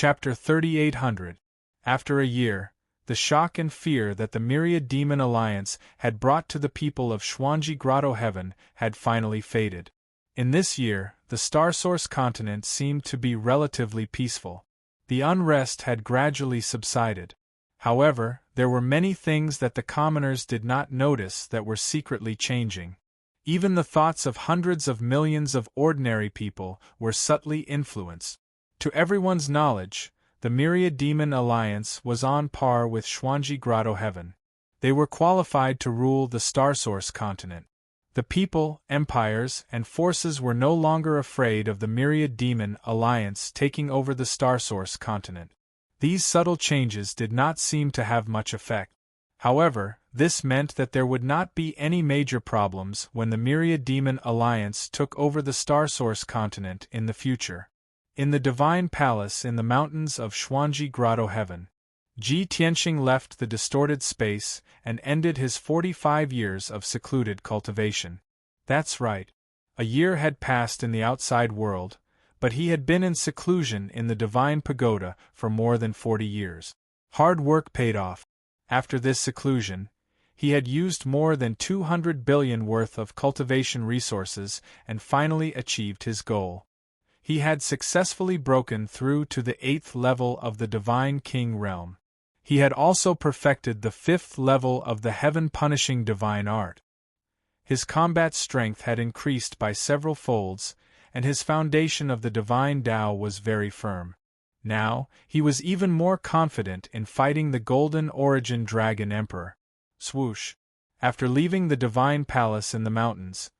Chapter 3800. After a year, the shock and fear that the Myriad Demon Alliance had brought to the people of Xuanji Grotto Heaven had finally faded. In this year, the Star Source continent seemed to be relatively peaceful. The unrest had gradually subsided. However, there were many things that the commoners did not notice that were secretly changing. Even the thoughts of hundreds of millions of ordinary people were subtly influenced. To everyone's knowledge, the Myriad Demon Alliance was on par with Xuanji Grotto Heaven. They were qualified to rule the Star Source continent. The people, empires, and forces were no longer afraid of the Myriad Demon Alliance taking over the Star Source continent. These subtle changes did not seem to have much effect. However, this meant that there would not be any major problems when the Myriad Demon Alliance took over the Star Source continent in the future. In the Divine Palace in the mountains of Xuanji Grotto Heaven, Ji Tianxing left the distorted space and ended his 45 years of secluded cultivation. That's right. A year had passed in the outside world, but he had been in seclusion in the Divine Pagoda for more than 40 years. Hard work paid off. After this seclusion, he had used more than 200 billion worth of cultivation resources and finally achieved his goal. He had successfully broken through to the 8th level of the Divine King realm. He had also perfected the 5th level of the heaven-punishing divine art. His combat strength had increased by several folds, and his foundation of the divine Tao was very firm. Now, he was even more confident in fighting the Golden Origin Dragon Emperor. Swoosh! After leaving the Divine Palace in the mountains,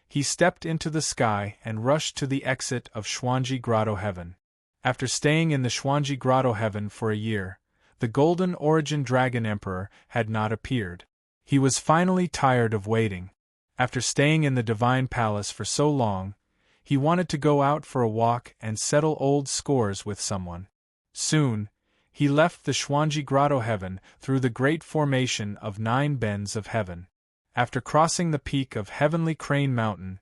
he stepped into the sky and rushed to the exit of Xuanji Grotto Heaven. After staying in the Xuanji Grotto Heaven for a year, the Golden Origin Dragon Emperor had not appeared. He was finally tired of waiting. After staying in the Divine Palace for so long, he wanted to go out for a walk and settle old scores with someone. Soon, he left the Xuanji Grotto Heaven through the great formation of 9 bends of heaven. After crossing the peak of Heavenly Crane Mountain,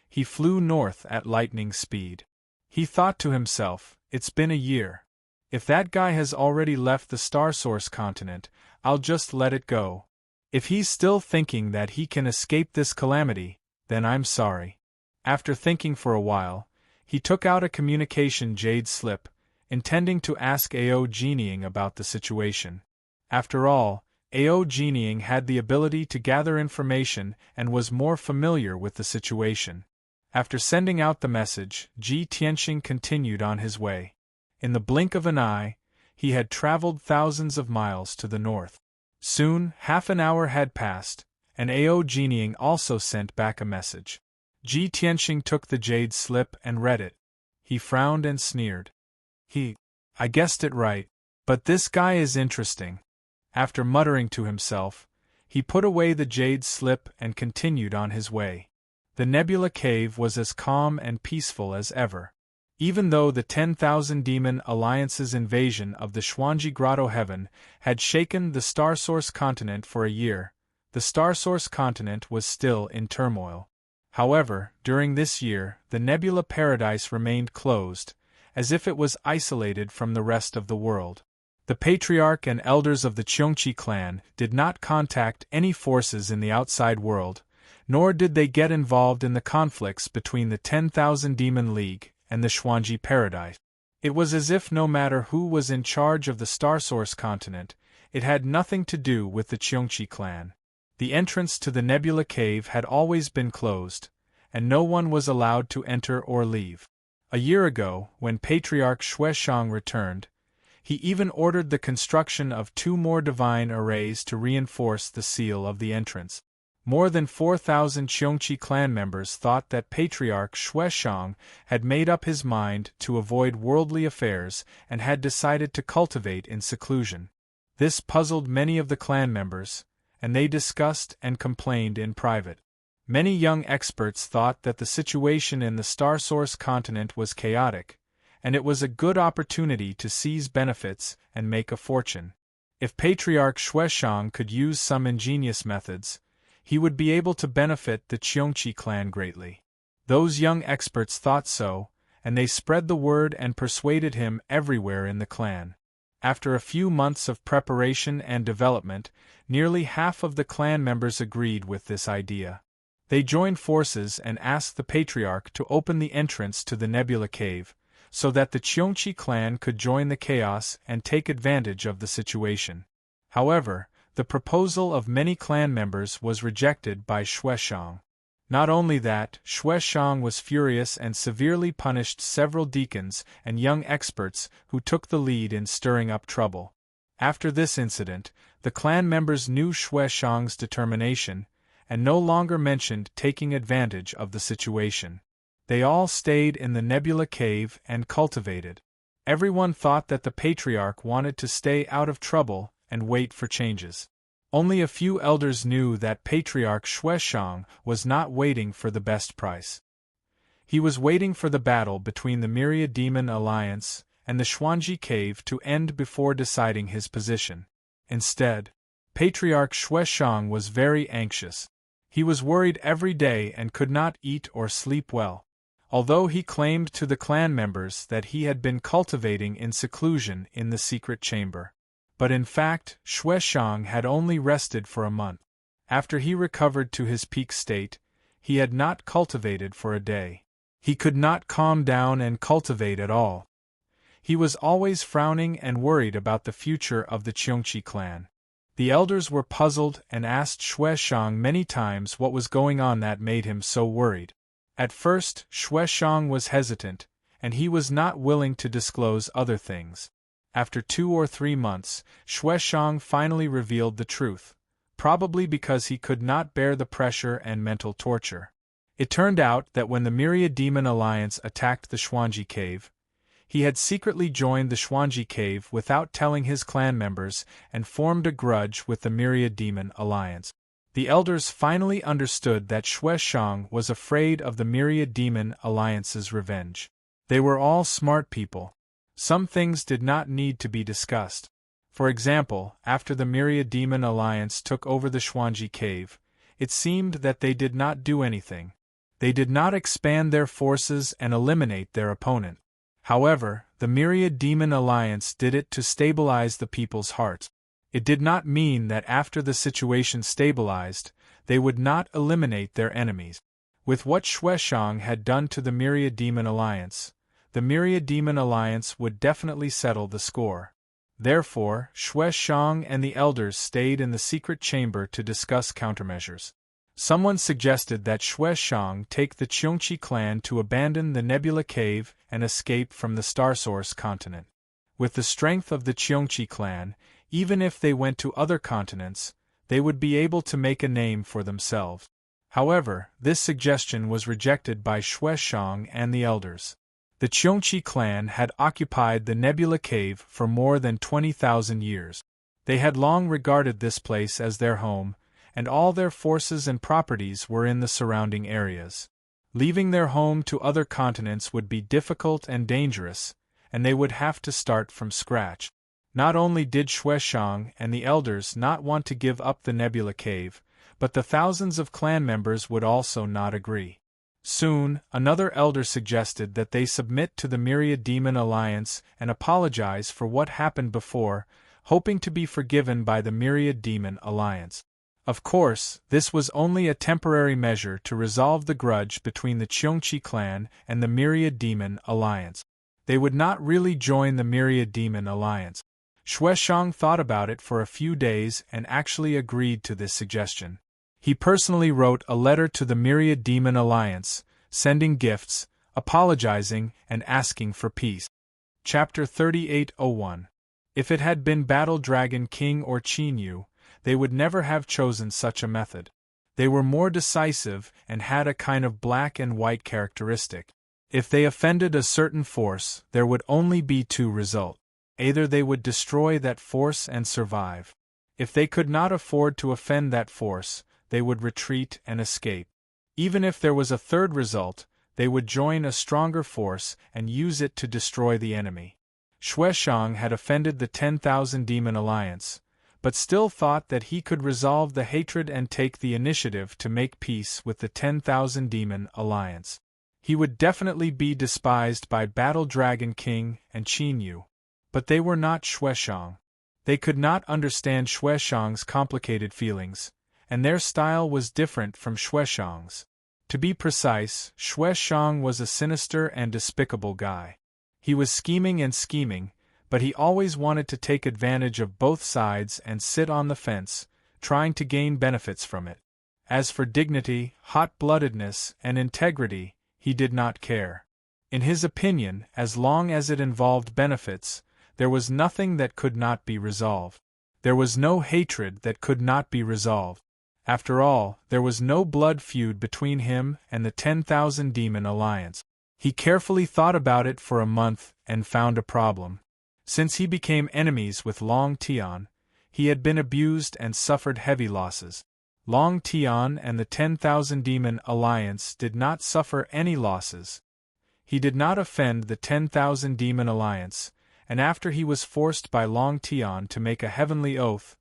he flew north at lightning speed. He thought to himself, it's been a year. If that guy has already left the Star Source continent, I'll just let it go. If he's still thinking that he can escape this calamity, then I'm sorry. After thinking for a while, he took out a communication jade slip, intending to ask Ao Genieing about the situation. After all, Ao Genieing had the ability to gather information and was more familiar with the situation. After sending out the message, Ji Tianxing continued on his way. In the blink of an eye, he had traveled thousands of miles to the north. Soon, half an hour had passed, and Ao Genieing also sent back a message. Ji Tianxing took the jade slip and read it. He frowned and sneered. I guessed it right, but this guy is interesting. After muttering to himself, he put away the jade slip and continued on his way. The Nebula Cave was as calm and peaceful as ever. Even though the 10,000 Demon Alliance's invasion of the Xuanji Grotto Heaven had shaken the Star Source continent for a year, the Star Source continent was still in turmoil. However, during this year, the Nebula Paradise remained closed, as if it was isolated from the rest of the world. The Patriarch and elders of the Cheongqi clan did not contact any forces in the outside world, nor did they get involved in the conflicts between the 10,000 Demon League and the Xuanji Paradise. It was as if no matter who was in charge of the Star Source continent, it had nothing to do with the Cheongqi clan. The entrance to the Nebula Cave had always been closed, and no one was allowed to enter or leave. A year ago, when Patriarch Xueshang returned, he even ordered the construction of 2 more divine arrays to reinforce the seal of the entrance. More than 4,000 Cheongqi clan members thought that Patriarch Xueshang had made up his mind to avoid worldly affairs and had decided to cultivate in seclusion. This puzzled many of the clan members, and they discussed and complained in private. Many young experts thought that the situation in the Star Source continent was chaotic, and it was a good opportunity to seize benefits and make a fortune. If Patriarch Xueshang could use some ingenious methods, he would be able to benefit the Cheongqi clan greatly. Those young experts thought so, and they spread the word and persuaded him everywhere in the clan. After a few months of preparation and development, nearly half of the clan members agreed with this idea. They joined forces and asked the patriarch to open the entrance to the Nebula Cave, so that the Cheongchi clan could join the chaos and take advantage of the situation. However, the proposal of many clan members was rejected by Xueshang. Not only that, Xueshang was furious and severely punished several deacons and young experts who took the lead in stirring up trouble. After this incident, the clan members knew Xueshang's determination, and no longer mentioned taking advantage of the situation. They all stayed in the Nebula Cave and cultivated. Everyone thought that the patriarch wanted to stay out of trouble and wait for changes. Only a few elders knew that Patriarch Xueshang was not waiting for the best price. He was waiting for the battle between the Myriad Demon Alliance and the Xuanji Cave to end before deciding his position. Instead, Patriarch Xueshang was very anxious. He was worried every day and could not eat or sleep well. Although he claimed to the clan members that he had been cultivating in seclusion in the secret chamber. But in fact, Xueshang had only rested for a month. After he recovered to his peak state, he had not cultivated for a day. He could not calm down and cultivate at all. He was always frowning and worried about the future of the Cheongchi clan. The elders were puzzled and asked Xueshang many times what was going on that made him so worried. At first, Xueshang was hesitant, and he was not willing to disclose other things. After 2 or 3 months, Xueshang finally revealed the truth, probably because he could not bear the pressure and mental torture. It turned out that when the Myriad Demon Alliance attacked the Xuanji Cave, he had secretly joined the Xuanji Cave without telling his clan members and formed a grudge with the Myriad Demon Alliance. The elders finally understood that Xueshang was afraid of the Myriad Demon Alliance's revenge. They were all smart people. Some things did not need to be discussed. For example, after the Myriad Demon Alliance took over the Xuanji Cave, it seemed that they did not do anything. They did not expand their forces and eliminate their opponent. However, the Myriad Demon Alliance did it to stabilize the people's hearts. It did not mean that after the situation stabilized, they would not eliminate their enemies. With what Xueshang had done to the Myriad Demon Alliance, the Myriad Demon Alliance would definitely settle the score. Therefore, Xueshang and the elders stayed in the secret chamber to discuss countermeasures. Someone suggested that Xueshang take the Cheongchi clan to abandon the Nebula Cave and escape from the Starsource continent. With the strength of the Cheongchi clan, even if they went to other continents, they would be able to make a name for themselves. However, this suggestion was rejected by Xueshang and the elders. The Cheongchi clan had occupied the Nebula Cave for more than 20,000 years. They had long regarded this place as their home, and all their forces and properties were in the surrounding areas. Leaving their home to other continents would be difficult and dangerous, and they would have to start from scratch. Not only did Xueshang and the elders not want to give up the Nebula Cave, but the thousands of clan members would also not agree. Soon, another elder suggested that they submit to the Myriad Demon Alliance and apologize for what happened before, hoping to be forgiven by the Myriad Demon Alliance. Of course, this was only a temporary measure to resolve the grudge between the Cheongchi clan and the Myriad Demon Alliance. They would not really join the Myriad Demon Alliance. Xueshang thought about it for a few days and actually agreed to this suggestion. He personally wrote a letter to the Myriad Demon Alliance, sending gifts, apologizing, and asking for peace. Chapter 3801. If it had been Battle Dragon King or Qinyu, they would never have chosen such a method. They were more decisive and had a kind of black and white characteristic. If they offended a certain force, there would only be 2 results. Either they would destroy that force and survive. If they could not afford to offend that force, they would retreat and escape. Even if there was a third result, they would join a stronger force and use it to destroy the enemy. Xueshang had offended the 10,000 Demon Alliance, but still thought that he could resolve the hatred and take the initiative to make peace with the 10,000 Demon Alliance. He would definitely be despised by Battle Dragon King and Qin Yu. But they were not Xueshang. They could not understand Xueshang's complicated feelings, and their style was different from Xueshang's. To be precise, Xueshang was a sinister and despicable guy. He was scheming and scheming, but he always wanted to take advantage of both sides and sit on the fence, trying to gain benefits from it. As for dignity, hot-bloodedness, and integrity, he did not care. In his opinion, as long as it involved benefits, there was nothing that could not be resolved. There was no hatred that could not be resolved. After all, there was no blood feud between him and the 10,000 Demon Alliance. He carefully thought about it for a month and found a problem. Since he became enemies with Long Tian, he had been abused and suffered heavy losses. Long Tian and the 10,000 Demon Alliance did not suffer any losses. He did not offend the 10,000 Demon Alliance, and after he was forced by Long Tian to make a heavenly oath,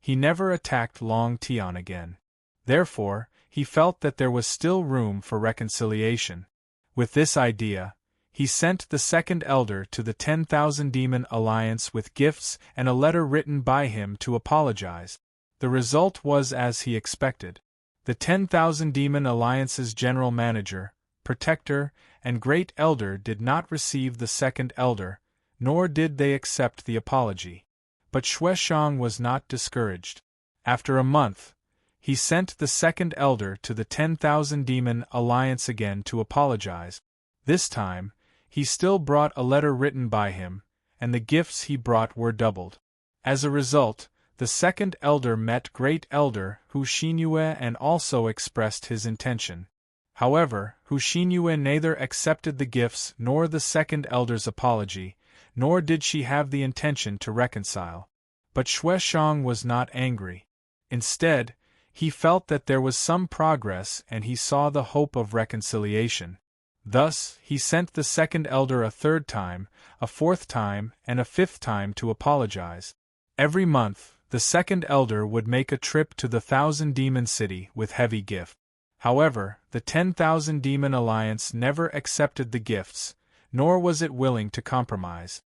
he never attacked Long Tian again. Therefore, he felt that there was still room for reconciliation. With this idea, he sent the second elder to the 10,000 Demon Alliance with gifts and a letter written by him to apologize. The result was as he expected. The 10,000 Demon Alliance's general manager, protector, and great elder did not receive the second elder, nor did they accept the apology. But Xueshang was not discouraged. After a month, he sent the second elder to the 10,000 Demon Alliance again to apologize. This time, he still brought a letter written by him, and the gifts he brought were doubled. As a result, the second elder met Great Elder Hu Xinyue and also expressed his intention. However, Hu Xinyue neither accepted the gifts nor the second elder's apology, nor did she have the intention to reconcile. But Xueshang was not angry. Instead, he felt that there was some progress and he saw the hope of reconciliation. Thus, he sent the second elder a third time, a fourth time, and a fifth time to apologize. Every month, the second elder would make a trip to the 1,000 Demon City with heavy gifts. However, the 10,000 Demon Alliance never accepted the gifts, nor was it willing to compromise.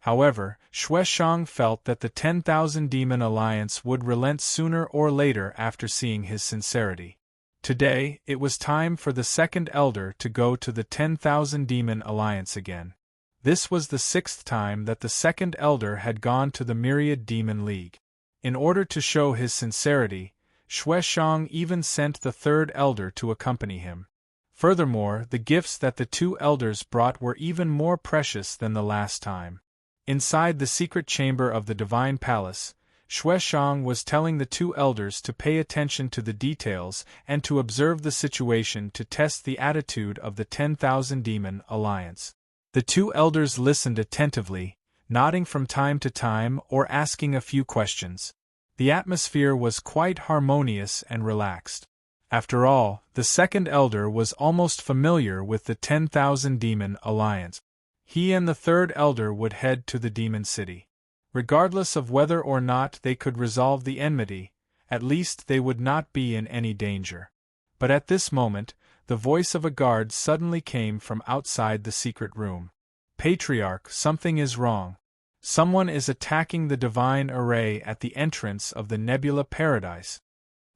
However, Xueshang felt that the 10,000 Demon Alliance would relent sooner or later after seeing his sincerity. Today, it was time for the second elder to go to the 10,000 Demon Alliance again. This was the 6th time that the second elder had gone to the Myriad Demon League. In order to show his sincerity, Xueshang even sent the third elder to accompany him. Furthermore, the gifts that the two elders brought were even more precious than the last time. Inside the secret chamber of the Divine Palace, Xueshang was telling the two elders to pay attention to the details and to observe the situation to test the attitude of the 10,000 Demon Alliance. The two elders listened attentively, nodding from time to time or asking a few questions. The atmosphere was quite harmonious and relaxed. After all, the second elder was almost familiar with the 10,000 Demon Alliance. He and the third elder would head to the Demon City. Regardless of whether or not they could resolve the enmity, at least they would not be in any danger. But at this moment, the voice of a guard suddenly came from outside the secret room. "Patriarch, something is wrong. Someone is attacking the divine array at the entrance of the Nebula Paradise."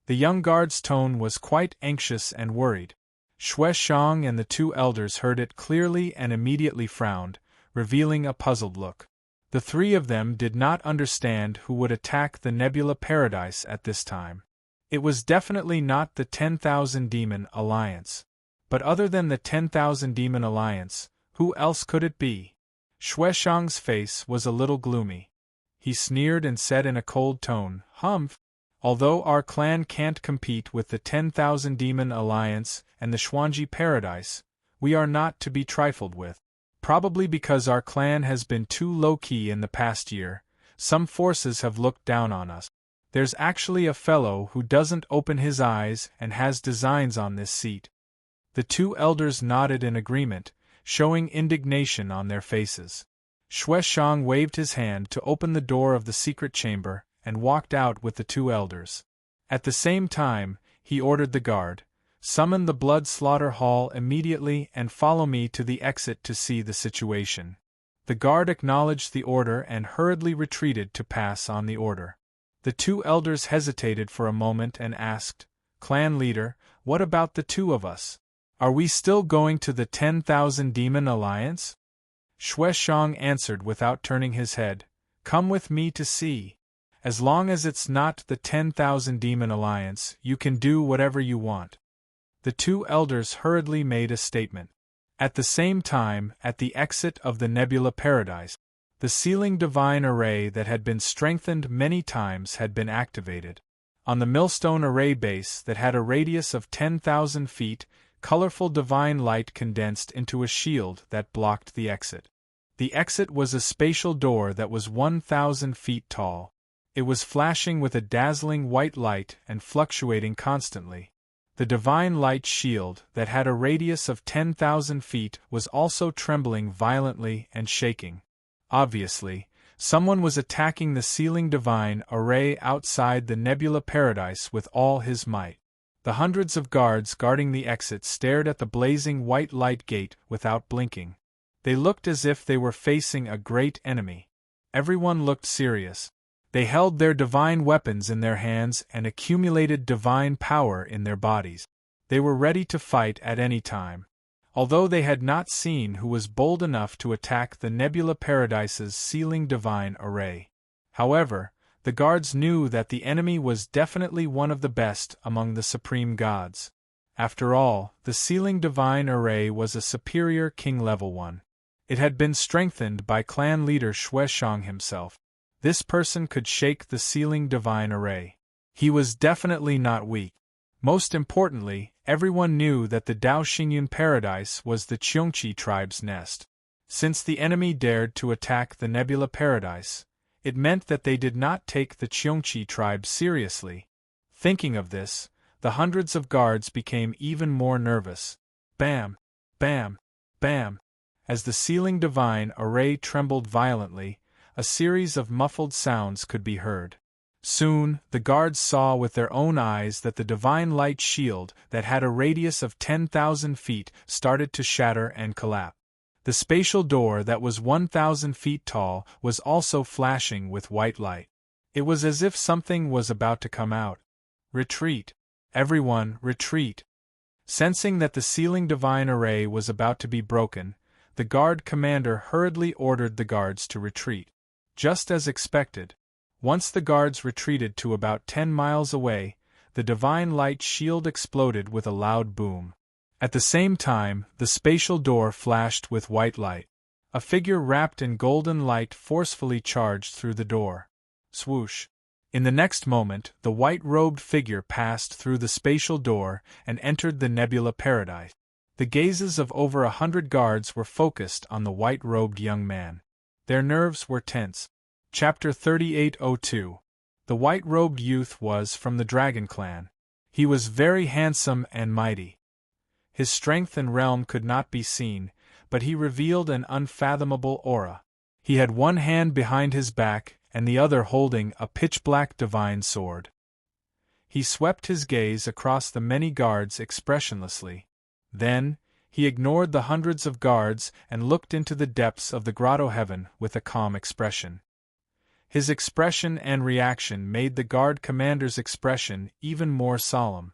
The young guard's tone was quite anxious and worried. Xueshang and the two elders heard it clearly and immediately frowned, revealing a puzzled look. The three of them did not understand who would attack the Nebula Paradise at this time. It was definitely not the 10,000 Demon Alliance. But other than the 10,000 Demon Alliance, who else could it be? Xueshang's face was a little gloomy. He sneered and said in a cold tone, "Humph! Although our clan can't compete with the 10,000 Demon Alliance and the Xuanji Paradise, we are not to be trifled with. Probably because our clan has been too low-key in the past year, some forces have looked down on us. There's actually a fellow who doesn't open his eyes and has designs on this seat." The two elders nodded in agreement, showing indignation on their faces. Xueshang waved his hand to open the door of the secret chamber and walked out with the two elders. At the same time, he ordered the guard, Summon the blood slaughter hall immediately and follow me to the exit to see the situation. The guard acknowledged the order and hurriedly retreated to pass on the order. The two elders hesitated for a moment and asked, "Clan leader, what about the two of us? Are we still going to the 10,000 Demon Alliance?" Shueshang answered without turning his head, "Come with me to see. As long as it's not the 10,000 Demon Alliance, you can do whatever you want." The two elders hurriedly made a statement. At the same time, at the exit of the Nebula Paradise, the sealing divine array that had been strengthened many times had been activated. On the millstone array base that had a radius of 10,000 feet, colorful divine light condensed into a shield that blocked the exit. The exit was a spatial door that was 1,000 feet tall. It was flashing with a dazzling white light and fluctuating constantly. The divine light shield, that had a radius of 10,000 feet, was also trembling violently and shaking. Obviously, someone was attacking the sealing divine array outside the Nebula Paradise with all his might. The hundreds of guards guarding the exit stared at the blazing white light gate without blinking. They looked as if they were facing a great enemy. Everyone looked serious. They held their divine weapons in their hands and accumulated divine power in their bodies. They were ready to fight at any time. Although they had not seen who was bold enough to attack the Nebula Paradise's sealing divine array. However, the guards knew that the enemy was definitely one of the best among the supreme gods. After all, the sealing divine array was a superior king-level one. It had been strengthened by clan leader Shueshang himself. This person could shake the sealing divine array. He was definitely not weak. Most importantly, everyone knew that the Daoxingyun Paradise was the Qiongqi tribe's nest. Since the enemy dared to attack the Nebula Paradise, it meant that they did not take the Qiongqi tribe seriously. Thinking of this, the hundreds of guards became even more nervous. Bam! Bam! Bam! As the sealing divine array trembled violently, a series of muffled sounds could be heard. Soon, the guards saw with their own eyes that the divine light shield that had a radius of 10,000 feet started to shatter and collapse. The spatial door that was 1,000 feet tall was also flashing with white light. It was as if something was about to come out. Retreat! Everyone, retreat! Sensing that the sealing divine array was about to be broken, the guard commander hurriedly ordered the guards to retreat. Just as expected, once the guards retreated to about 10 miles away, the divine light shield exploded with a loud boom. At the same time, the spatial door flashed with white light. A figure wrapped in golden light forcefully charged through the door. Swoosh! In the next moment, the white-robed figure passed through the spatial door and entered the Nebula Paradise. The gazes of over 100 guards were focused on the white-robed young man. Their nerves were tense. Chapter 3802. The white-robed youth was from the Dragon Clan. He was very handsome and mighty. His strength and realm could not be seen, but he revealed an unfathomable aura. He had one hand behind his back and the other holding a pitch-black divine sword. He swept his gaze across the many guards expressionlessly. Then, he ignored the hundreds of guards and looked into the depths of the grotto heaven with a calm expression. His expression and reaction made the guard commander's expression even more solemn.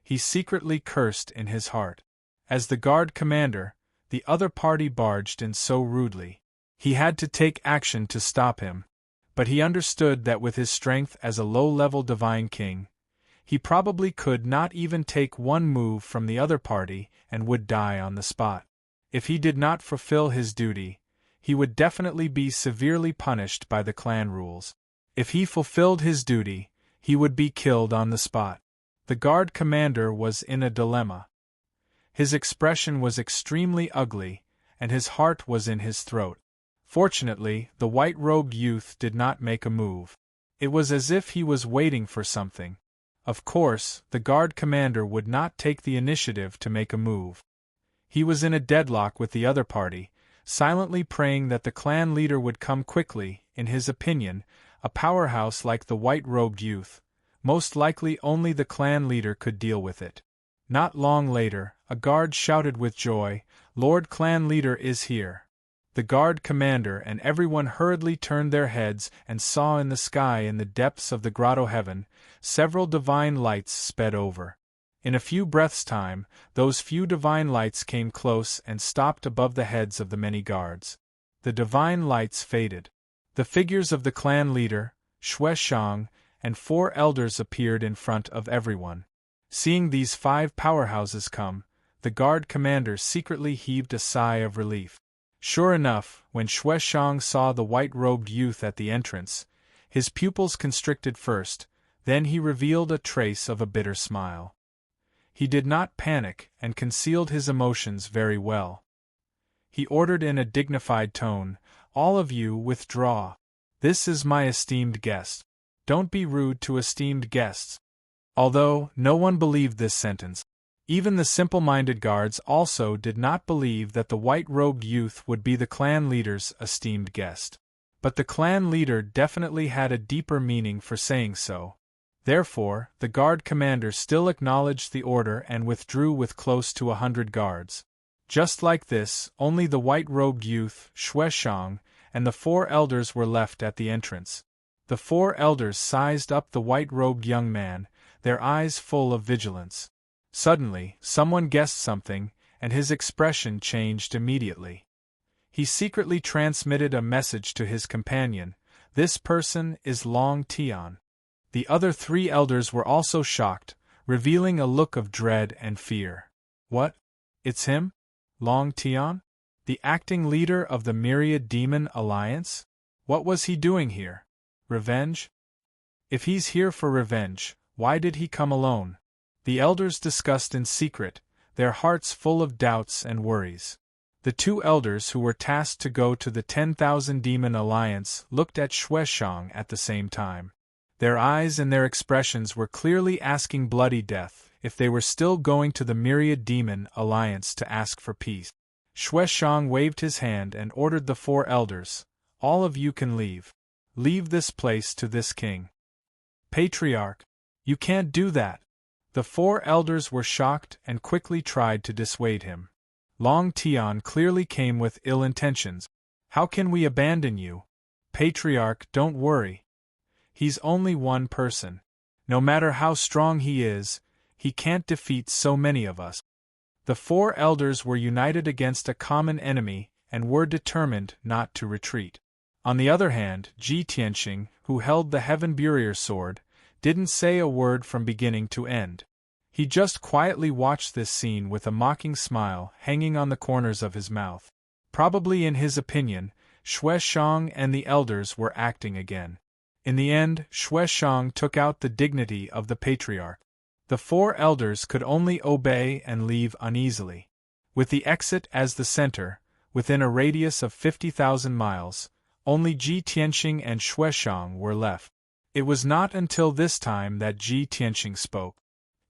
He secretly cursed in his heart. As the guard commander, the other party barged in so rudely. He had to take action to stop him, but he understood that with his strength as a low-level divine king, he probably could not even take one move from the other party and would die on the spot. If he did not fulfill his duty, he would definitely be severely punished by the clan rules. If he fulfilled his duty, he would be killed on the spot. The guard commander was in a dilemma. His expression was extremely ugly, and his heart was in his throat. Fortunately, the white-robed youth did not make a move. It was as if he was waiting for something. Of course, the guard commander would not take the initiative to make a move. He was in a deadlock with the other party, silently praying that the clan leader would come quickly. In his opinion, a powerhouse like the white-robed youth, most likely only the clan leader could deal with it. Not long later, a guard shouted with joy, "Lord Clan Leader is here." The guard commander and everyone hurriedly turned their heads and saw in the sky, in the depths of the grotto heaven, several divine lights sped over. In a few breaths' time, those few divine lights came close and stopped above the heads of the many guards. The divine lights faded. The figures of the clan leader, Xue Shang, and 4 elders appeared in front of everyone. Seeing these 5 powerhouses come, the guard commander secretly heaved a sigh of relief. Sure enough, when Xue Shang saw the white-robed youth at the entrance, his pupils constricted first, then he revealed a trace of a bitter smile. He did not panic and concealed his emotions very well. He ordered in a dignified tone, "All of you withdraw. This is my esteemed guest. Don't be rude to esteemed guests." Although no one believed this sentence, even the simple-minded guards also did not believe that the white-robed youth would be the clan leader's esteemed guest. But the clan leader definitely had a deeper meaning for saying so. Therefore, the guard commander still acknowledged the order and withdrew with close to 100 guards. Just like this, only the white-robed youth, Xue Shang, and the 4 elders were left at the entrance. The 4 elders sized up the white-robed young man, their eyes full of vigilance. Suddenly, someone guessed something, and his expression changed immediately. He secretly transmitted a message to his companion, "This person is Long Tian." The other 3 elders were also shocked, revealing a look of dread and fear. "What? It's him? Long Tian? The acting leader of the Myriad Demon Alliance? What was he doing here? Revenge? If he's here for revenge, why did he come alone?" The elders discussed in secret, their hearts full of doubts and worries. The 2 elders who were tasked to go to the 10,000 Demon Alliance looked at Xue Shang at the same time. Their eyes and their expressions were clearly asking bloody death if they were still going to the Myriad Demon Alliance to ask for peace. Xue Shang waved his hand and ordered the 4 elders, "All of you can leave. Leave this place to this king." "Patriarch, you can't do that." The 4 elders were shocked and quickly tried to dissuade him. Long Tian clearly came with ill intentions. "How can we abandon you? Patriarch, don't worry. He's only one person. No matter how strong he is, he can't defeat so many of us." The 4 elders were united against a common enemy and were determined not to retreat. On the other hand, Ji Tianxing, who held the Heaven Burier sword, didn't say a word from beginning to end. He just quietly watched this scene with a mocking smile hanging on the corners of his mouth. Probably in his opinion, Xue Shang and the elders were acting again. In the end, Xue Shang took out the dignity of the patriarch. The 4 elders could only obey and leave uneasily. With the exit as the center, within a radius of 50,000 miles, only Ji Tianxing and Xue Shang were left. It was not until this time that Ji Tianxing spoke.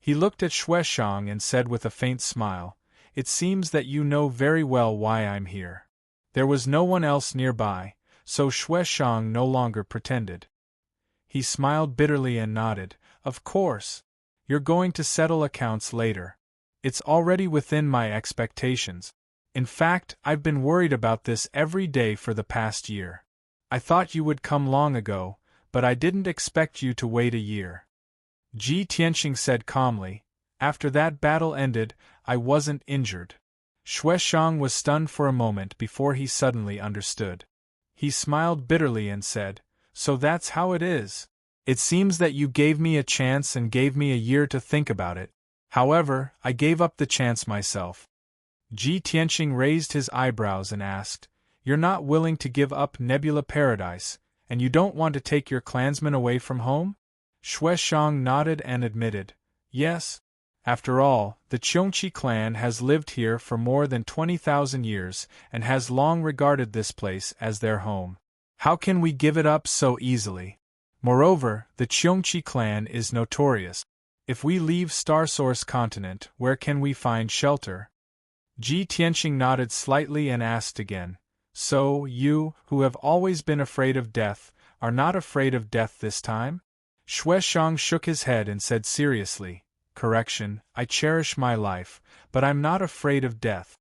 He looked at Xue Shang and said with a faint smile, "It seems that you know very well why I'm here." There was no one else nearby, so Xue Shang no longer pretended. He smiled bitterly and nodded, "Of course. You're going to settle accounts later. It's already within my expectations. In fact, I've been worried about this every day for the past year. I thought you would come long ago, but I didn't expect you to wait a year." Ji Tianxing said calmly, "After that battle ended, I wasn't injured." Xue Shang was stunned for a moment before he suddenly understood. He smiled bitterly and said, "So that's how it is. It seems that you gave me a chance and gave me a year to think about it. However, I gave up the chance myself." Ji Tianxing raised his eyebrows and asked, "You're not willing to give up Nebula Paradise, and you don't want to take your clansmen away from home?" Xue Shang nodded and admitted, "Yes. After all, the Qiongqi clan has lived here for more than 20,000 years and has long regarded this place as their home. How can we give it up so easily? Moreover, the Qiongqi clan is notorious. If we leave Starsource Continent, where can we find shelter?" Ji Tianxing nodded slightly and asked again, "So, you, who have always been afraid of death, are not afraid of death this time?" Xue Shang shook his head and said seriously, correction, I cherish my life, but I'm not afraid of death.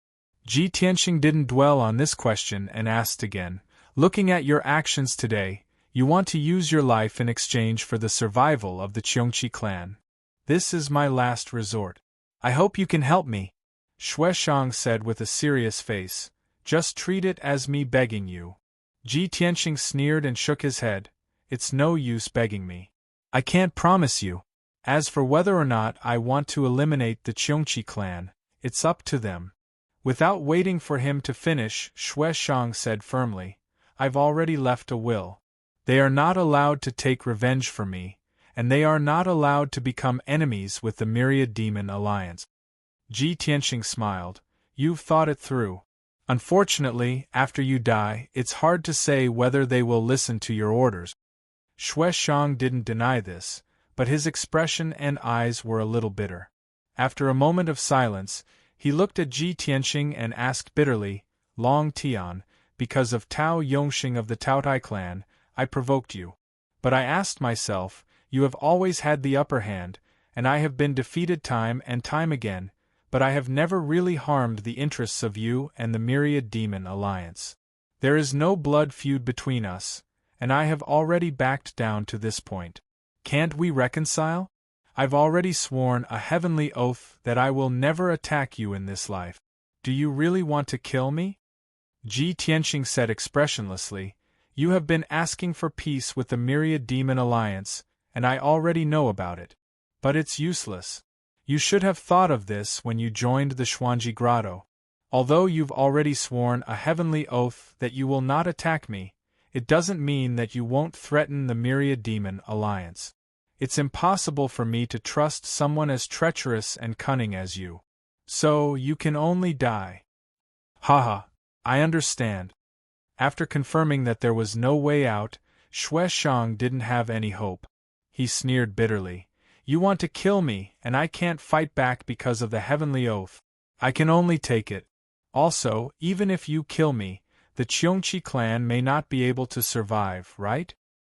Ji Tianxing didn't dwell on this question and asked again, looking at your actions today, you want to use your life in exchange for the survival of the Qiongqi clan. This is my last resort. I hope you can help me, Xue Shang said with a serious face. Just treat it as me begging you. Ji Tianxing sneered and shook his head. It's no use begging me. I can't promise you. As for whether or not I want to eliminate the Qiongqi clan, it's up to them. Without waiting for him to finish, Xue Shang said firmly, I've already left a will. They are not allowed to take revenge for me, and they are not allowed to become enemies with the Myriad Demon Alliance. Ji Tianxing smiled. You've thought it through. Unfortunately, after you die, it's hard to say whether they will listen to your orders. Xue Shang didn't deny this, but his expression and eyes were a little bitter. After a moment of silence, he looked at Ji Tianxing and asked bitterly, Long Tian, because of Tao Yongxing of the Taotai clan, I provoked you. But I asked myself, you have always had the upper hand, and I have been defeated time and time again, but I have never really harmed the interests of you and the Myriad Demon Alliance. There is no blood feud between us, and I have already backed down to this point. Can't we reconcile? I've already sworn a heavenly oath that I will never attack you in this life. Do you really want to kill me? Ji Tianxing said expressionlessly, You have been asking for peace with the Myriad Demon Alliance, and I already know about it. But it's useless. You should have thought of this when you joined the Xuanji Grotto. Although you've already sworn a heavenly oath that you will not attack me, it doesn't mean that you won't threaten the Myriad Demon Alliance. It's impossible for me to trust someone as treacherous and cunning as you. So, you can only die. Haha, I understand. After confirming that there was no way out, Xue Shang didn't have any hope. He sneered bitterly. You want to kill me, and I can't fight back because of the heavenly oath. I can only take it. Also, even if you kill me, the Qiongqi clan may not be able to survive, right?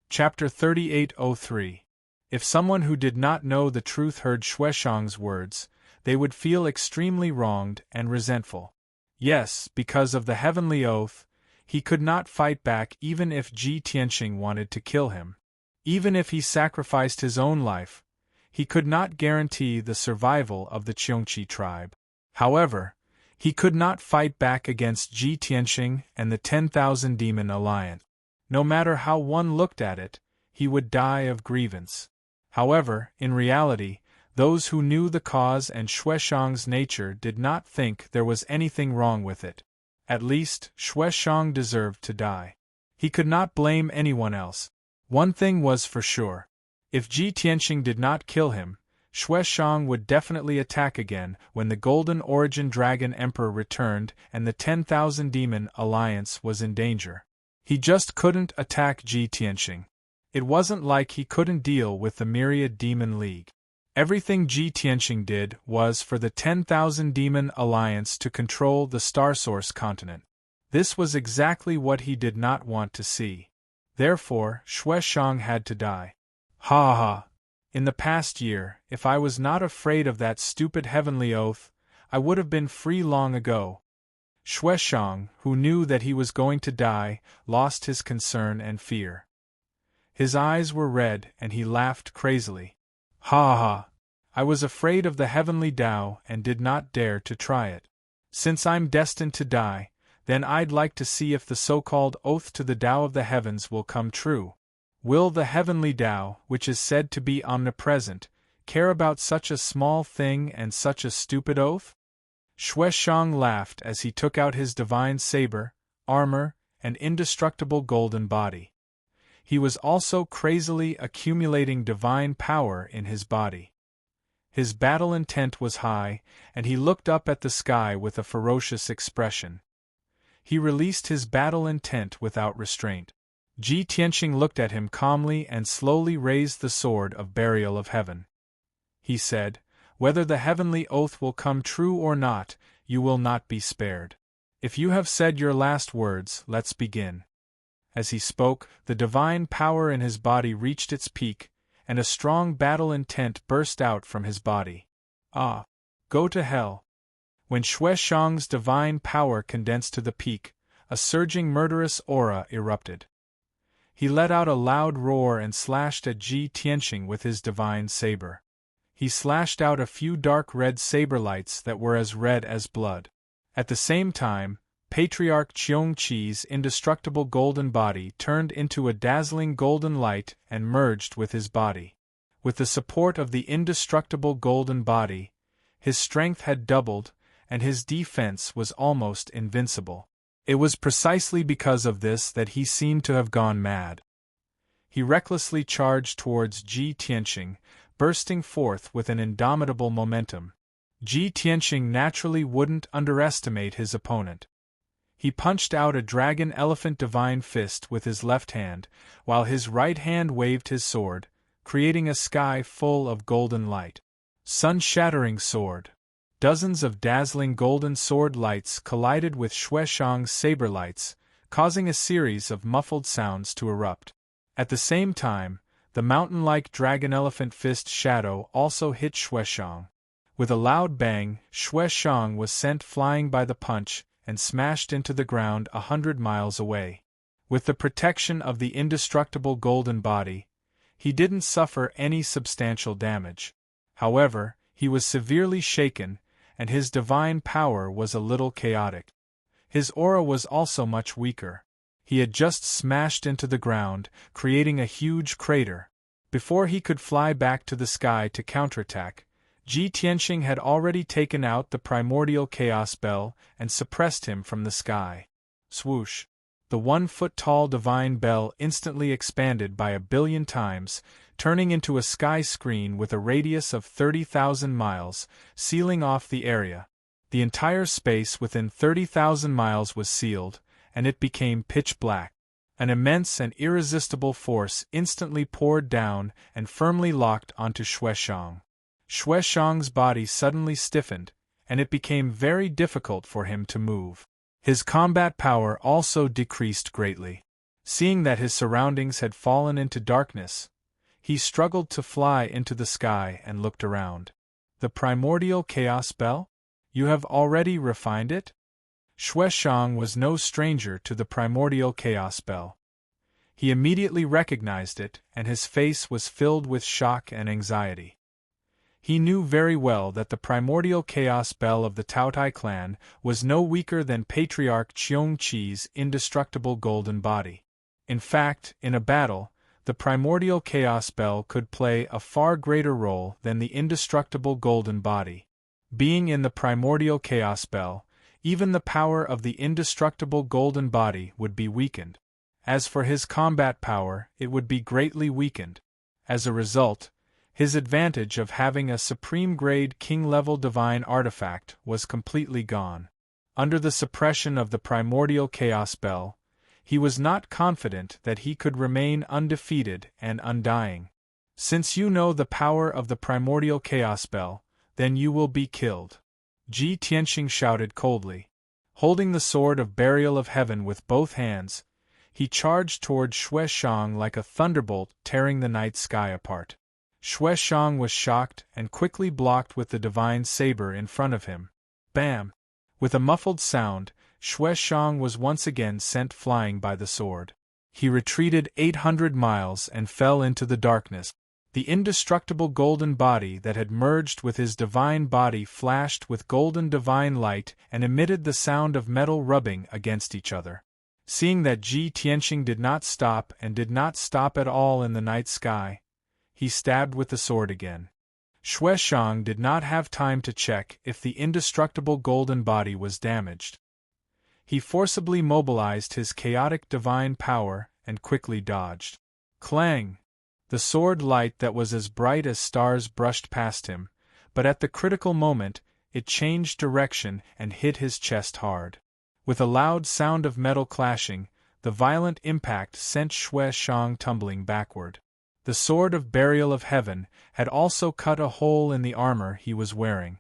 Chapter 3803. If someone who did not know the truth heard Xue Shang's words, they would feel extremely wronged and resentful. Yes, because of the heavenly oath, he could not fight back even if Ji Tianxing wanted to kill him. Even if he sacrificed his own life, he could not guarantee the survival of the Qiongqi tribe. However, he could not fight back against Ji Tianxing and the 10,000 Demon Alliance. No matter how one looked at it, he would die of grievance. However, in reality, those who knew the cause and Xue Shang's nature did not think there was anything wrong with it. At least, Xue Shang deserved to die. He could not blame anyone else. One thing was for sure. If Ji Tianxing did not kill him, Xue Shang would definitely attack again when the Golden Origin Dragon Emperor returned and the 10,000 Demon Alliance was in danger. He just couldn't attack Ji Tianxing. It wasn't like he couldn't deal with the Myriad Demon League. Everything Ji Tianxing did was for the 10,000 Demon Alliance to control the Star Source continent. This was exactly what he did not want to see. Therefore, Xue Shang had to die. Ha ha! In the past year, if I was not afraid of that stupid heavenly oath, I would have been free long ago. Xue Shang, who knew that he was going to die, lost his concern and fear. His eyes were red and he laughed crazily. Ha ha! I was afraid of the heavenly Tao and did not dare to try it. Since I'm destined to die, then I'd like to see if the so-called oath to the Tao of the heavens will come true. Will the heavenly Tao, which is said to be omnipresent, care about such a small thing and such a stupid oath? Xue Shang laughed as he took out his divine saber, armor, and indestructible golden body. He was also crazily accumulating divine power in his body. His battle intent was high, and he looked up at the sky with a ferocious expression. He released his battle intent without restraint. Ji Tianxing looked at him calmly and slowly raised the sword of burial of heaven. He said, Whether the heavenly oath will come true or not, you will not be spared. If you have said your last words, let's begin. As he spoke, the divine power in his body reached its peak, and a strong battle intent burst out from his body. Ah! Go to hell! When Xue Shang's divine power condensed to the peak, a surging murderous aura erupted. He let out a loud roar and slashed at Ji Tianxing with his divine saber. He slashed out a few dark red saber lights that were as red as blood. At the same time, Patriarch Qiong Qi's indestructible golden body turned into a dazzling golden light and merged with his body. With the support of the indestructible golden body, his strength had doubled, and his defense was almost invincible. It was precisely because of this that he seemed to have gone mad. He recklessly charged towards Ji Tianxing, bursting forth with an indomitable momentum. Ji Tianxing naturally wouldn't underestimate his opponent. He punched out a dragon elephant divine fist with his left hand, while his right hand waved his sword, creating a sky full of golden light. Sun-shattering sword. Dozens of dazzling golden sword lights collided with Xue Shang's saber lights, causing a series of muffled sounds to erupt. At the same time, the mountain-like dragon elephant fist shadow also hit Xue Shang. With a loud bang, Xue Shang was sent flying by the punch and smashed into the ground 100 miles away. With the protection of the indestructible golden body, he didn't suffer any substantial damage. However, he was severely shaken, and his divine power was a little chaotic. His aura was also much weaker. He had just smashed into the ground, creating a huge crater. Before he could fly back to the sky to counterattack, Ji Tianxing had already taken out the primordial chaos bell and suppressed him from the sky. Swoosh! The 1-foot-tall divine bell instantly expanded by 1 billion times, turning into a sky screen with a radius of 30,000 miles, sealing off the area. The entire space within 30,000 miles was sealed, and it became pitch black. An immense and irresistible force instantly poured down and firmly locked onto Xue Shang. Xue Shang's body suddenly stiffened, and it became very difficult for him to move. His combat power also decreased greatly. Seeing that his surroundings had fallen into darkness, he struggled to fly into the sky and looked around. The primordial chaos bell? You have already refined it? Xue Shang was no stranger to the primordial chaos bell. He immediately recognized it, and his face was filled with shock and anxiety. He knew very well that the primordial chaos bell of the Taotai clan was no weaker than Patriarch Qiong Qi's indestructible golden body. In fact, in a battle, the primordial chaos bell could play a far greater role than the indestructible golden body. Being in the primordial chaos bell, even the power of the indestructible golden body would be weakened. As for his combat power, it would be greatly weakened. As a result, his advantage of having a supreme-grade king-level divine artifact was completely gone. Under the suppression of the primordial chaos bell, he was not confident that he could remain undefeated and undying. Since you know the power of the primordial chaos bell, then you will be killed. Ji Tianxing shouted coldly. Holding the sword of burial of heaven with both hands, he charged toward Xue Shang like a thunderbolt tearing the night sky apart. Xue Shang was shocked and quickly blocked with the divine saber in front of him. Bam! With a muffled sound, Xue Shang was once again sent flying by the sword. He retreated 800 miles and fell into the darkness. The indestructible golden body that had merged with his divine body flashed with golden divine light and emitted the sound of metal rubbing against each other. Seeing that Ji Tianxing did not stop and did not stop at all in the night sky, he stabbed with the sword again. Xue Shang did not have time to check if the indestructible golden body was damaged. He forcibly mobilized his chaotic divine power and quickly dodged. Clang! The sword light that was as bright as stars brushed past him, but at the critical moment, it changed direction and hit his chest hard. With a loud sound of metal clashing, the violent impact sent Xue Shang tumbling backward. The sword of burial of heaven had also cut a hole in the armor he was wearing.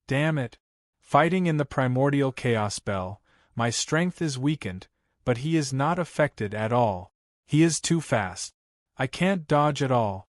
Damn it! Fighting in the primordial chaos bell, my strength is weakened, but he is not affected at all. He is too fast. I can't dodge at all.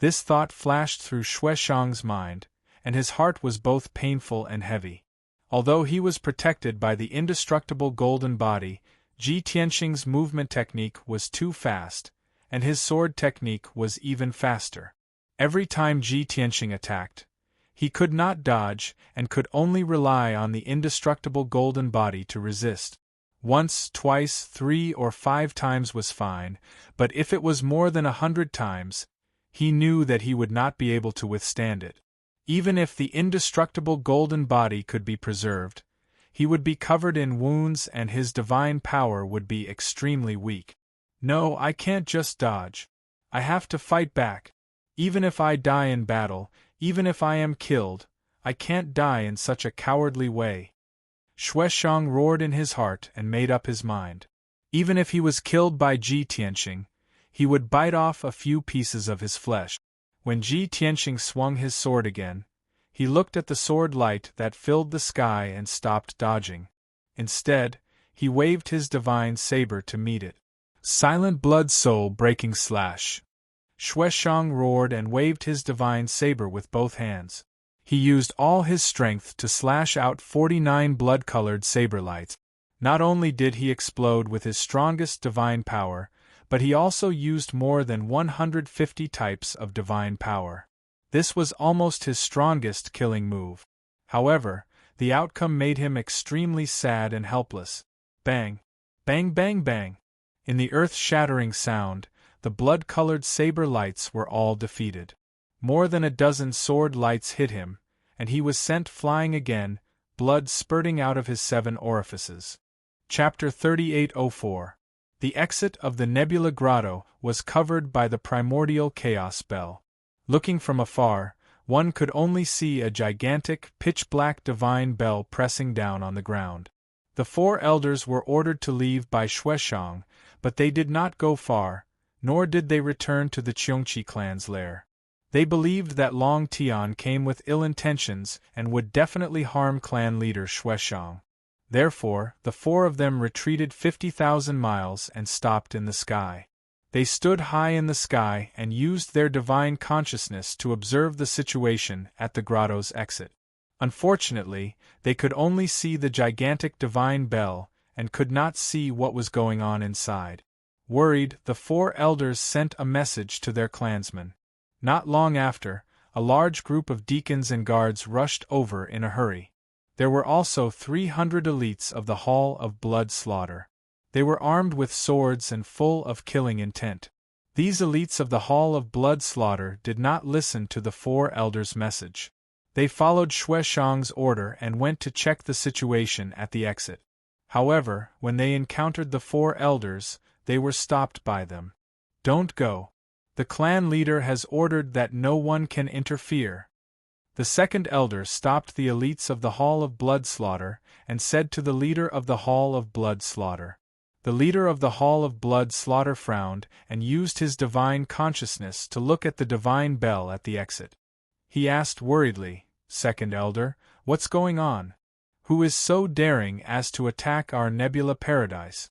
This thought flashed through Xue Shang's mind, and his heart was both painful and heavy. Although he was protected by the indestructible golden body, Ji Tianxing's movement technique was too fast, and his sword technique was even faster. Every time Ji Tianxing attacked, he could not dodge and could only rely on the indestructible golden body to resist. Once, twice, 3 or 5 times was fine, but if it was more than 100 times, he knew that he would not be able to withstand it. Even if the indestructible golden body could be preserved, he would be covered in wounds and his divine power would be extremely weak. No, I can't just dodge. I have to fight back. Even if I die in battle, even if I am killed, I can't die in such a cowardly way. Xueshang roared in his heart and made up his mind. Even if he was killed by Ji Tianxing, he would bite off a few pieces of his flesh. When Ji Tianxing swung his sword again, he looked at the sword light that filled the sky and stopped dodging. Instead, he waved his divine saber to meet it. Silent blood soul-breaking slash. Xueshang roared and waved his divine saber with both hands. He used all his strength to slash out 49 blood-colored saber lights. Not only did he explode with his strongest divine power, but he also used more than 150 types of divine power. This was almost his strongest killing move. However, the outcome made him extremely sad and helpless. Bang! Bang bang bang! In the earth-shattering sound, the blood-colored saber lights were all defeated. More than a dozen sword lights hit him, and he was sent flying again, blood spurting out of his 7 orifices. Chapter 3804. The exit of the Nebula Grotto was covered by the primordial chaos bell. Looking from afar, one could only see a gigantic, pitch-black divine bell pressing down on the ground. The 4 elders were ordered to leave by Xueshang, but they did not go far, nor did they return to the Qiongqi clan's lair. They believed that Long Tian came with ill intentions and would definitely harm clan leader Xueshang. Therefore, the 4 of them retreated 50,000 miles and stopped in the sky. They stood high in the sky and used their divine consciousness to observe the situation at the grotto's exit. Unfortunately, they could only see the gigantic divine bell and could not see what was going on inside. Worried, the 4 elders sent a message to their clansmen. Not long after, a large group of deacons and guards rushed over in a hurry. There were also 300 elites of the Hall of Blood Slaughter. They were armed with swords and full of killing intent. These elites of the Hall of Blood Slaughter did not listen to the 4 elders' message. They followed Xueshang's order and went to check the situation at the exit. However, when they encountered the 4 elders, they were stopped by them. "Don't go. The clan leader has ordered that no one can interfere." The 2nd elder stopped the elites of the Hall of Blood Slaughter and said to the leader of the Hall of Blood Slaughter. The leader of the Hall of Blood Slaughter frowned and used his divine consciousness to look at the divine bell at the exit. He asked worriedly, "Second elder, what's going on? Who is so daring as to attack our nebula paradise?"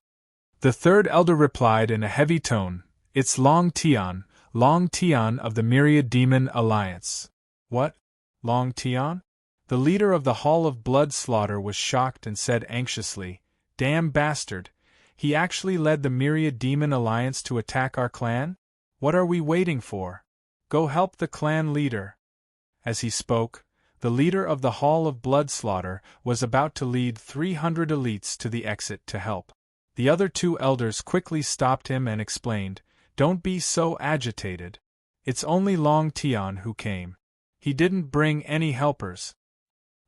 The 3rd elder replied in a heavy tone, "It's Long Tian of the Myriad Demon Alliance." "What? Long Tian?" The leader of the Hall of Blood Slaughter was shocked and said anxiously, "Damn bastard! He actually led the Myriad Demon Alliance to attack our clan? What are we waiting for? Go help the clan leader." As he spoke, the leader of the Hall of Blood Slaughter was about to lead 300 elites to the exit to help. The other 2 elders quickly stopped him and explained, "Don't be so agitated. It's only Long Tian who came. He didn't bring any helpers.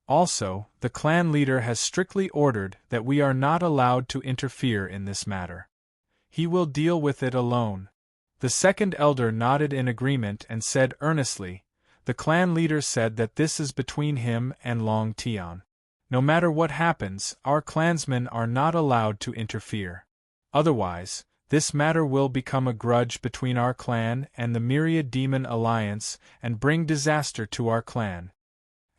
Also, the clan leader has strictly ordered that we are not allowed to interfere in this matter. He will deal with it alone." The 2nd elder nodded in agreement and said earnestly, "The clan leader said that this is between him and Long Tian. No matter what happens, our clansmen are not allowed to interfere. Otherwise, this matter will become a grudge between our clan and the Myriad Demon Alliance and bring disaster to our clan."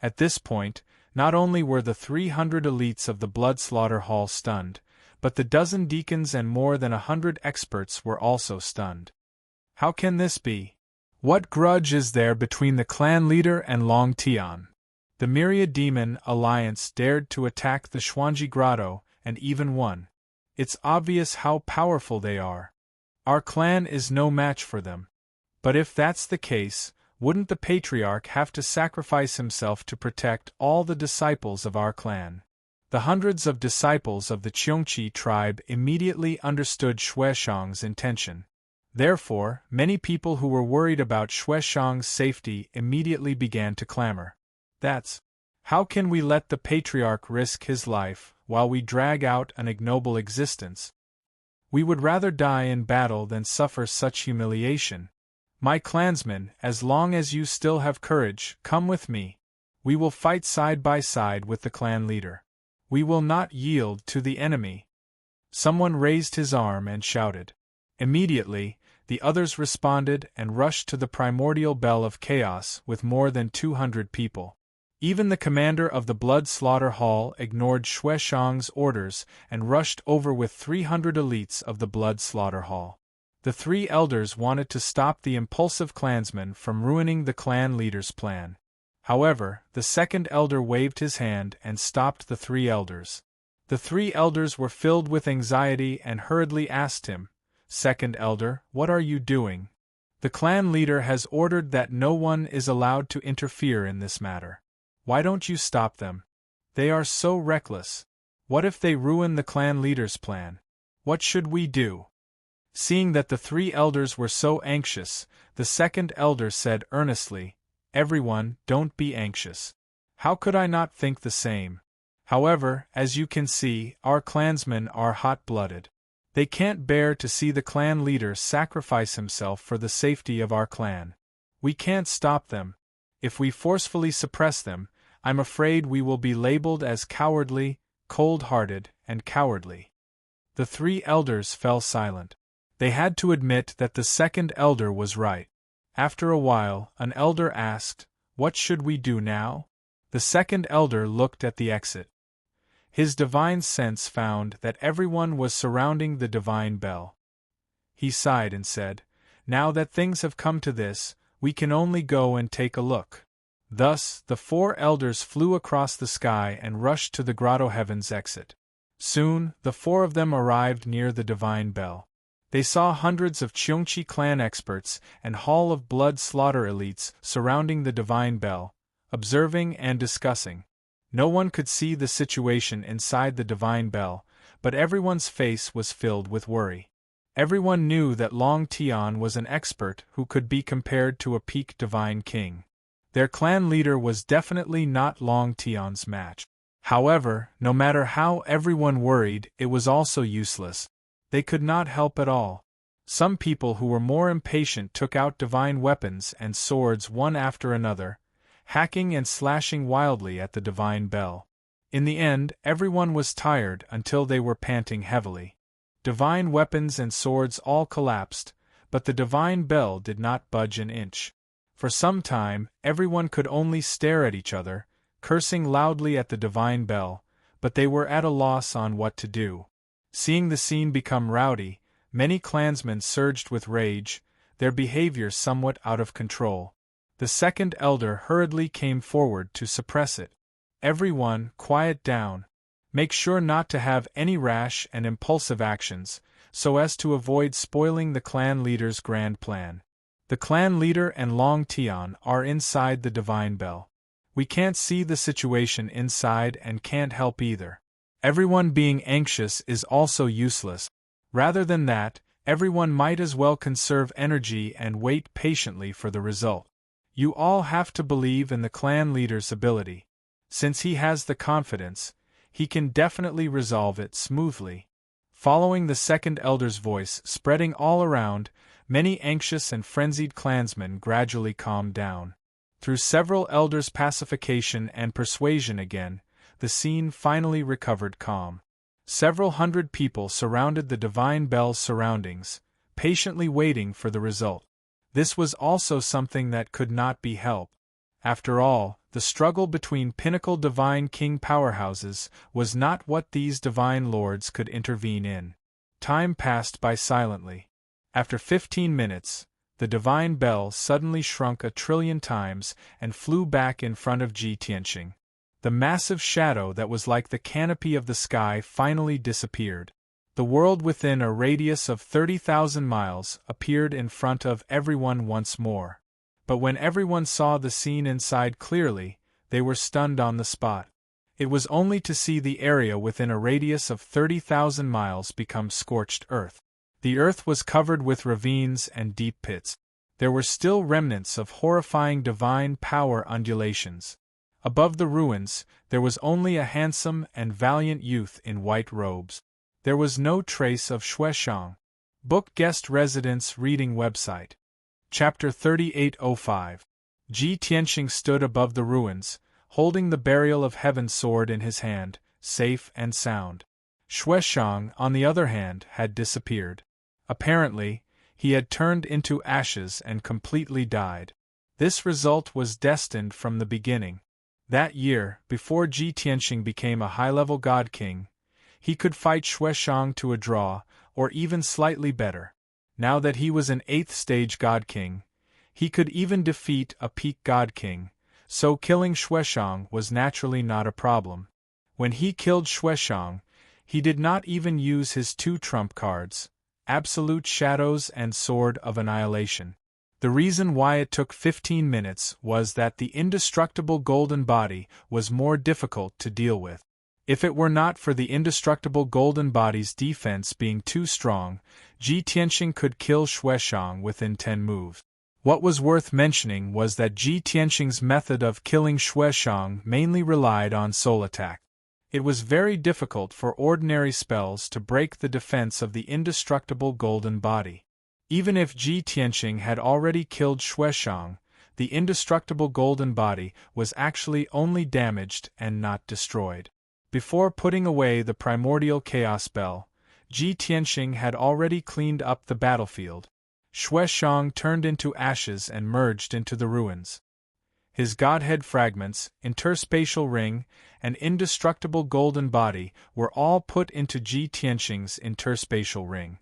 At this point, not only were the 300 elites of the Blood Slaughter Hall stunned, but the dozen deacons and more than 100 experts were also stunned. How can this be? What grudge is there between the clan leader and Long Tian? The Myriad Demon Alliance dared to attack the Xuanji Grotto, and even won. It's obvious how powerful they are. Our clan is no match for them. But if that's the case, wouldn't the Patriarch have to sacrifice himself to protect all the disciples of our clan? The hundreds of disciples of the Qiongqi tribe immediately understood Xueshang's intention. Therefore, many people who were worried about Xueshang's safety immediately began to clamor. How can we let the Patriarch risk his life while we drag out an ignoble existence? We would rather die in battle than suffer such humiliation. My clansmen, as long as you still have courage, come with me. We will fight side by side with the clan leader. We will not yield to the enemy. Someone raised his arm and shouted. Immediately, the others responded and rushed to the primordial bell of chaos with more than 200 people. Even the commander of the Blood Slaughter Hall ignored Xueshang's orders and rushed over with 300 elites of the Blood Slaughter Hall. The three elders wanted to stop the impulsive clansmen from ruining the clan leader's plan. However, the second elder waved his hand and stopped the three elders. The three elders were filled with anxiety and hurriedly asked him, "Second elder, what are you doing? The clan leader has ordered that no one is allowed to interfere in this matter. Why don't you stop them? They are so reckless. What if they ruin the clan leader's plan? What should we do?" Seeing that the three elders were so anxious, the second elder said earnestly, "Everyone, don't be anxious. How could I not think the same? However, as you can see, our clansmen are hot-blooded. They can't bear to see the clan leader sacrifice himself for the safety of our clan. We can't stop them. If we forcefully suppress them, I'm afraid we will be labeled as cowardly, cold-hearted, and cowardly." The three elders fell silent. They had to admit that the second elder was right. After a while, an elder asked, "What should we do now?" The second elder looked at the exit. His divine sense found that everyone was surrounding the divine bell. He sighed and said, "Now that things have come to this, we can only go and take a look." Thus, the four elders flew across the sky and rushed to the grotto heaven's exit. Soon, the four of them arrived near the divine bell. They saw hundreds of Qiongqi clan experts and Hall of Blood Slaughter elites surrounding the divine bell, observing and discussing. No one could see the situation inside the divine bell, but everyone's face was filled with worry. Everyone knew that Long Tian was an expert who could be compared to a peak divine king. Their clan leader was definitely not Long Tian's match. However, no matter how everyone worried, it was also useless. They could not help at all. Some people who were more impatient took out divine weapons and swords one after another, hacking and slashing wildly at the divine bell. In the end, everyone was tired until they were panting heavily. Divine weapons and swords all collapsed, but the divine bell did not budge an inch. For some time, everyone could only stare at each other, cursing loudly at the divine bell, but they were at a loss on what to do. Seeing the scene become rowdy, many clansmen surged with rage, their behavior somewhat out of control. The second elder hurriedly came forward to suppress it. "Everyone, quiet down. Make sure not to have any rash and impulsive actions, so as to avoid spoiling the clan leader's grand plan. The clan leader and Long Tian are inside the divine bell. We can't see the situation inside and can't help either. Everyone being anxious is also useless. Rather than that, everyone might as well conserve energy and wait patiently for the result. You all have to believe in the clan leader's ability. Since he has the confidence, he can definitely resolve it smoothly." Following the second elder's voice spreading all around, many anxious and frenzied clansmen gradually calmed down. Through several elders' pacification and persuasion again, the scene finally recovered calm. Several hundred people surrounded the divine bell's surroundings, patiently waiting for the result. This was also something that could not be helped. After all, the struggle between pinnacle divine king powerhouses was not what these divine lords could intervene in. Time passed by silently. After 15 minutes, the divine bell suddenly shrunk 1,000,000,000,000 times and flew back in front of Ji Tianqing. The massive shadow that was like the canopy of the sky finally disappeared. The world within a radius of 30,000 miles appeared in front of everyone once more. But when everyone saw the scene inside clearly, they were stunned on the spot. It was only to see the area within a radius of 30,000 miles become scorched earth. The earth was covered with ravines and deep pits. There were still remnants of horrifying divine power undulations. Above the ruins, there was only a handsome and valiant youth in white robes. There was no trace of Xueshang. Book Guest Residence Reading Website. Chapter 3805. Ji Tianqing stood above the ruins, holding the Burial of Heaven sword in his hand, safe and sound. Xueshang, on the other hand, had disappeared. Apparently, he had turned into ashes and completely died. This result was destined from the beginning. That year, before Ji Tianqing became a high-level god king, he could fight Xueshang to a draw, or even slightly better. Now that he was an 8th-stage god king, he could even defeat a peak god king, so killing Xueshang was naturally not a problem. When he killed Xueshang, he did not even use his 2 trump cards, Absolute Shadows and Sword of Annihilation. The reason why it took 15 minutes was that the indestructible golden body was more difficult to deal with. If it were not for the indestructible golden body's defense being too strong, Ji Tianqing could kill Xueshang within 10 moves. What was worth mentioning was that Ji Tianqing's method of killing Xueshang mainly relied on soul attack. It was very difficult for ordinary spells to break the defense of the indestructible golden body. Even if Ji Tianqing had already killed Xueshang, the indestructible golden body was actually only damaged and not destroyed. Before putting away the primordial chaos spell, Ji Tianqing had already cleaned up the battlefield. Xueshang turned into ashes and merged into the ruins. His godhead fragments, interspatial ring, and indestructible golden body were all put into Ji Tianqing's interspatial ring.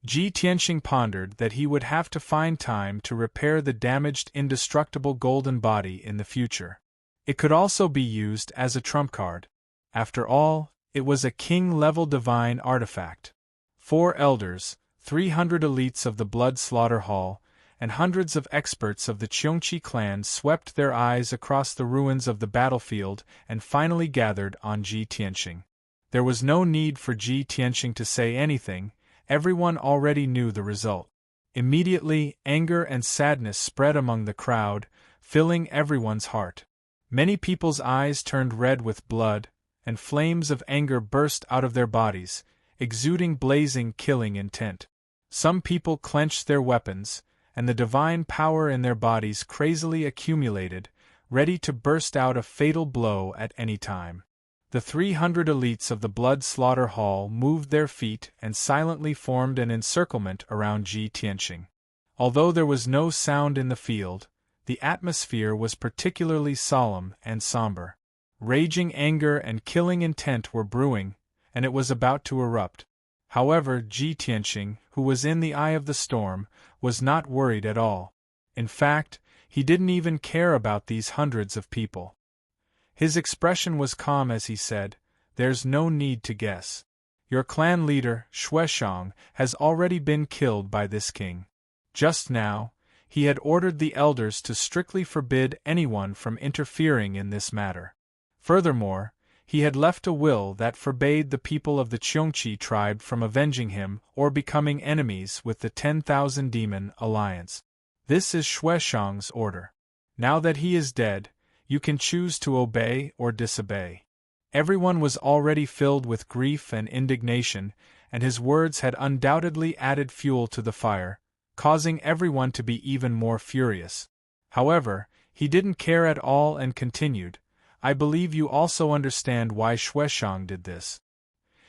Ji Tianqing pondered that he would have to find time to repair the damaged indestructible golden body in the future. It could also be used as a trump card. After all, it was a king-level divine artifact. 4 elders, 300 elites of the Blood Slaughter Hall, and hundreds of experts of the Qiongqi clan swept their eyes across the ruins of the battlefield and finally gathered on Ji Tianqing. There was no need for Ji Tianqing to say anything, everyone already knew the result. Immediately, anger and sadness spread among the crowd, filling everyone's heart. Many people's eyes turned red with blood, and flames of anger burst out of their bodies, exuding blazing killing intent. Some people clenched their weapons, and the divine power in their bodies crazily accumulated, ready to burst out a fatal blow at any time. The 300 elites of the Blood Slaughter Hall moved their feet and silently formed an encirclement around Ji Tianqing. Although there was no sound in the field, the atmosphere was particularly solemn and somber. Raging anger and killing intent were brewing, and it was about to erupt. However, Ji Tianqing, who was in the eye of the storm, was not worried at all. In fact, he didn't even care about these hundreds of people. His expression was calm as he said, "There's no need to guess. Your clan leader, Xueshang, has already been killed by this king. Just now, he had ordered the elders to strictly forbid anyone from interfering in this matter. Furthermore, he had left a will that forbade the people of the Qiongqi tribe from avenging him or becoming enemies with the 10,000 Demon Alliance. This is Xueshang's order. Now that he is dead, you can choose to obey or disobey." Everyone was already filled with grief and indignation, and his words had undoubtedly added fuel to the fire, causing everyone to be even more furious. However, he didn't care at all and continued, "I believe you also understand why Xueshang did this.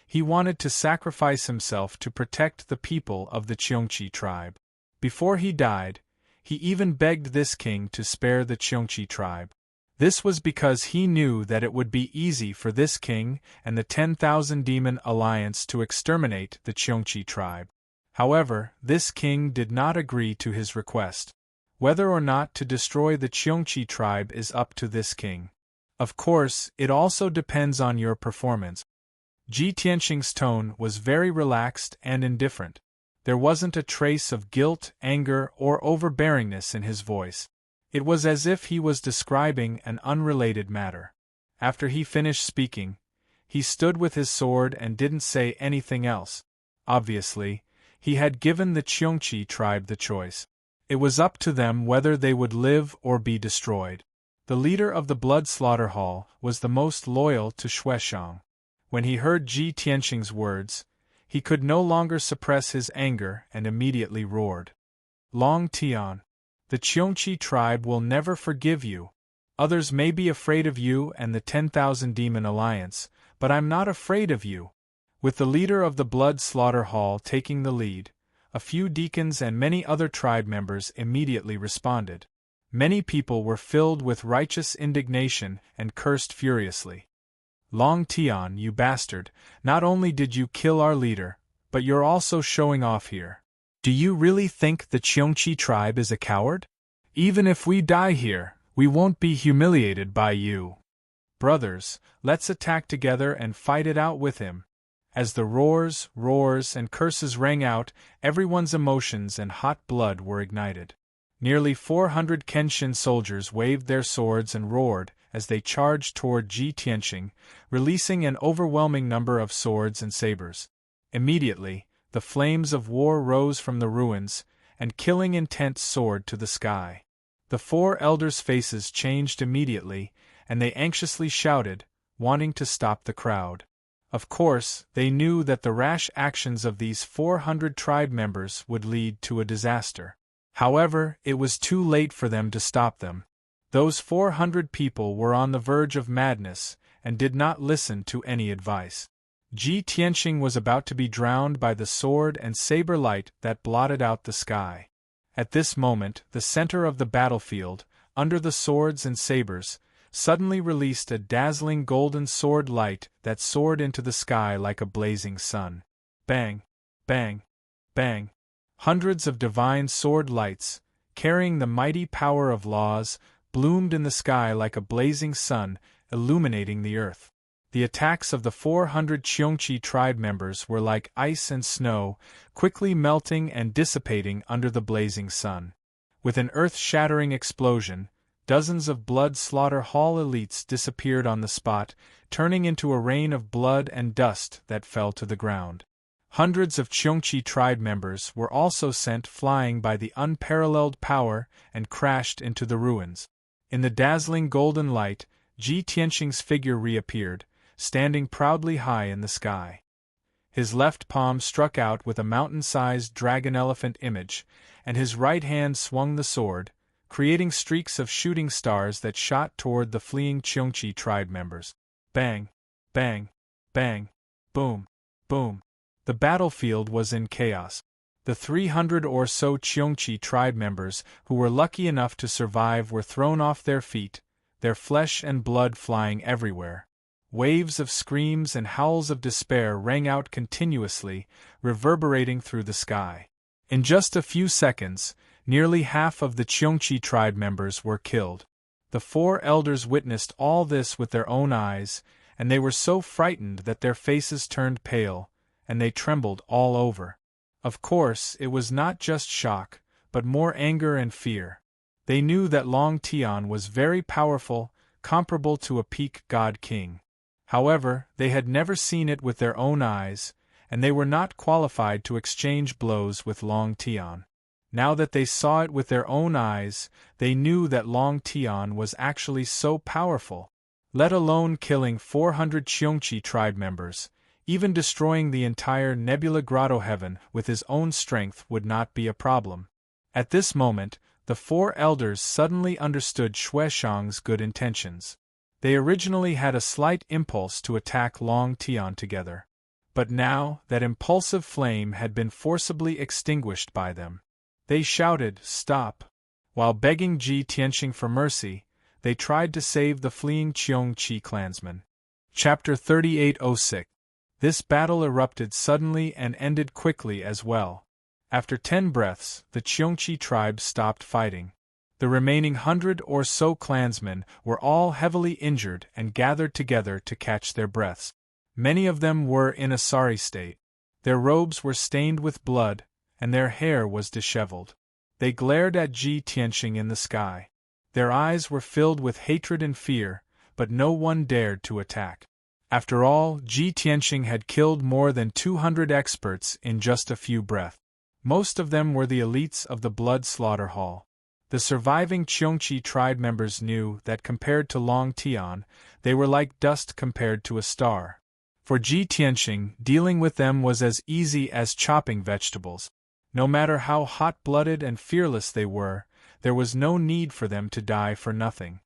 He wanted to sacrifice himself to protect the people of the Qiongqi tribe. Before he died, he even begged this king to spare the Qiongqi tribe. This was because he knew that it would be easy for this king and the 10,000 Demon Alliance to exterminate the Qiongqi tribe. However, this king did not agree to his request. Whether or not to destroy the Cheongchi tribe is up to this king. Of course, it also depends on your performance. Ji Tianqing's tone was very relaxed and indifferent. There wasn't a trace of guilt, anger, or overbearingness in his voice. It was as if he was describing an unrelated matter. After he finished speaking, he stood with his sword and didn't say anything else. Obviously, he had given the Cheongchi tribe the choice. It was up to them whether they would live or be destroyed. The leader of the blood slaughter hall was the most loyal to Shueshang. When he heard Ji Tianqing's words, he could no longer suppress his anger and immediately roared. Long Tian, the Cheongchi tribe will never forgive you. Others may be afraid of you and the 10,000 Demon Alliance, but I'm not afraid of you. With the leader of the blood slaughter hall taking the lead, a few deacons and many other tribe members immediately responded. Many people were filled with righteous indignation and cursed furiously. Long Tian, you bastard, not only did you kill our leader, but you're also showing off here. Do you really think the Cheongchi tribe is a coward? Even if we die here, we won't be humiliated by you. Brothers, let's attack together and fight it out with him. As the roars, and curses rang out, everyone's emotions and hot blood were ignited. Nearly 400 Kenshin soldiers waved their swords and roared as they charged toward Ji Tianqing, releasing an overwhelming number of swords and sabers. Immediately, the flames of war rose from the ruins, and killing intent soared to the sky. The four elders' faces changed immediately, and they anxiously shouted, wanting to stop the crowd. Of course, they knew that the rash actions of these 400 tribe members would lead to a disaster. However, it was too late for them to stop them. Those 400 people were on the verge of madness and did not listen to any advice. Ji Tianqing was about to be drowned by the sword and saber light that blotted out the sky. At this moment, the center of the battlefield, under the swords and sabers, suddenly released a dazzling golden sword light that soared into the sky like a blazing sun. Bang! Bang! Bang! Hundreds of divine sword lights, carrying the mighty power of laws, bloomed in the sky like a blazing sun, illuminating the earth. The attacks of the 400 Cheongchi tribe members were like ice and snow, quickly melting and dissipating under the blazing sun. With an earth-shattering explosion, dozens of blood slaughter hall elites disappeared on the spot, turning into a rain of blood and dust that fell to the ground. Hundreds of Cheongchi tribe members were also sent flying by the unparalleled power and crashed into the ruins. In the dazzling golden light, Ji Tianqing's figure reappeared, standing proudly high in the sky. His left palm struck out with a mountain-sized dragon-elephant image, and his right hand swung the sword, creating streaks of shooting stars that shot toward the fleeing Cheongchi tribe members. Bang! Bang! Bang! Boom! Boom! The battlefield was in chaos. The 300 or so Cheongchi tribe members who were lucky enough to survive were thrown off their feet, their flesh and blood flying everywhere. Waves of screams and howls of despair rang out continuously, reverberating through the sky. In just a few seconds, nearly half of the Cheongchi tribe members were killed. The four elders witnessed all this with their own eyes, and they were so frightened that their faces turned pale, and they trembled all over. Of course, it was not just shock, but more anger and fear. They knew that Long Tian was very powerful, comparable to a peak god king. However, they had never seen it with their own eyes, and they were not qualified to exchange blows with Long Tian. Now that they saw it with their own eyes, they knew that Long Tian was actually so powerful. Let alone killing 400 Cheongchi tribe members, even destroying the entire Nebula Grotto heaven with his own strength would not be a problem. At this moment, the four elders suddenly understood Shueshang's good intentions. They originally had a slight impulse to attack Long Tian together. But now, that impulsive flame had been forcibly extinguished by them. They shouted, "Stop!" While begging Ji Tianqing for mercy, they tried to save the fleeing Cheongchi clansmen. Chapter 3806. This battle erupted suddenly and ended quickly as well. After 10 breaths, the Cheongchi tribe stopped fighting. The remaining 100 or so clansmen were all heavily injured and gathered together to catch their breaths. Many of them were in a sorry state. Their robes were stained with blood, and their hair was disheveled. They glared at Ji Tianxing in the sky. Their eyes were filled with hatred and fear, but no one dared to attack. After all, Ji Tianxing had killed more than 200 experts in just a few breaths. Most of them were the elites of the blood slaughter hall. The surviving Cheongchi tribe members knew that compared to Long Tian, they were like dust compared to a star. For Ji Tianxing, dealing with them was as easy as chopping vegetables. No matter how hot-blooded and fearless they were, there was no need for them to die for nothing.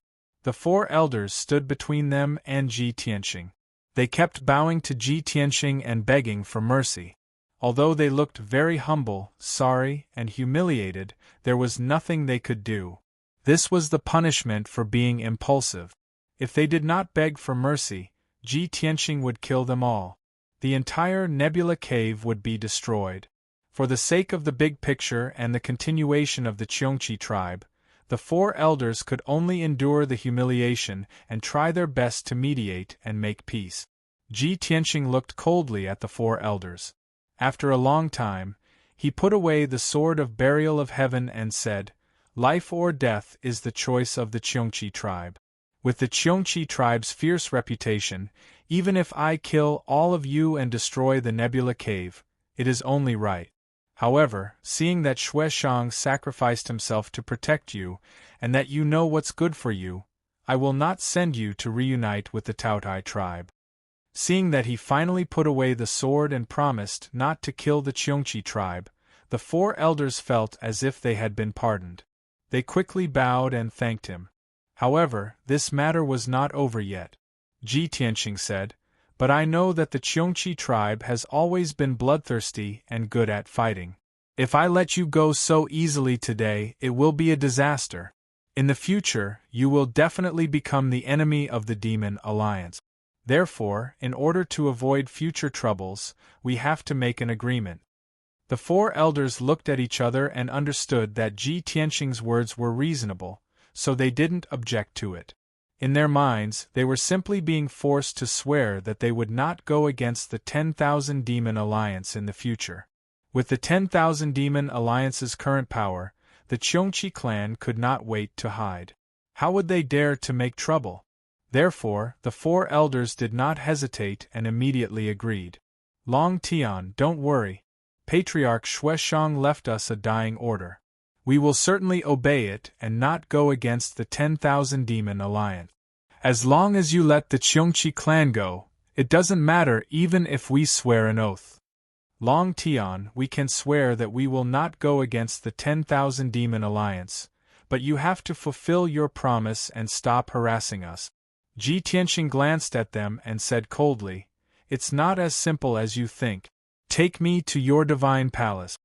The 4 elders stood between them and Ji Tianxing. They kept bowing to Ji Tianxing and begging for mercy. Although they looked very humble, sorry, and humiliated, there was nothing they could do. This was the punishment for being impulsive. If they did not beg for mercy, Ji Tianxing would kill them all. The entire Nebula Cave would be destroyed. For the sake of the big picture and the continuation of the Cheongchi tribe, the 4 elders could only endure the humiliation and try their best to mediate and make peace. Ji Tianxing looked coldly at the 4 elders. After a long time, he put away the sword of burial of heaven and said, "Life or death is the choice of the Cheongchi tribe. With the Cheongchi tribe's fierce reputation, even if I kill all of you and destroy the Nebula Cave, it is only right. However, seeing that Xueshang sacrificed himself to protect you, and that you know what's good for you, I will not send you to reunite with the Taotai tribe." Seeing that he finally put away the sword and promised not to kill the Cheongchi tribe, the 4 elders felt as if they had been pardoned. They quickly bowed and thanked him. However, this matter was not over yet. Ji Tianxing said, "But I know that the Cheongchi tribe has always been bloodthirsty and good at fighting. If I let you go so easily today, it will be a disaster. In the future, you will definitely become the enemy of the Demon Alliance. Therefore, in order to avoid future troubles, we have to make an agreement." The 4 elders looked at each other and understood that Ji Tianxing's words were reasonable, so they didn't object to it. In their minds, they were simply being forced to swear that they would not go against the 10,000 Demon Alliance in the future. With the 10,000 Demon Alliance's current power, the Cheongchi clan could not wait to hide. How would they dare to make trouble? Therefore, the 4 elders did not hesitate and immediately agreed. "Long Tian, don't worry. Patriarch Xueshang left us a dying order. We will certainly obey it and not go against the 10,000 Demon Alliance. As long as you let the Cheongchi clan go, it doesn't matter even if we swear an oath. Long Tian, we can swear that we will not go against the 10,000 Demon Alliance, but you have to fulfill your promise and stop harassing us." Ji Tianxing glanced at them and said coldly, "It's not as simple as you think. Take me to your divine palace."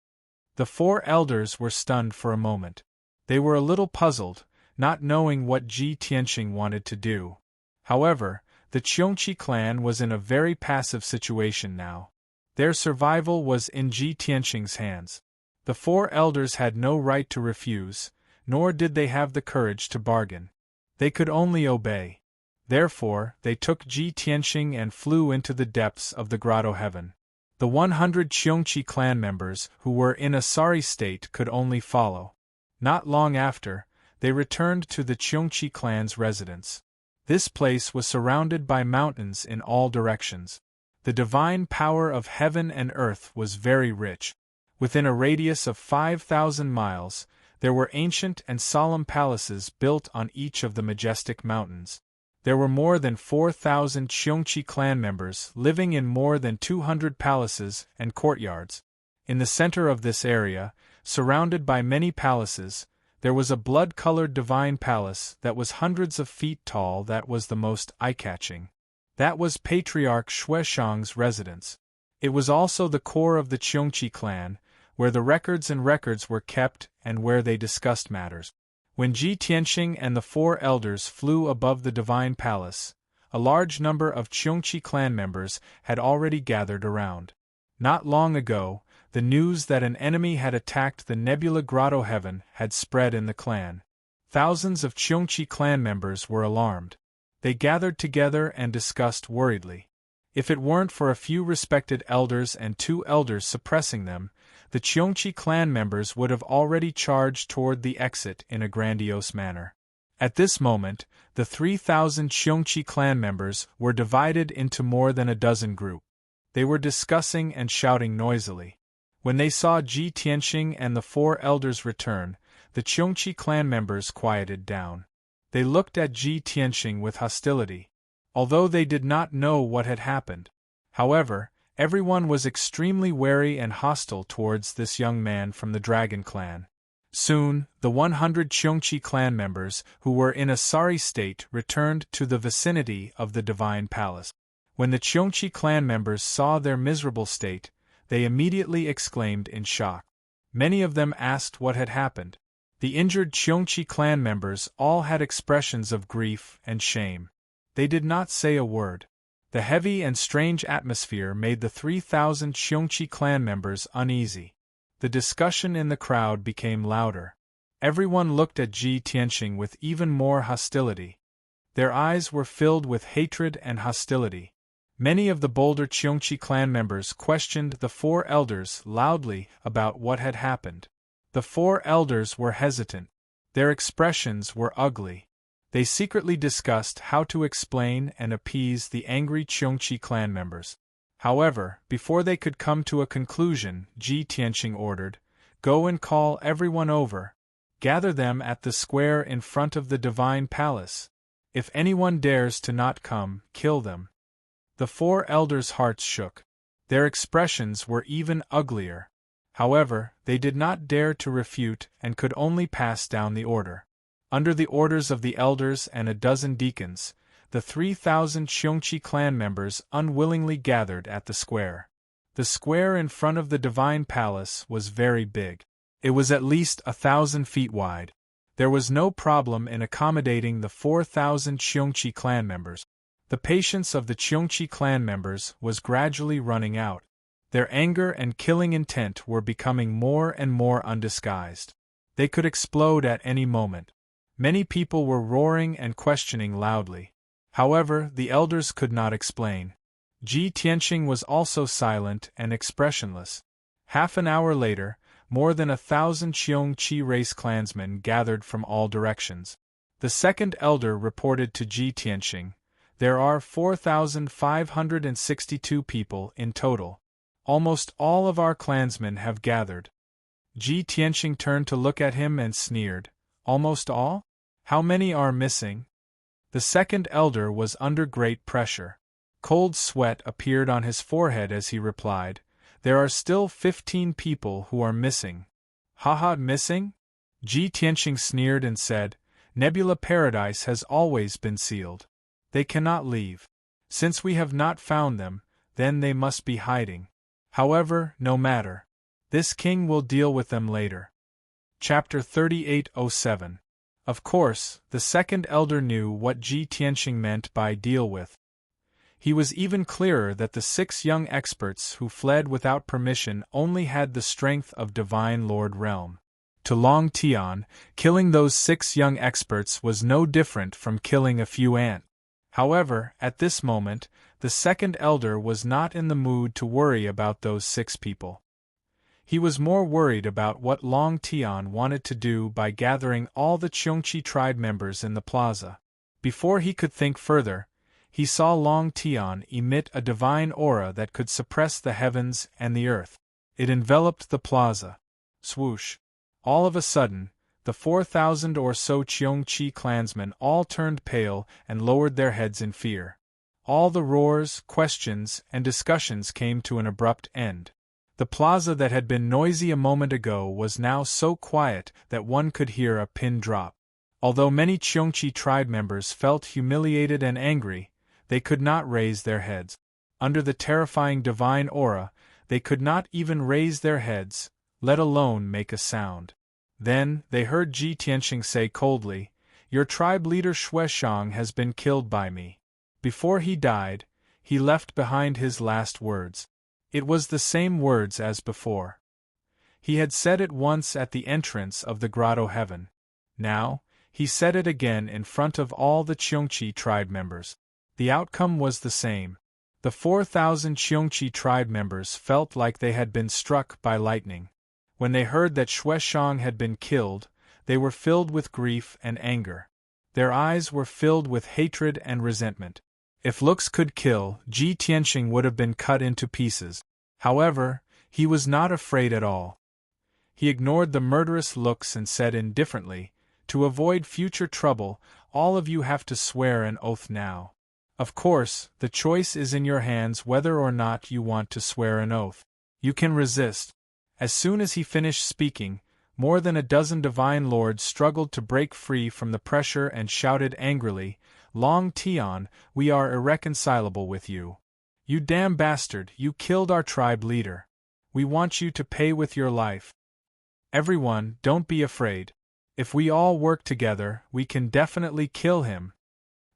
The 4 elders were stunned for a moment. They were a little puzzled, not knowing what Ji Tianxing wanted to do. However, the Cheongchi clan was in a very passive situation now. Their survival was in Ji Tianxing's hands. The 4 elders had no right to refuse, nor did they have the courage to bargain. They could only obey. Therefore, they took Ji Tianxing and flew into the depths of the grotto heaven. The 100 Cheongchi clan members who were in a sorry state could only follow. Not long after, they returned to the Cheongchi clan's residence. This place was surrounded by mountains in all directions. The divine power of heaven and earth was very rich. Within a radius of 5,000 miles, there were ancient and solemn palaces built on each of the majestic mountains. There were more than 4,000 Cheongchi clan members living in more than 200 palaces and courtyards. In the center of this area, surrounded by many palaces, there was a blood-colored divine palace that was hundreds of feet tall that was the most eye-catching. That was Patriarch Xueshang's residence. It was also the core of the Cheongchi clan, where the records were kept and where they discussed matters. When Ji Tianxing and the 4 elders flew above the divine palace, a large number of Cheongchi clan members had already gathered around. Not long ago, The news that an enemy had attacked the Nebula Grotto Heaven had spread in the clan. Thousands of Cheongchi clan members were alarmed. They gathered together and discussed worriedly. If it weren't for a few respected elders and 2 elders suppressing them, the Cheongchi clan members would have already charged toward the exit in a grandiose manner. At this moment, the 3,000 Cheongchi clan members were divided into more than a dozen groups. They were discussing and shouting noisily. When they saw Ji Tianxing and the 4 elders return, the Cheongchi clan members quieted down. They looked at Ji Tianxing with hostility, although they did not know what had happened. However, everyone was extremely wary and hostile towards this young man from the Dragon Clan. Soon, the 100 Cheongchi clan members who were in a sorry state returned to the vicinity of the Divine Palace. When the Cheongchi clan members saw their miserable state, they immediately exclaimed in shock. Many of them asked what had happened. The injured Cheongchi clan members all had expressions of grief and shame. They did not say a word. The heavy and strange atmosphere made the 3,000 Cheongchi clan members uneasy. The discussion in the crowd became louder. Everyone looked at Ji Tianxing with even more hostility. Their eyes were filled with hatred and hostility. Many of the bolder Cheongchi clan members questioned the 4 elders loudly about what had happened. The 4 elders were hesitant. Their expressions were ugly. They secretly discussed how to explain and appease the angry Cheongchi clan members. However, before they could come to a conclusion, Ji Tianxing ordered, "Go and call everyone over. Gather them at the square in front of the Divine Palace. If anyone dares to not come, kill them." The 4 elders' hearts shook. Their expressions were even uglier. However, they did not dare to refute and could only pass down the order. Under the orders of the elders and a dozen deacons, the 3,000 Cheongchi clan members unwillingly gathered at the square. The square in front of the Divine Palace was very big. It was at least 1,000 feet wide. There was no problem in accommodating the 4,000 Cheongchi clan members. The patience of the Cheongchi clan members was gradually running out. Their anger and killing intent were becoming more and more undisguised. They could explode at any moment. Many people were roaring and questioning loudly. However, the elders could not explain. Ji Tianxing was also silent and expressionless. Half an hour later, more than 1,000 Cheongchi race clansmen gathered from all directions. The second elder reported to Ji Tianxing, "There are 4,562 people in total. Almost all of our clansmen have gathered." Ji Tianxing turned to look at him and sneered, "Almost all? How many are missing?" The second elder was under great pressure. Cold sweat appeared on his forehead as he replied, "There are still 15 people who are missing." "Haha, missing?" Ji Tianxing sneered and said, "Nebula Paradise has always been sealed. They cannot leave. Since we have not found them, then they must be hiding. However, no matter. This king will deal with them later." Chapter 3807. Of course, the second elder knew what Ji Tianxing meant by deal with. He was even clearer that the 6 young experts who fled without permission only had the strength of Divine Lord Realm. To Long Tian, killing those 6 young experts was no different from killing a few ants. However, at this moment, the second elder was not in the mood to worry about those 6 people. He was more worried about what Long Tian wanted to do by gathering all the Cheongchi tribe members in the plaza. Before he could think further, he saw Long Tian emit a divine aura that could suppress the heavens and the earth. It enveloped the plaza. Swoosh! All of a sudden, the 4,000 or so Cheongchi clansmen all turned pale and lowered their heads in fear. All the roars, questions, and discussions came to an abrupt end. The plaza that had been noisy a moment ago was now so quiet that one could hear a pin drop. Although many Cheongchi tribe members felt humiliated and angry, they could not raise their heads. Under the terrifying divine aura, they could not even raise their heads, let alone make a sound. Then, they heard Ji Tianxing say coldly, "Your tribe leader Shueshang has been killed by me." Before he died, he left behind his last words. It was the same words as before. He had said it once at the entrance of the grotto heaven. Now, he said it again in front of all the Cheongchi tribe members. The outcome was the same. The 4,000 Cheongchi tribe members felt like they had been struck by lightning. When they heard that Shueshang had been killed, they were filled with grief and anger. Their eyes were filled with hatred and resentment. If looks could kill, Ji Tianxing would have been cut into pieces. However, he was not afraid at all. He ignored the murderous looks and said indifferently, "To avoid future trouble, all of you have to swear an oath now. Of course, the choice is in your hands whether or not you want to swear an oath. You can resist." As soon as he finished speaking, more than a dozen divine lords struggled to break free from the pressure and shouted angrily, "Long Tian, we are irreconcilable with you. You damn bastard, you killed our tribe leader. We want you to pay with your life. Everyone, don't be afraid. If we all work together, we can definitely kill him."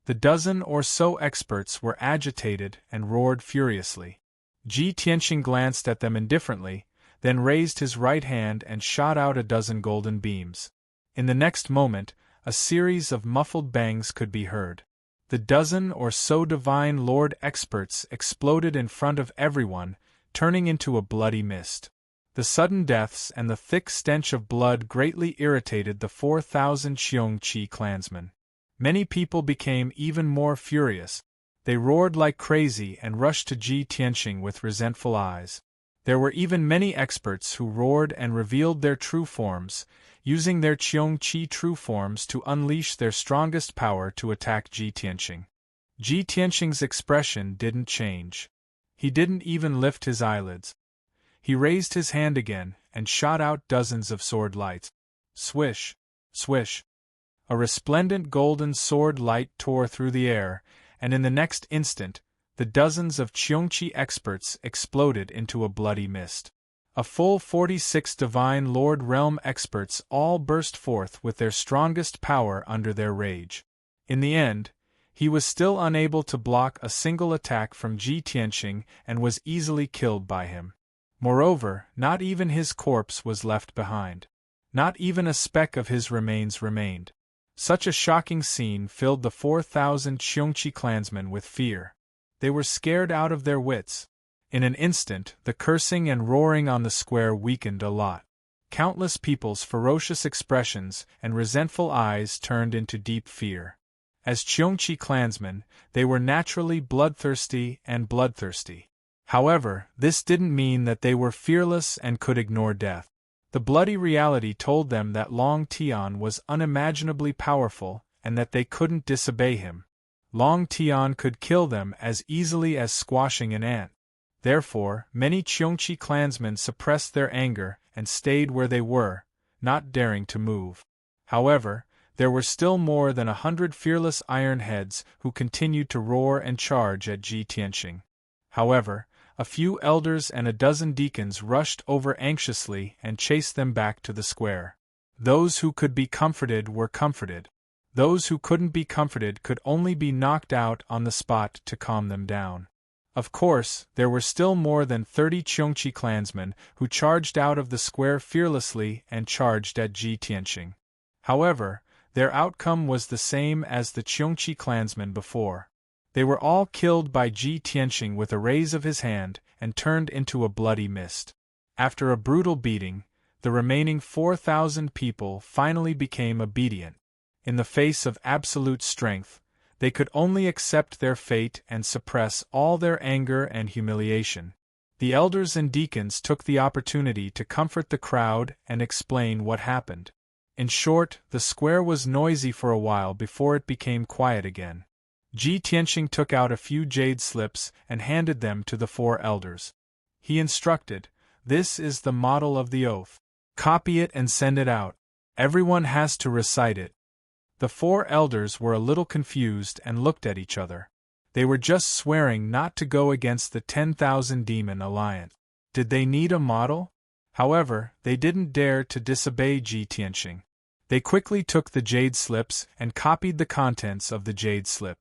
The dozen or so experts were agitated and roared furiously. Ji Tianxing glanced at them indifferently, then raised his right hand and shot out a dozen golden beams. In the next moment, a series of muffled bangs could be heard. The dozen or so divine lord experts exploded in front of everyone, turning into a bloody mist. The sudden deaths and the thick stench of blood greatly irritated the 4,000 Cheongchi clansmen. Many people became even more furious. They roared like crazy and rushed to Ji Tianxing with resentful eyes. There were even many experts who roared and revealed their true forms, using their Cheongchi true forms to unleash their strongest power to attack Ji Tianxing. Ji Tianxing's expression didn't change. He didn't even lift his eyelids. He raised his hand again and shot out dozens of sword lights. Swish, swish. A resplendent golden sword light tore through the air, and in the next instant, the dozens of Cheongchi experts exploded into a bloody mist. A full 46 Divine Lord Realm experts all burst forth with their strongest power under their rage. In the end, he was still unable to block a single attack from Ji Tianxing and was easily killed by him. Moreover, not even his corpse was left behind. Not even a speck of his remains remained. Such a shocking scene filled the 4,000 Cheongchi clansmen with fear. They were scared out of their wits. In an instant, the cursing and roaring on the square weakened a lot. Countless people's ferocious expressions and resentful eyes turned into deep fear. As Cheongchi clansmen, they were naturally bloodthirsty. However, this didn't mean that they were fearless and could ignore death. The bloody reality told them that Long Tian was unimaginably powerful and that they couldn't disobey him. Long Tian could kill them as easily as squashing an ant. Therefore, many Cheongchi clansmen suppressed their anger and stayed where they were, not daring to move. However, there were still more than 100 fearless ironheads who continued to roar and charge at Ji Tianxing. However, a few elders and a dozen deacons rushed over anxiously and chased them back to the square. Those who could be comforted were comforted. Those who couldn't be comforted could only be knocked out on the spot to calm them down. Of course, there were still more than 30 Cheongchi clansmen who charged out of the square fearlessly and charged at Ji Tianxing. However, their outcome was the same as the Cheongchi clansmen before. They were all killed by Ji Tianxing with a raise of his hand and turned into a bloody mist. After a brutal beating, the remaining 4,000 people finally became obedient. In the face of absolute strength, they could only accept their fate and suppress all their anger and humiliation. The elders and deacons took the opportunity to comfort the crowd and explain what happened. In short, the square was noisy for a while before it became quiet again. Ji Tianxing took out a few jade slips and handed them to the 4 elders. He instructed, "This is the model of the oath. Copy it and send it out. Everyone has to recite it." The 4 elders were a little confused and looked at each other. They were just swearing not to go against the 10,000 Demon Alliance. Did they need a model? However, they didn't dare to disobey Ji Tianxing. They quickly took the jade slips and copied the contents of the jade slip.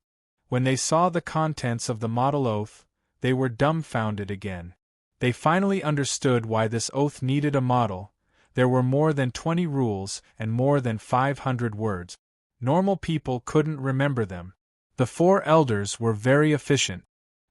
When they saw the contents of the model oath, they were dumbfounded again. They finally understood why this oath needed a model, There were more than 20 rules and more than 500 words. Normal people couldn't remember them. The 4 elders were very efficient.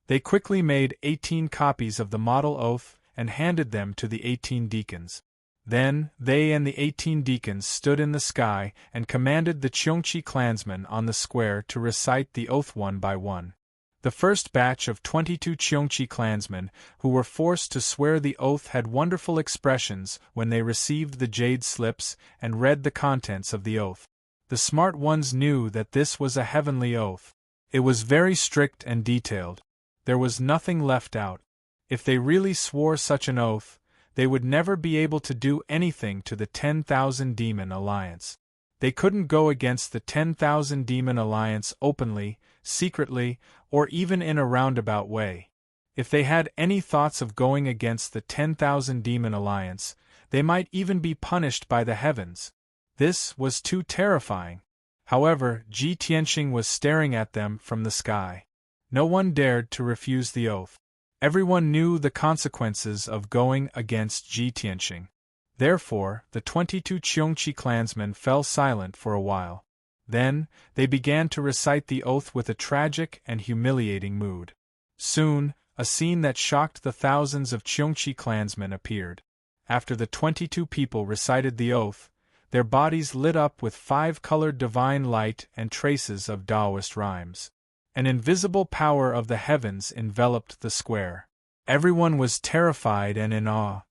They quickly made 18 copies of the model oath and handed them to the 18 deacons. Then, they and the 18 deacons stood in the sky and commanded the Cheongchi clansmen on the square to recite the oath one by one. The first batch of 22 Cheongchi clansmen who were forced to swear the oath had wonderful expressions when they received the jade slips and read the contents of the oath. The smart ones knew that this was a heavenly oath. It was very strict and detailed. There was nothing left out. If they really swore such an oath, they would never be able to do anything to the 10,000 Demon Alliance. They couldn't go against the 10,000 Demon Alliance openly, secretly, or even in a roundabout way. If they had any thoughts of going against the 10,000 Demon Alliance, they might even be punished by the heavens. This was too terrifying. However, Ji Tianxing was staring at them from the sky. No one dared to refuse the oath. Everyone knew the consequences of going against Ji Tianxing. Therefore, the 22 Cheongchi clansmen fell silent for a while. Then, they began to recite the oath with a tragic and humiliating mood. Soon, a scene that shocked the thousands of Cheongchi clansmen appeared. After the 22 people recited the oath, their bodies lit up with 5-colored divine light and traces of Taoist rhymes. An invisible power of the heavens enveloped the square. Everyone was terrified and in awe.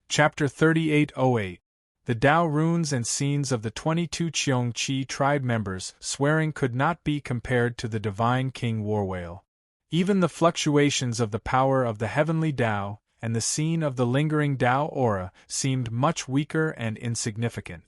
Chapter 3808. The Tao runes and scenes of the 22 Cheongchi tribe members swearing could not be compared to the divine King Warwhale. Even the fluctuations of the power of the heavenly Tao and the scene of the lingering Tao aura seemed much weaker and insignificant.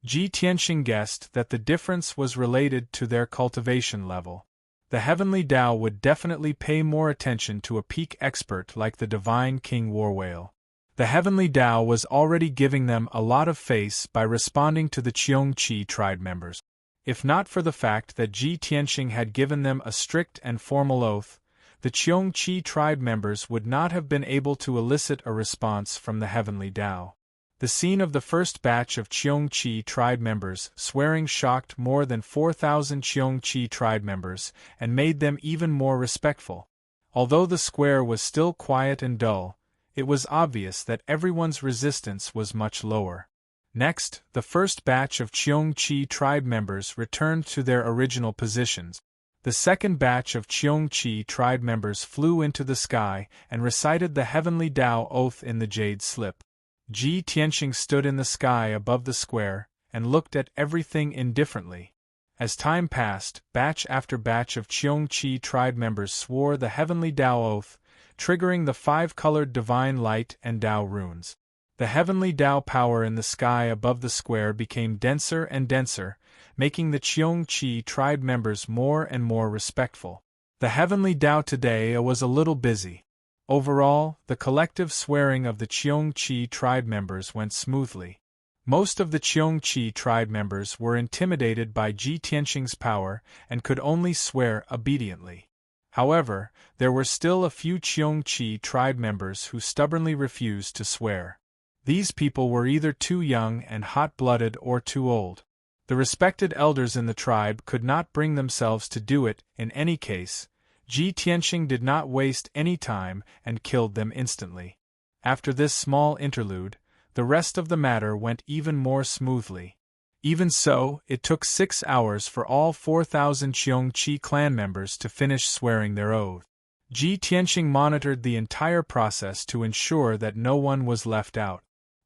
Ji Tianxing guessed that the difference was related to their cultivation level. The heavenly Tao would definitely pay more attention to a peak expert like the divine King Warwhale. The heavenly Tao was already giving them a lot of face by responding to the Cheongchi tribe members. If not for the fact that Ji Tianxing had given them a strict and formal oath, the Cheongchi tribe members would not have been able to elicit a response from the heavenly Tao. The scene of the first batch of Cheongchi tribe members swearing shocked more than 4,000 Cheongchi tribe members and made them even more respectful. Although the square was still quiet and dull, it was obvious that everyone's resistance was much lower. Next, the first batch of Cheongchi tribe members returned to their original positions. The second batch of Cheongchi tribe members flew into the sky and recited the heavenly Tao oath in the jade slip. Ji Tianxing stood in the sky above the square and looked at everything indifferently. As time passed, batch after batch of Cheongchi tribe members swore the heavenly Tao oath, triggering the 5-colored divine light and Tao runes. The heavenly Tao power in the sky above the square became denser and denser, making the Cheongchi tribe members more and more respectful. The heavenly Tao today was a little busy. Overall, the collective swearing of the Cheongchi tribe members went smoothly. Most of the Cheongchi tribe members were intimidated by Ji Tianxing's power and could only swear obediently. However, there were still a few Cheongchi tribe members who stubbornly refused to swear. These people were either too young and hot-blooded or too old. The respected elders in the tribe could not bring themselves to do it. In any case, Ji Tianxing did not waste any time and killed them instantly. After this small interlude, the rest of the matter went even more smoothly. Even so, it took 6 hours for all 4,000 Cheongchi clan members to finish swearing their oath. Ji Tianxing monitored the entire process to ensure that no one was left out.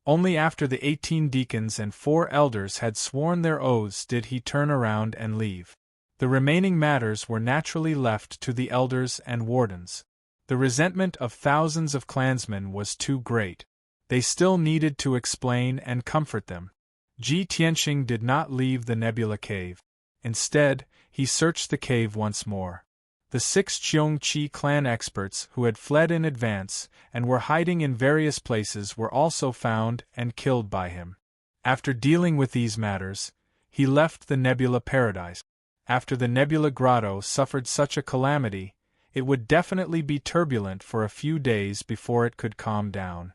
Only after the 18 deacons and 4 elders had sworn their oaths did he turn around and leave. The remaining matters were naturally left to the elders and wardens. The resentment of thousands of clansmen was too great. They still needed to explain and comfort them. Ji Tianxing did not leave the nebula cave. Instead, he searched the cave once more. The 6 Cheongchi clan experts who had fled in advance and were hiding in various places were also found and killed by him. After dealing with these matters, he left the nebula paradise. After the nebula grotto suffered such a calamity, it would definitely be turbulent for a few days before it could calm down.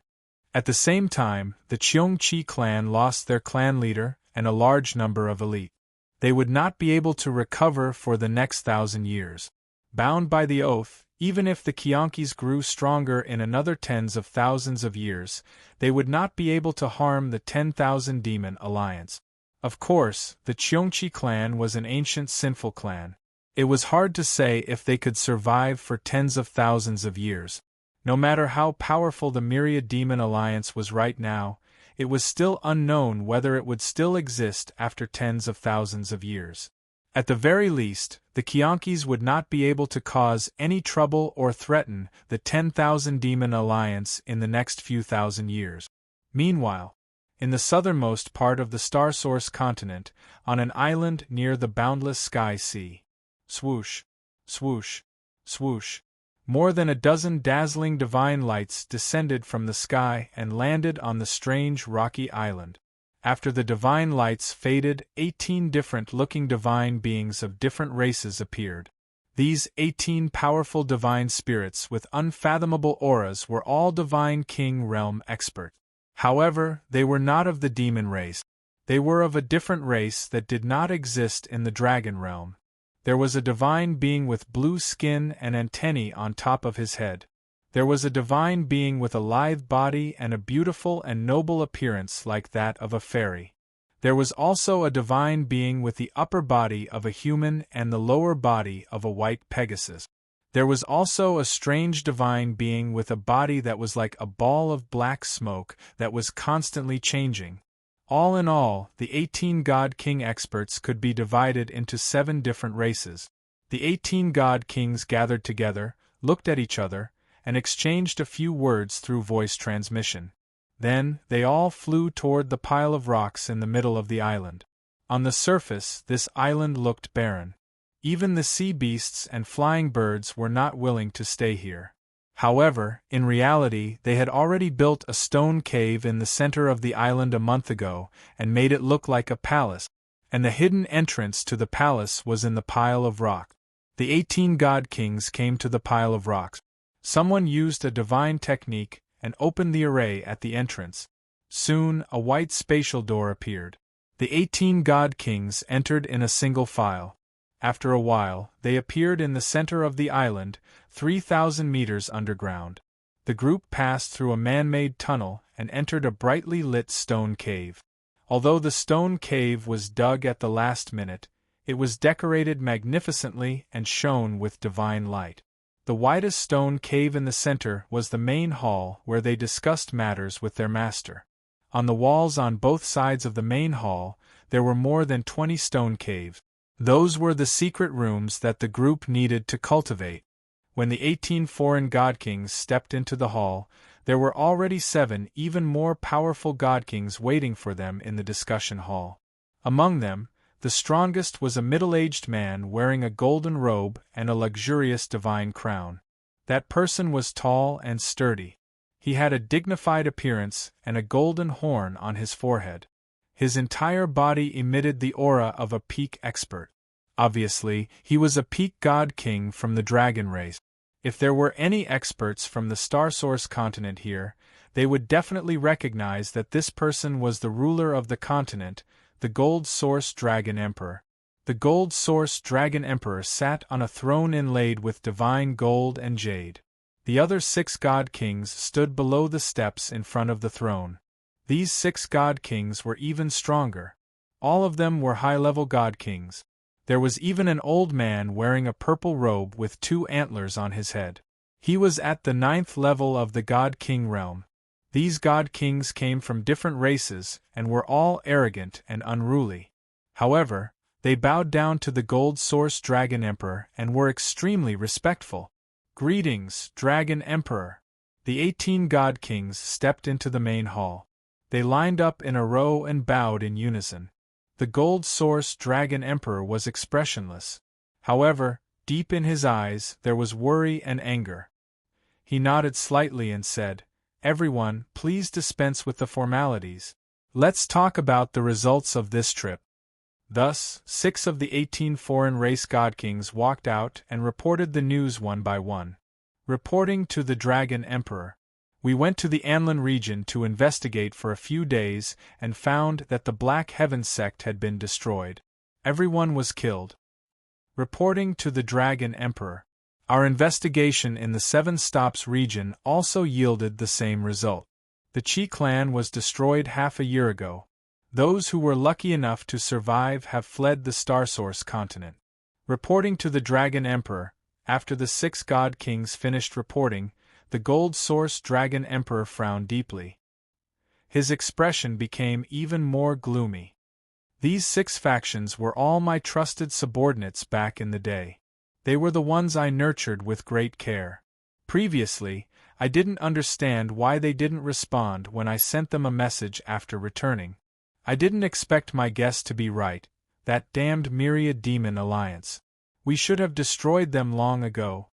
At the same time, the Cheongchi clan lost their clan leader and a large number of elite. They would not be able to recover for the next 1,000 years. Bound by the oath, even if the Kyonkis grew stronger in another tens of thousands of years, they would not be able to harm the 10,000 demon alliance. Of course, the Cheongchi clan was an ancient sinful clan. It was hard to say if they could survive for tens of thousands of years. No matter how powerful the Myriad Demon Alliance was right now, it was still unknown whether it would still exist after tens of thousands of years. At the very least, the Kyonkis would not be able to cause any trouble or threaten the 10,000 Demon Alliance in the next few thousand years. Meanwhile, in the southernmost part of the Star Source continent, on an island near the boundless sky sea, swoosh, swoosh, swoosh, more than a dozen dazzling divine lights descended from the sky and landed on the strange rocky island. After the divine lights faded, 18 different-looking divine beings of different races appeared. These 18 powerful divine spirits with unfathomable auras were all divine king realm experts. However, they were not of the demon race. They were of a different race that did not exist in the dragon realm. There was a divine being with blue skin and antennae on top of his head. There was a divine being with a lithe body and a beautiful and noble appearance like that of a fairy. There was also a divine being with the upper body of a human and the lower body of a white Pegasus. There was also a strange divine being with a body that was like a ball of black smoke that was constantly changing. All in all, the 18 God King experts could be divided into 7 different races. The 18 God Kings gathered together, looked at each other, and exchanged a few words through voice transmission. Then, they all flew toward the pile of rocks in the middle of the island. On the surface, this island looked barren. Even the sea beasts and flying birds were not willing to stay here. However, in reality, they had already built a stone cave in the center of the island a month ago and made it look like a palace, and the hidden entrance to the palace was in the pile of rocks. The 18 God Kings came to the pile of rocks. Someone used a divine technique and opened the array at the entrance. Soon, a white spatial door appeared. The 18 God Kings entered in a single file. After a while, they appeared in the center of the island, 3,000 meters underground. The group passed through a man-made tunnel and entered a brightly lit stone cave. Although the stone cave was dug at the last minute, it was decorated magnificently and shone with divine light. The widest stone cave in the center was the main hall where they discussed matters with their master. On the walls on both sides of the main hall, there were more than 20 stone caves. Those were the secret rooms that the group needed to cultivate. When the 18 foreign God Kings stepped into the hall, there were already 7 even more powerful God Kings waiting for them in the discussion hall. Among them, the strongest was a middle-aged man wearing a golden robe and a luxurious divine crown. That person was tall and sturdy. He had a dignified appearance and a golden horn on his forehead. His entire body emitted the aura of a peak expert. Obviously, he was a peak God King from the dragon race. If there were any experts from the Star Source continent here, they would definitely recognize that this person was the ruler of the continent, the Gold Source Dragon Emperor. The Gold Source Dragon Emperor sat on a throne inlaid with divine gold and jade. The other 6 God Kings stood below the steps in front of the throne. These 6 God Kings were even stronger. All of them were high-level God Kings. There was even an old man wearing a purple robe with 2 antlers on his head. He was at the 9th level of the God King realm. These God Kings came from different races and were all arrogant and unruly. However, they bowed down to the Gold Source Dragon Emperor and were extremely respectful. "Greetings, Dragon Emperor." The 18 God Kings stepped into the main hall. They lined up in a row and bowed in unison. The Gold Source Dragon Emperor was expressionless. However, deep in his eyes there was worry and anger. He nodded slightly and said, "Everyone, please dispense with the formalities. Let's talk about the results of this trip." Thus, 6 of the 18 foreign race God Kings walked out and reported the news one by one. Reporting to the Dragon Emperor. We went to the Anlin region to investigate for a few days and found that the Black Heaven sect had been destroyed. Everyone was killed. Reporting to the Dragon Emperor. Our investigation in the Seven Stops region also yielded the same result. The Qi clan was destroyed half a year ago. Those who were lucky enough to survive have fled the Starsource continent. Reporting to the Dragon Emperor. After the 6 God Kings finished reporting, the Gold Source Dragon Emperor frowned deeply. His expression became even more gloomy. These 6 factions were all my trusted subordinates back in the day. They were the ones I nurtured with great care. Previously, I didn't understand why they didn't respond when I sent them a message after returning. I didn't expect my guess to be right, that damned Myriad Demon Alliance. We should have destroyed them long ago.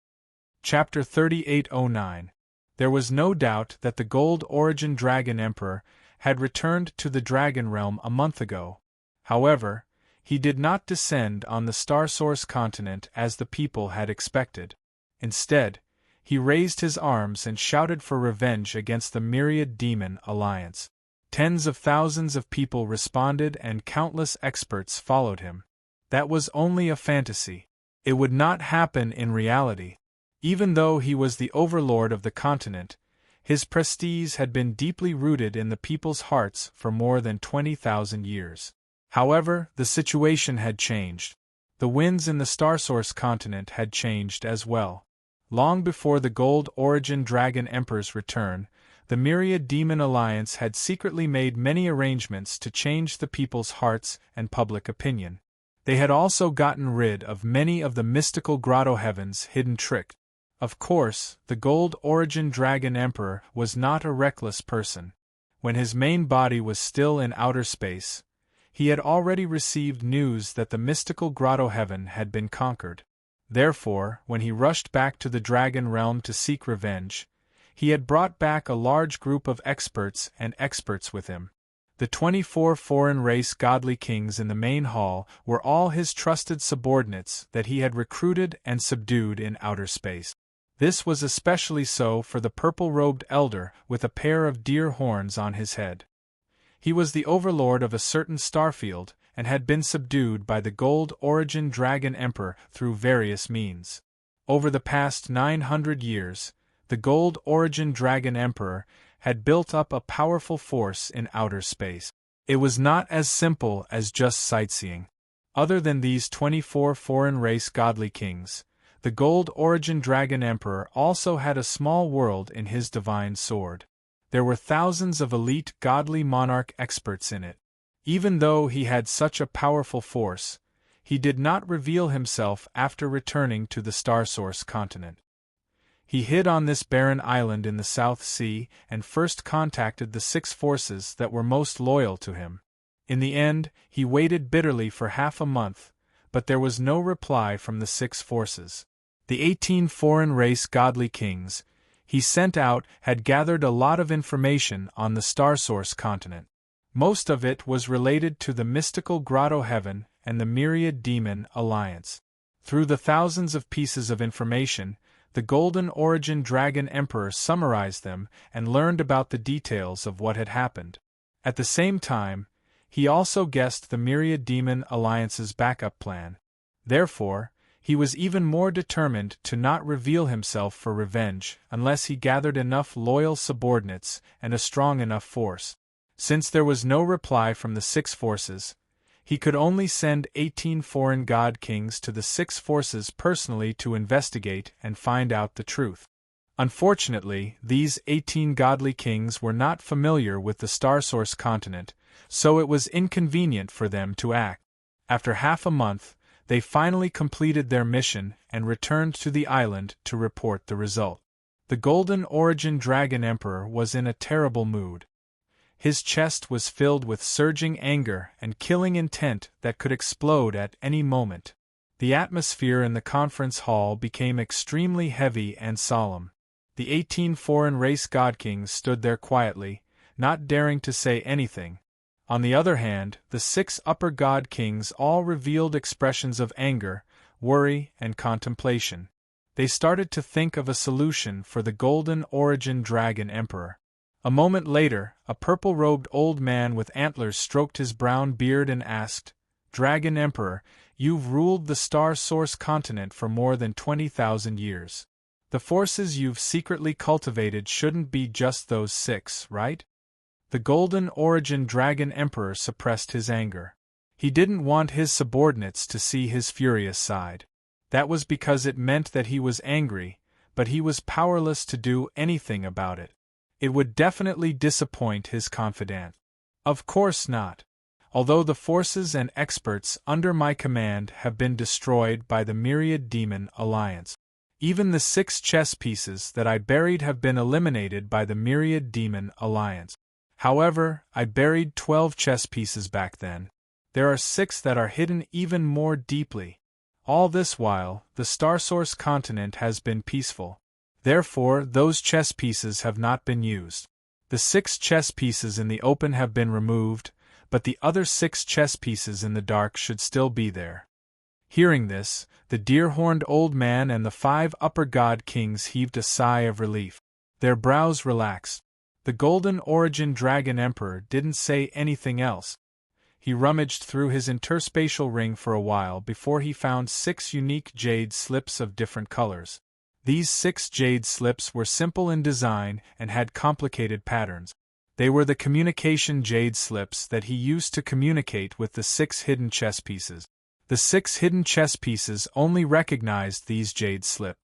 Chapter 3809. There was no doubt that the Gold Origin Dragon Emperor had returned to the Dragon Realm a month ago. However, he did not descend on the Starsource continent as the people had expected. Instead, he raised his arms and shouted for revenge against the Myriad Demon Alliance. Tens of thousands of people responded and countless experts followed him. That was only a fantasy. It would not happen in reality. Even though he was the overlord of the continent, his prestige had been deeply rooted in the people's hearts for more than 20,000 years. However, the situation had changed. The winds in the Starsource continent had changed as well. Long before the Gold Origin Dragon Emperor's return, the Myriad Demon Alliance had secretly made many arrangements to change the people's hearts and public opinion. They had also gotten rid of many of the mystical Grotto Heaven's hidden tricks. Of course, the Gold Origin Dragon Emperor was not a reckless person. When his main body was still in outer space, he had already received news that the mystical Grotto Heaven had been conquered. Therefore, when he rushed back to the Dragon Realm to seek revenge, he had brought back a large group of experts and experts with him. The 24 foreign race godly kings in the main hall were all his trusted subordinates that he had recruited and subdued in outer space. This was especially so for the purple-robed elder with a pair of deer horns on his head. He was the overlord of a certain starfield and had been subdued by the Gold Origin Dragon Emperor through various means. Over the past 900 years, the Gold Origin Dragon Emperor had built up a powerful force in outer space. It was not as simple as just sightseeing. Other than these 24 foreign race godly kings, the Gold Origin Dragon Emperor also had a small world in his divine sword. There were thousands of elite godly monarch experts in it. Even though he had such a powerful force, he did not reveal himself after returning to the Starsource continent. He hid on this barren island in the South Sea and first contacted the 6 forces that were most loyal to him. In the end, he waited bitterly for half a month, but there was no reply from the 6 forces. The 18 foreign race godly kings he sent out had gathered a lot of information on the Starsource continent. Most of it was related to the mystical Grotto Heaven and the Myriad Demon Alliance. Through the thousands of pieces of information, the Golden Origin Dragon Emperor summarized them and learned about the details of what had happened. At the same time, he also guessed the Myriad Demon Alliance's backup plan. Therefore, he was even more determined to not reveal himself for revenge unless he gathered enough loyal subordinates and a strong enough force. Since there was no reply from the 6 forces, he could only send 18 foreign god kings to the 6 forces personally to investigate and find out the truth. Unfortunately, these 18 godly kings were not familiar with the Starsource continent, so it was inconvenient for them to act. After half a month, they finally completed their mission and returned to the island to report the result. The Golden Origin Dragon Emperor was in a terrible mood. His chest was filled with surging anger and killing intent that could explode at any moment. The atmosphere in the conference hall became extremely heavy and solemn. The 18 foreign race god kings stood there quietly, not daring to say anything. On the other hand, the 6 upper god kings all revealed expressions of anger, worry, and contemplation. They started to think of a solution for the Golden Origin Dragon Emperor. A moment later, a purple-robed old man with antlers stroked his brown beard and asked, "Dragon Emperor, you've ruled the Star Source continent for more than 20,000 years. The forces you've secretly cultivated shouldn't be just those 6, right?" The Golden Origin Dragon Emperor suppressed his anger. He didn't want his subordinates to see his furious side. That was because it meant that he was angry, but he was powerless to do anything about it. It would definitely disappoint his confidant. Of course not. Although the forces and experts under my command have been destroyed by the Myriad Demon Alliance. Even the 6 chess pieces that I buried have been eliminated by the Myriad Demon Alliance. However, I buried 12 chess pieces back then. There are 6 that are hidden even more deeply. All this while, the Star Source continent has been peaceful. Therefore, those chess pieces have not been used. The 6 chess pieces in the open have been removed, but the other 6 chess pieces in the dark should still be there. Hearing this, the deer-horned old man and the 5 upper god kings heaved a sigh of relief. Their brows relaxed. The Golden Origin Dragon Emperor didn't say anything else. He rummaged through his interspatial ring for a while before he found 6 unique jade slips of different colors. These 6 jade slips were simple in design and had complicated patterns. They were the communication jade slips that he used to communicate with the 6 hidden chess pieces. The 6 hidden chess pieces only recognized these jade slips.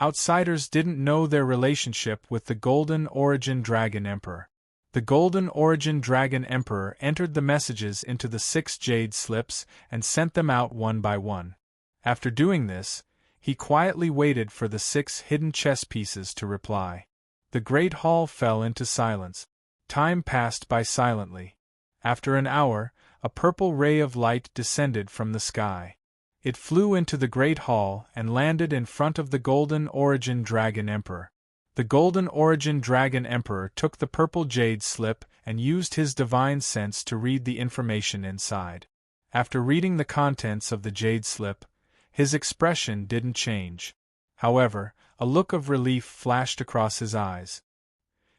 Outsiders didn't know their relationship with the Golden Origin Dragon Emperor. The Golden Origin Dragon Emperor entered the messages into the 6 jade slips and sent them out one by one. After doing this, he quietly waited for the 6 hidden chess pieces to reply. The great hall fell into silence. Time passed by silently. After an hour, a purple ray of light descended from the sky. It flew into the great hall and landed in front of the Golden Origin Dragon Emperor. The Golden Origin Dragon Emperor took the purple jade slip and used his divine sense to read the information inside. After reading the contents of the jade slip, his expression didn't change. However, a look of relief flashed across his eyes.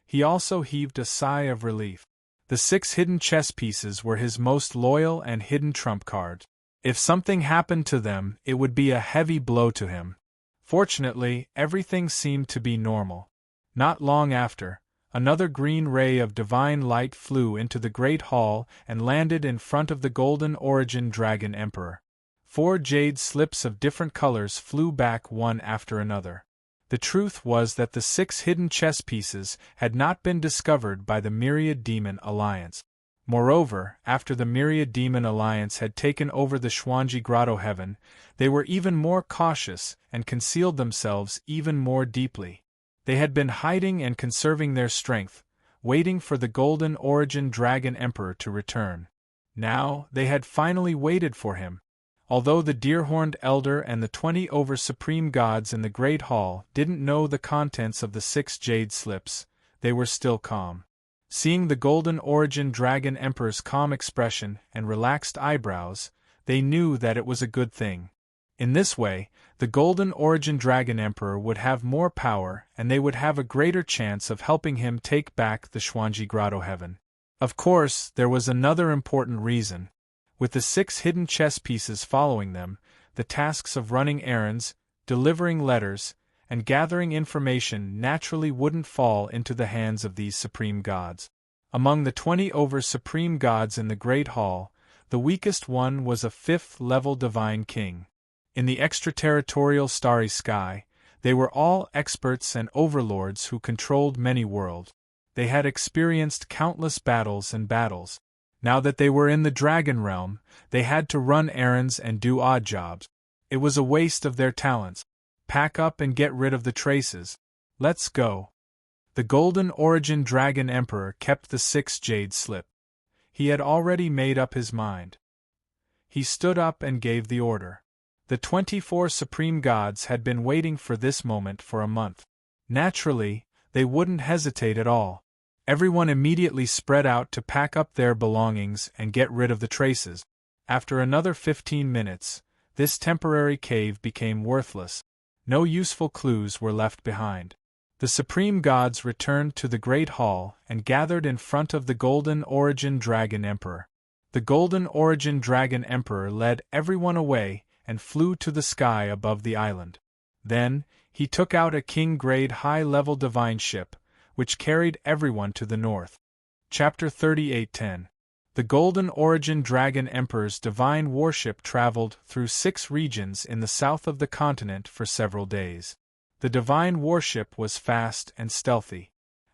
He also heaved a sigh of relief. The 6 hidden chess pieces were his most loyal and hidden trump cards. If something happened to them, it would be a heavy blow to him. Fortunately, everything seemed to be normal. Not long after, another green ray of divine light flew into the great hall and landed in front of the Golden Origin Dragon Emperor. 4 jade slips of different colors flew back one after another. The truth was that the 6 hidden chess pieces had not been discovered by the Myriad Demon Alliance. Moreover, after the Myriad Demon Alliance had taken over the Xuanji Grotto Heaven, they were even more cautious and concealed themselves even more deeply. They had been hiding and conserving their strength, waiting for the Golden Origin Dragon Emperor to return. Now, they had finally waited for him. Although the deer-horned elder and the 20 over supreme gods in the Great Hall didn't know the contents of the 6 jade slips, they were still calm. Seeing the Golden Origin Dragon Emperor's calm expression and relaxed eyebrows, they knew that it was a good thing. In this way, the Golden Origin Dragon Emperor would have more power and they would have a greater chance of helping him take back the Xuanji Grotto Heaven. Of course, there was another important reason. With the 6 hidden chess pieces following them, the tasks of running errands, delivering letters, and gathering information naturally wouldn't fall into the hands of these supreme gods. Among the 20 over supreme gods in the Great Hall, the weakest one was a 5th-level divine king. In the extraterritorial starry sky, they were all experts and overlords who controlled many worlds. They had experienced countless battles and battles. Now that they were in the dragon realm, they had to run errands and do odd jobs. It was a waste of their talents. Pack up and get rid of the traces. Let's go. The Golden Origin Dragon Emperor kept the 6 jade slip. He had already made up his mind. He stood up and gave the order. The 24 supreme gods had been waiting for this moment for a month. Naturally, they wouldn't hesitate at all. Everyone immediately spread out to pack up their belongings and get rid of the traces. After another 15 minutes, this temporary cave became worthless. No useful clues were left behind. The supreme gods returned to the Great Hall and gathered in front of the Golden Origin Dragon Emperor. The Golden Origin Dragon Emperor led everyone away and flew to the sky above the island. Then, he took out a king-grade high-level divine ship, which carried everyone to the north. Chapter 38:10. The Golden Origin Dragon Emperor's divine warship traveled through 6 regions in the south of the continent for several days. The divine warship was fast and stealthy.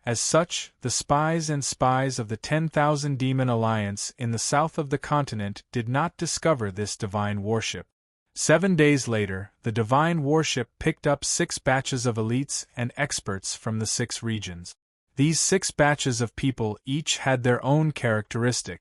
As such, the spies of the 10,000 Demon Alliance in the south of the continent did not discover this divine warship. 7 days later, the divine warship picked up 6 batches of elites and experts from the 6 regions. These 6 batches of people each had their own characteristic.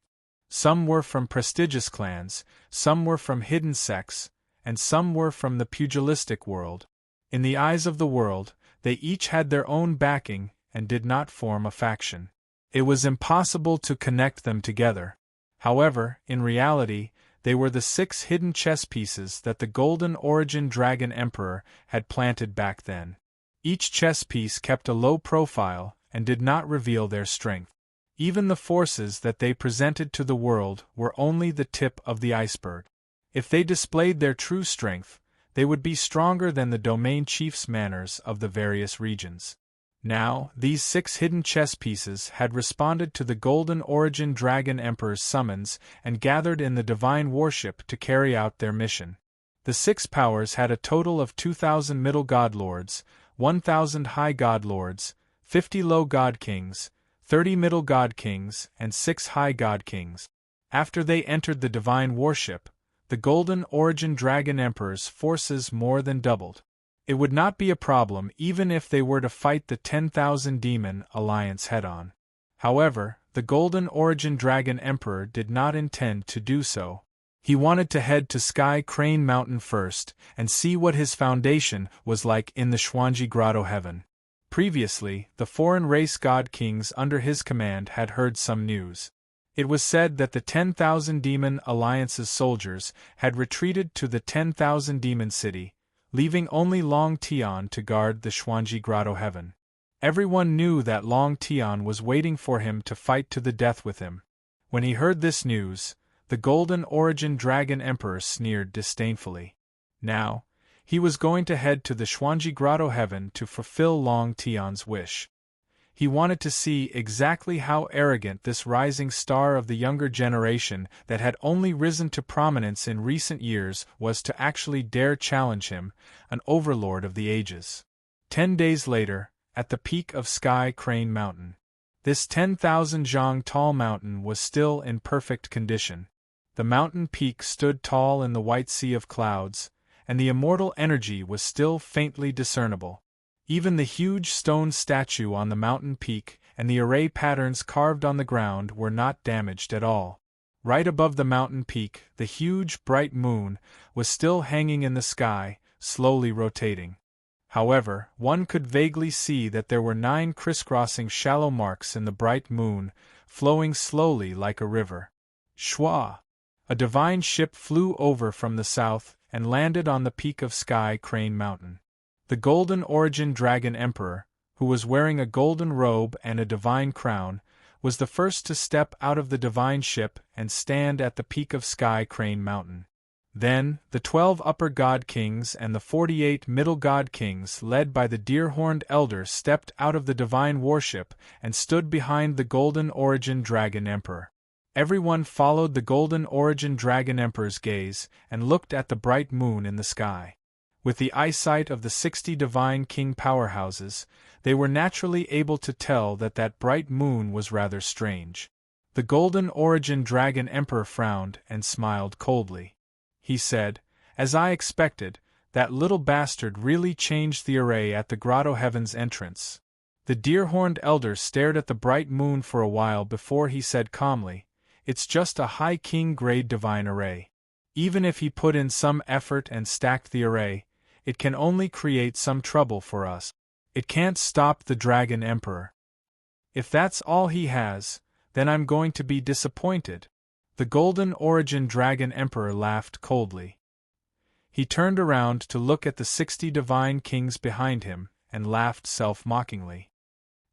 Some were from prestigious clans, some were from hidden sects, and some were from the pugilistic world. In the eyes of the world, they each had their own backing and did not form a faction. It was impossible to connect them together. However, in reality, they were the 6 hidden chess pieces that the Golden Origin Dragon Emperor had planted back then. Each chess piece kept a low profile and did not reveal their strength. Even the forces that they presented to the world were only the tip of the iceberg. If they displayed their true strength, they would be stronger than the domain chief's manners of the various regions. Now, these 6 hidden chess pieces had responded to the Golden Origin Dragon Emperor's summons and gathered in the divine warship to carry out their mission. The 6 powers had a total of 2,000 middle god lords, 1,000 high god lords, 50 low god kings, 30 middle god kings, and 6 high god kings. After they entered the divine warship, the Golden Origin Dragon Emperor's forces more than doubled. It would not be a problem even if they were to fight the 10,000 Demon Alliance head-on. However, the Golden Origin Dragon Emperor did not intend to do so. He wanted to head to Sky Crane Mountain first and see what his foundation was like in the Xuanji Grotto heaven. Previously, the foreign race god kings under his command had heard some news. It was said that the 10,000 Demon Alliance's soldiers had retreated to the 10,000 Demon City, leaving only Long Tian to guard the Xuanji Grotto heaven. Everyone knew that Long Tian was waiting for him to fight to the death with him. When he heard this news, the Golden Origin Dragon Emperor sneered disdainfully. Now, he was going to head to the Xuanji Grotto heaven to fulfill Long Tian's wish. He wanted to see exactly how arrogant this rising star of the younger generation that had only risen to prominence in recent years was to actually dare challenge him, an overlord of the ages. 10 days later, at the peak of Sky Crane Mountain. This 10,000 zhang tall mountain was still in perfect condition. The mountain peak stood tall in the white sea of clouds, and the immortal energy was still faintly discernible. Even the huge stone statue on the mountain peak and the array patterns carved on the ground were not damaged at all. Right above the mountain peak, the huge, bright moon was still hanging in the sky, slowly rotating. However, one could vaguely see that there were 9 crisscrossing shallow marks in the bright moon, flowing slowly like a river. Shwa! A divine ship flew over from the south and landed on the peak of Sky Crane Mountain. The Golden Origin Dragon Emperor, who was wearing a golden robe and a divine crown, was the first to step out of the divine ship and stand at the peak of Sky Crane Mountain. Then, the 12 upper god kings and the 48 middle god kings led by the deer-horned elder stepped out of the divine warship and stood behind the Golden Origin Dragon Emperor. Everyone followed the Golden Origin Dragon Emperor's gaze and looked at the bright moon in the sky. With the eyesight of the 60 divine king powerhouses, they were naturally able to tell that that bright moon was rather strange. The Golden Origin Dragon Emperor frowned and smiled coldly. He said, "As I expected, that little bastard really changed the array at the grotto heaven's entrance." The deer-horned elder stared at the bright moon for a while before he said calmly, "It's just a high king-grade divine array. Even if he put in some effort and stacked the array, it can only create some trouble for us. It can't stop the Dragon Emperor. If that's all he has, then I'm going to be disappointed." The Golden Origin Dragon Emperor laughed coldly. He turned around to look at the 60 divine kings behind him, and laughed self-mockingly.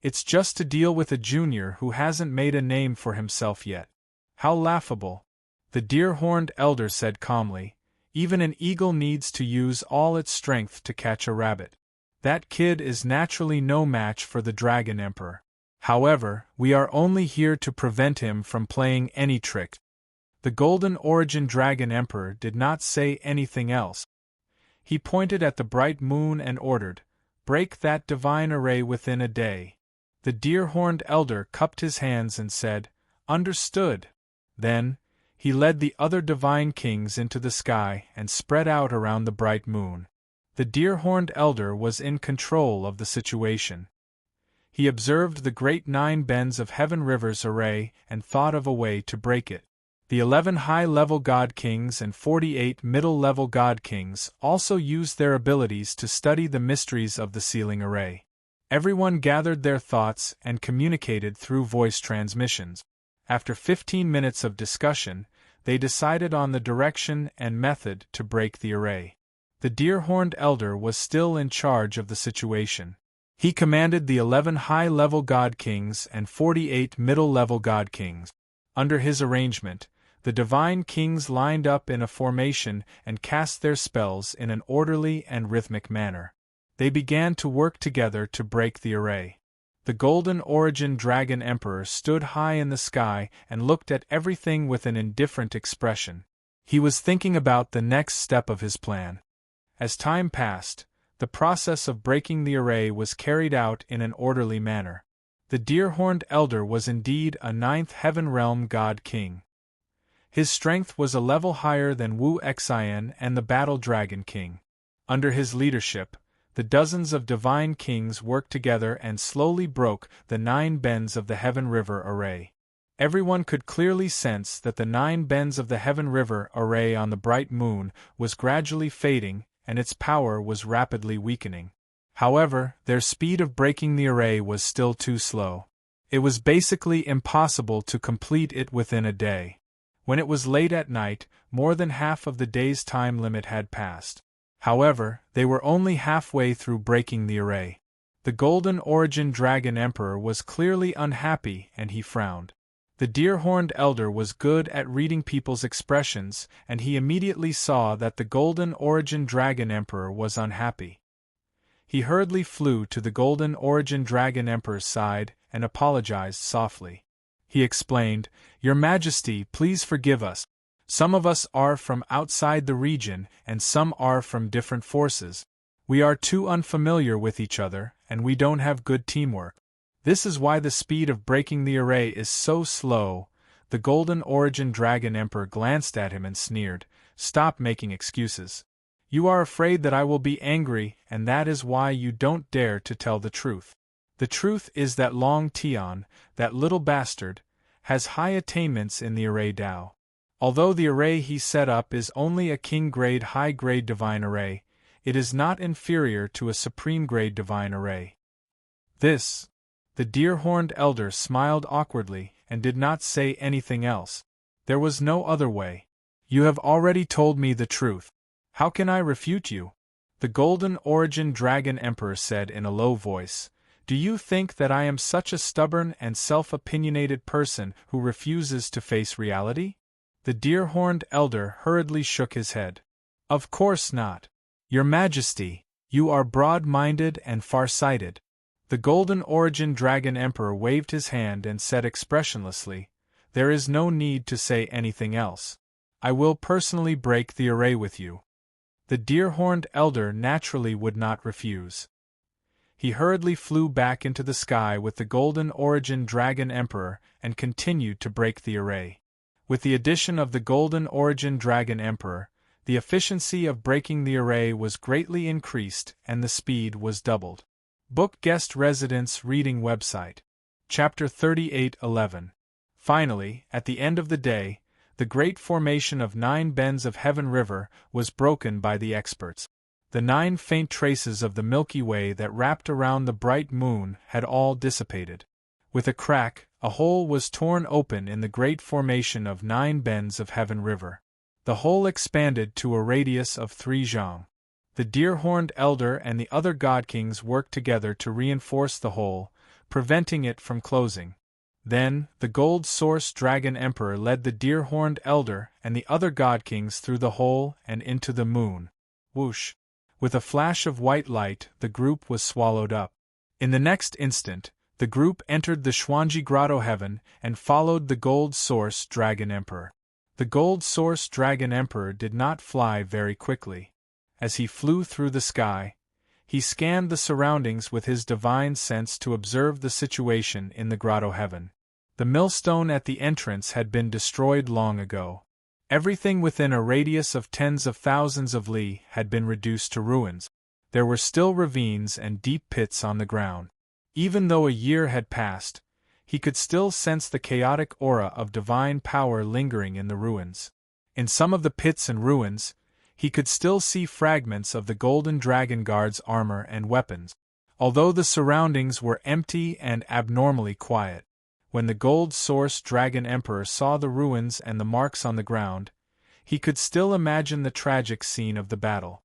It's just to deal with a junior who hasn't made a name for himself yet. How laughable. The deer-horned elder said calmly, even an eagle needs to use all its strength to catch a rabbit. That kid is naturally no match for the Dragon Emperor. However, we are only here to prevent him from playing any trick. The Golden Origin Dragon Emperor did not say anything else. He pointed at the bright moon and ordered, "Break that divine array within a day." The deer-horned elder cupped his hands and said, "Understood." Then, he led the other divine kings into the sky and spread out around the bright moon. The deer-horned elder was in control of the situation. He observed the great 9 bends of heaven rivers array and thought of a way to break it. The 11 high-level god kings and 48 middle-level god kings also used their abilities to study the mysteries of the sealing array. Everyone gathered their thoughts and communicated through voice transmissions. After 15 minutes of discussion, they decided on the direction and method to break the array. The deer-horned elder was still in charge of the situation. He commanded the 11 high-level god kings and 48 middle-level god kings. Under his arrangement, the divine kings lined up in a formation and cast their spells in an orderly and rhythmic manner. They began to work together to break the array. The Golden Origin Dragon Emperor stood high in the sky and looked at everything with an indifferent expression. He was thinking about the next step of his plan. As time passed, the process of breaking the array was carried out in an orderly manner. The deer-horned elder was indeed a 9th heaven realm god king. His strength was a level higher than Wu Xian and the Battle Dragon King. Under his leadership, the dozens of divine kings worked together and slowly broke the 9 bends of the Heaven River array. Everyone could clearly sense that the 9 bends of the Heaven River array on the bright moon was gradually fading and its power was rapidly weakening. However, their speed of breaking the array was still too slow. It was basically impossible to complete it within a day. When it was late at night, more than half of the day's time limit had passed. However, they were only halfway through breaking the array. The Golden Origin Dragon Emperor was clearly unhappy and he frowned. The deer-horned elder was good at reading people's expressions and he immediately saw that the Golden Origin Dragon Emperor was unhappy. He hurriedly flew to the Golden Origin Dragon Emperor's side and apologized softly. He explained, "Your Majesty, please forgive us. Some of us are from outside the region and some are from different forces. We are too unfamiliar with each other and we don't have good teamwork. This is why the speed of breaking the array is so slow." The Golden Origin Dragon Emperor glanced at him and sneered, "Stop making excuses. You are afraid that I will be angry and that is why you don't dare to tell the truth. The truth is that Long Tian, that little bastard, has high attainments in the array Dao. Although the array he set up is only a king-grade high-grade divine array, it is not inferior to a supreme-grade divine array." This. The deer-horned elder smiled awkwardly and did not say anything else. There was no other way. "You have already told me the truth. How can I refute you?" The Golden Origin Dragon Emperor said in a low voice, "Do you think that I am such a stubborn and self-opinionated person who refuses to face reality?" The deer-horned elder hurriedly shook his head. "Of course not. Your Majesty, you are broad-minded and far-sighted." The Golden Origin Dragon Emperor waved his hand and said expressionlessly, "There is no need to say anything else. I will personally break the array with you." The deer-horned elder naturally would not refuse. He hurriedly flew back into the sky with the Golden Origin Dragon Emperor and continued to break the array. With the addition of the Golden Origin Dragon Emperor, the efficiency of breaking the array was greatly increased and the speed was doubled. Book Guest Residence Reading Website. Chapter 38:11. Finally, at the end of the day, the great formation of 9 bends of Heaven River was broken by the experts. The 9 faint traces of the Milky Way that wrapped around the bright moon had all dissipated. With a crack, a hole was torn open in the great formation of 9 bends of Heaven River. The hole expanded to a radius of 3 zhang. The deer-horned elder and the other god-kings worked together to reinforce the hole, preventing it from closing. Then, the gold source dragon emperor led the deer-horned elder and the other god-kings through the hole and into the moon. Whoosh! With a flash of white light, the group was swallowed up. In the next instant, the group entered the Xuanji Grotto heaven and followed the gold source dragon emperor. The gold source dragon emperor did not fly very quickly. As he flew through the sky, he scanned the surroundings with his divine sense to observe the situation in the grotto heaven. The millstone at the entrance had been destroyed long ago. Everything within a radius of tens of thousands of li had been reduced to ruins. There were still ravines and deep pits on the ground. Even though a year had passed, he could still sense the chaotic aura of divine power lingering in the ruins. In some of the pits and ruins, he could still see fragments of the golden dragon guard's armor and weapons. Although the surroundings were empty and abnormally quiet, when the gold source dragon emperor saw the ruins and the marks on the ground, he could still imagine the tragic scene of the battle.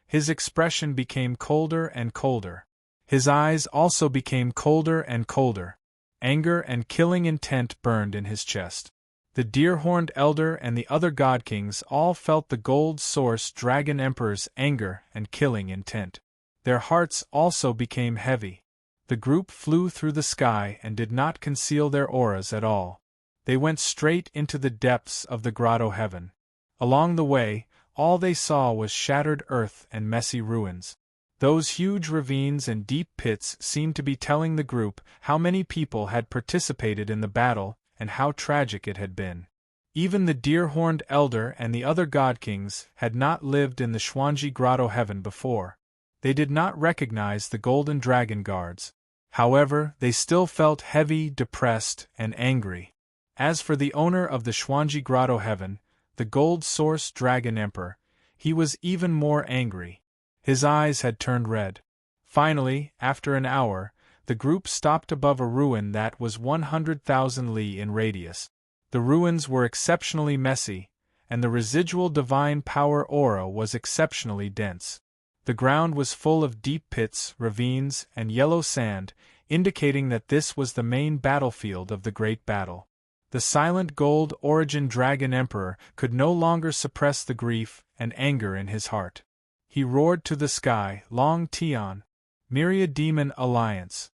His expression became colder and colder. His eyes also became colder and colder. Anger and killing intent burned in his chest. The deer-horned elder and the other god-kings all felt the gold source dragon emperor's anger and killing intent. Their hearts also became heavy. The group flew through the sky and did not conceal their auras at all. They went straight into the depths of the grotto heaven. Along the way, all they saw was shattered earth and messy ruins. Those huge ravines and deep pits seemed to be telling the group how many people had participated in the battle and how tragic it had been. Even the deer-horned elder and the other god-kings had not lived in the Xuanji Grotto heaven before. They did not recognize the golden dragon guards. However, they still felt heavy, depressed, and angry. As for the owner of the Xuanji Grotto heaven, the gold source dragon emperor, he was even more angry. His eyes had turned red. Finally, after an hour, the group stopped above a ruin that was 100,000 li in radius. The ruins were exceptionally messy, and the residual divine power aura was exceptionally dense. The ground was full of deep pits, ravines, and yellow sand, indicating that this was the main battlefield of the great battle. The silent gold origin dragon emperor could no longer suppress the grief and anger in his heart. He roared to the sky, Long Tian, Myriad Demon Alliance.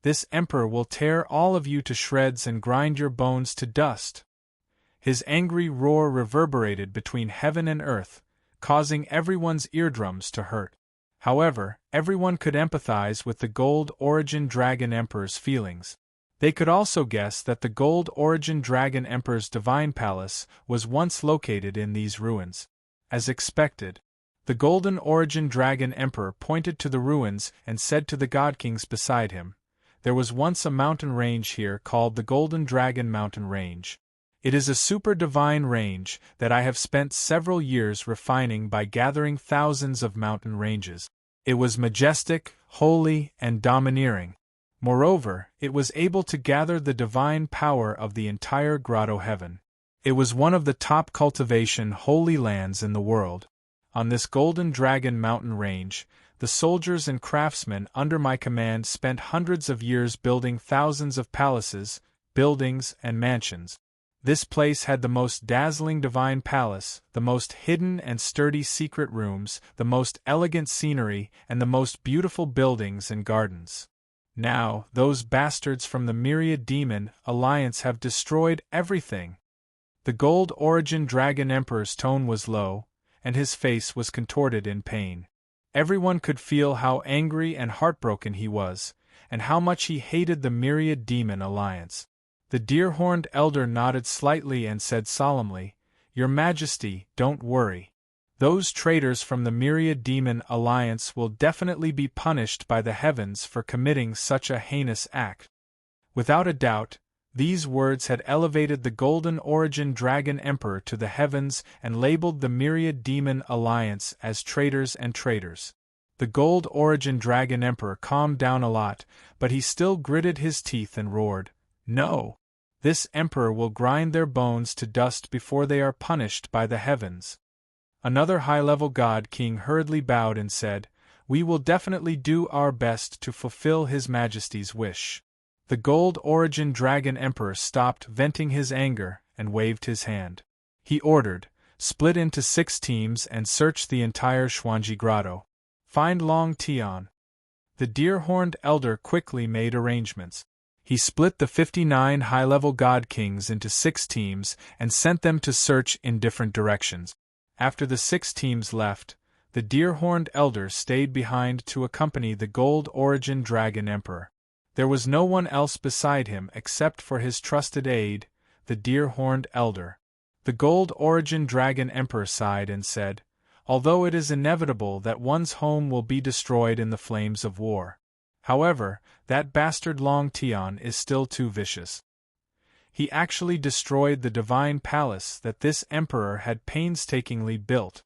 This emperor will tear all of you to shreds and grind your bones to dust. His angry roar reverberated between heaven and earth, causing everyone's eardrums to hurt. However, everyone could empathize with the gold origin dragon emperor's feelings. They could also guess that the gold origin dragon emperor's divine palace was once located in these ruins. As expected, the golden origin dragon emperor pointed to the ruins and said to the god-kings beside him, "There was once a mountain range here called the Golden Dragon Mountain Range. It is a super-divine range that I have spent several years refining by gathering thousands of mountain ranges. It was majestic, holy, and domineering. Moreover, it was able to gather the divine power of the entire grotto heaven. It was one of the top cultivation holy lands in the world. On this Golden Dragon Mountain Range, the soldiers and craftsmen under my command spent hundreds of years building thousands of palaces, buildings, and mansions. This place had the most dazzling divine palace, the most hidden and sturdy secret rooms, the most elegant scenery, and the most beautiful buildings and gardens. Now, those bastards from the Myriad Demon Alliance have destroyed everything." The gold origin dragon emperor's tone was low, and his face was contorted in pain. Everyone could feel how angry and heartbroken he was, and how much he hated the Myriad Demon Alliance. The deer-horned elder nodded slightly and said solemnly, "Your Majesty, don't worry. Those traitors from the Myriad Demon Alliance will definitely be punished by the heavens for committing such a heinous act." Without a doubt, these words had elevated the Golden Origin Dragon Emperor to the heavens and labeled the Myriad Demon Alliance as traitors and traitors. The Gold Origin Dragon Emperor calmed down a lot, but he still gritted his teeth and roared, "No! This emperor will grind their bones to dust before they are punished by the heavens." Another high-level god king hurriedly bowed and said, "We will definitely do our best to fulfill His Majesty's wish." The Gold Origin Dragon Emperor stopped venting his anger and waved his hand. He ordered, "Split into 6 teams and search the entire Xuanji Grotto. Find Long Tian." The deer-horned elder quickly made arrangements. He split the 59 high-level god kings into 6 teams and sent them to search in different directions. After the 6 teams left, the deer-horned elder stayed behind to accompany the Gold Origin Dragon Emperor. There was no one else beside him except for his trusted aide, the deer-horned elder. The Gold Origin Dragon Emperor sighed and said, "Although it is inevitable that one's home will be destroyed in the flames of war, however, that bastard Long Tian is still too vicious. He actually destroyed the divine palace that this emperor had painstakingly built.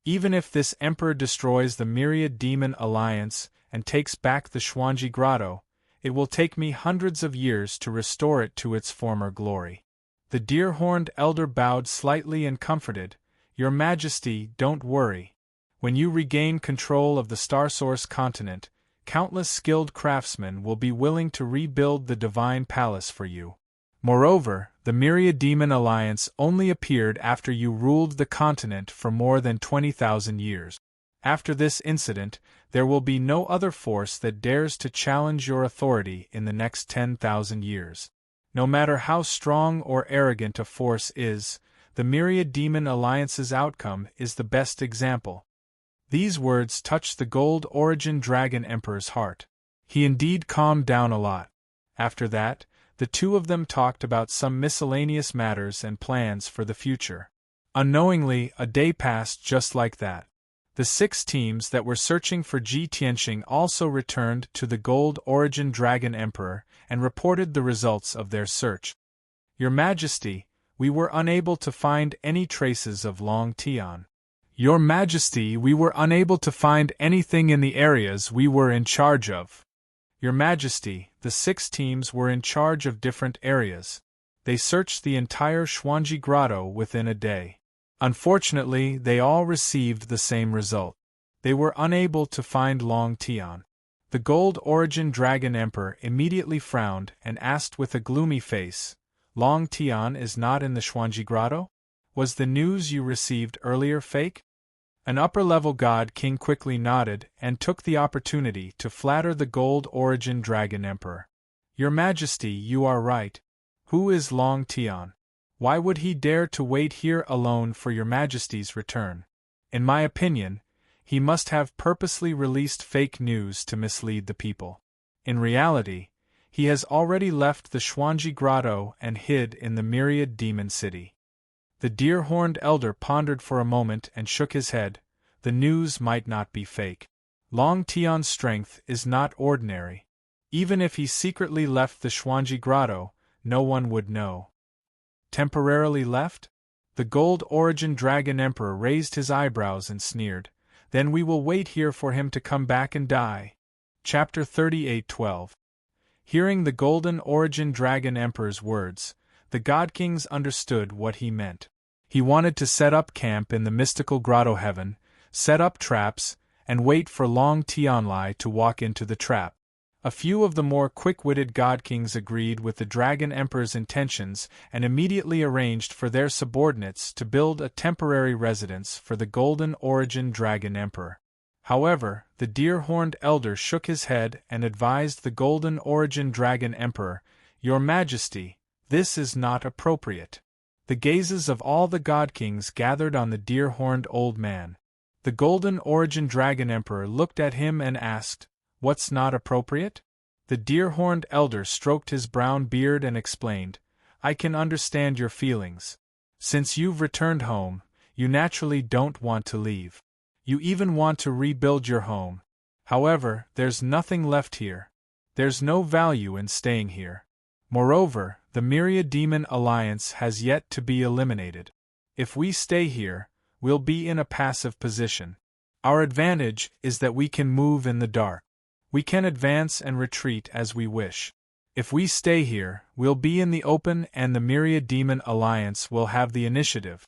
Even if this emperor destroys the Myriad Demon Alliance and takes back the Xuanji Grotto, it will take me hundreds of years to restore it to its former glory." The deer-horned elder bowed slightly and comforted, "Your Majesty, don't worry. When you regain control of the Starsource continent, countless skilled craftsmen will be willing to rebuild the divine palace for you. Moreover, the Myriad Demon Alliance only appeared after you ruled the continent for more than 20,000 years. After this incident, there will be no other force that dares to challenge your authority in the next 10,000 years. No matter how strong or arrogant a force is, the Myriad Demon Alliance's outcome is the best example." These words touched the Gold Origin Dragon Emperor's heart. He indeed calmed down a lot. After that, the two of them talked about some miscellaneous matters and plans for the future. Unknowingly, a day passed just like that. The 6 teams that were searching for Ji Tianxing also returned to the Gold Origin Dragon Emperor and reported the results of their search. "Your Majesty, we were unable to find any traces of Long Tian." "Your Majesty, we were unable to find anything in the areas we were in charge of." "Your Majesty, the 6 teams were in charge of different areas. They searched the entire Xuanji Grotto within a day. Unfortunately, they all received the same result. They were unable to find Long Tian." The Gold Origin Dragon Emperor immediately frowned and asked with a gloomy face, "Long Tian is not in the Xuanji Grotto? Was the news you received earlier fake?" An upper-level god king quickly nodded and took the opportunity to flatter the Gold Origin Dragon Emperor. "Your Majesty, you are right. Who is Long Tian? Why would he dare to wait here alone for your Majesty's return? In my opinion, he must have purposely released fake news to mislead the people. In reality, he has already left the Xuanji Grotto and hid in the Myriad Demon City." The deer-horned elder pondered for a moment and shook his head. The news might not be fake. Long Tian's strength is not ordinary. Even if he secretly left the Xuanji Grotto, no one would know. Temporarily left? The Gold Origin Dragon Emperor raised his eyebrows and sneered. "Then we will wait here for him to come back and die." Chapter 38:12. Hearing the Golden Origin Dragon Emperor's words, the God Kings understood what he meant. He wanted to set up camp in the mystical grotto heaven, set up traps, and wait for Long Tianlai to walk into the trap. A few of the more quick-witted God Kings agreed with the Dragon Emperor's intentions and immediately arranged for their subordinates to build a temporary residence for the Golden Origin Dragon Emperor. However, the deer-horned elder shook his head and advised the Golden Origin Dragon Emperor, "Your Majesty, this is not appropriate." The gazes of all the God Kings gathered on the deer-horned old man. The Golden Origin Dragon Emperor looked at him and asked, "What's not appropriate?" The deer-horned elder stroked his brown beard and explained, "I can understand your feelings. Since you've returned home, you naturally don't want to leave. You even want to rebuild your home. However, there's nothing left here. There's no value in staying here. Moreover, the Myriad Demon Alliance has yet to be eliminated. If we stay here, we'll be in a passive position. Our advantage is that we can move in the dark. We can advance and retreat as we wish. If we stay here, we'll be in the open and the Myriad Demon Alliance will have the initiative.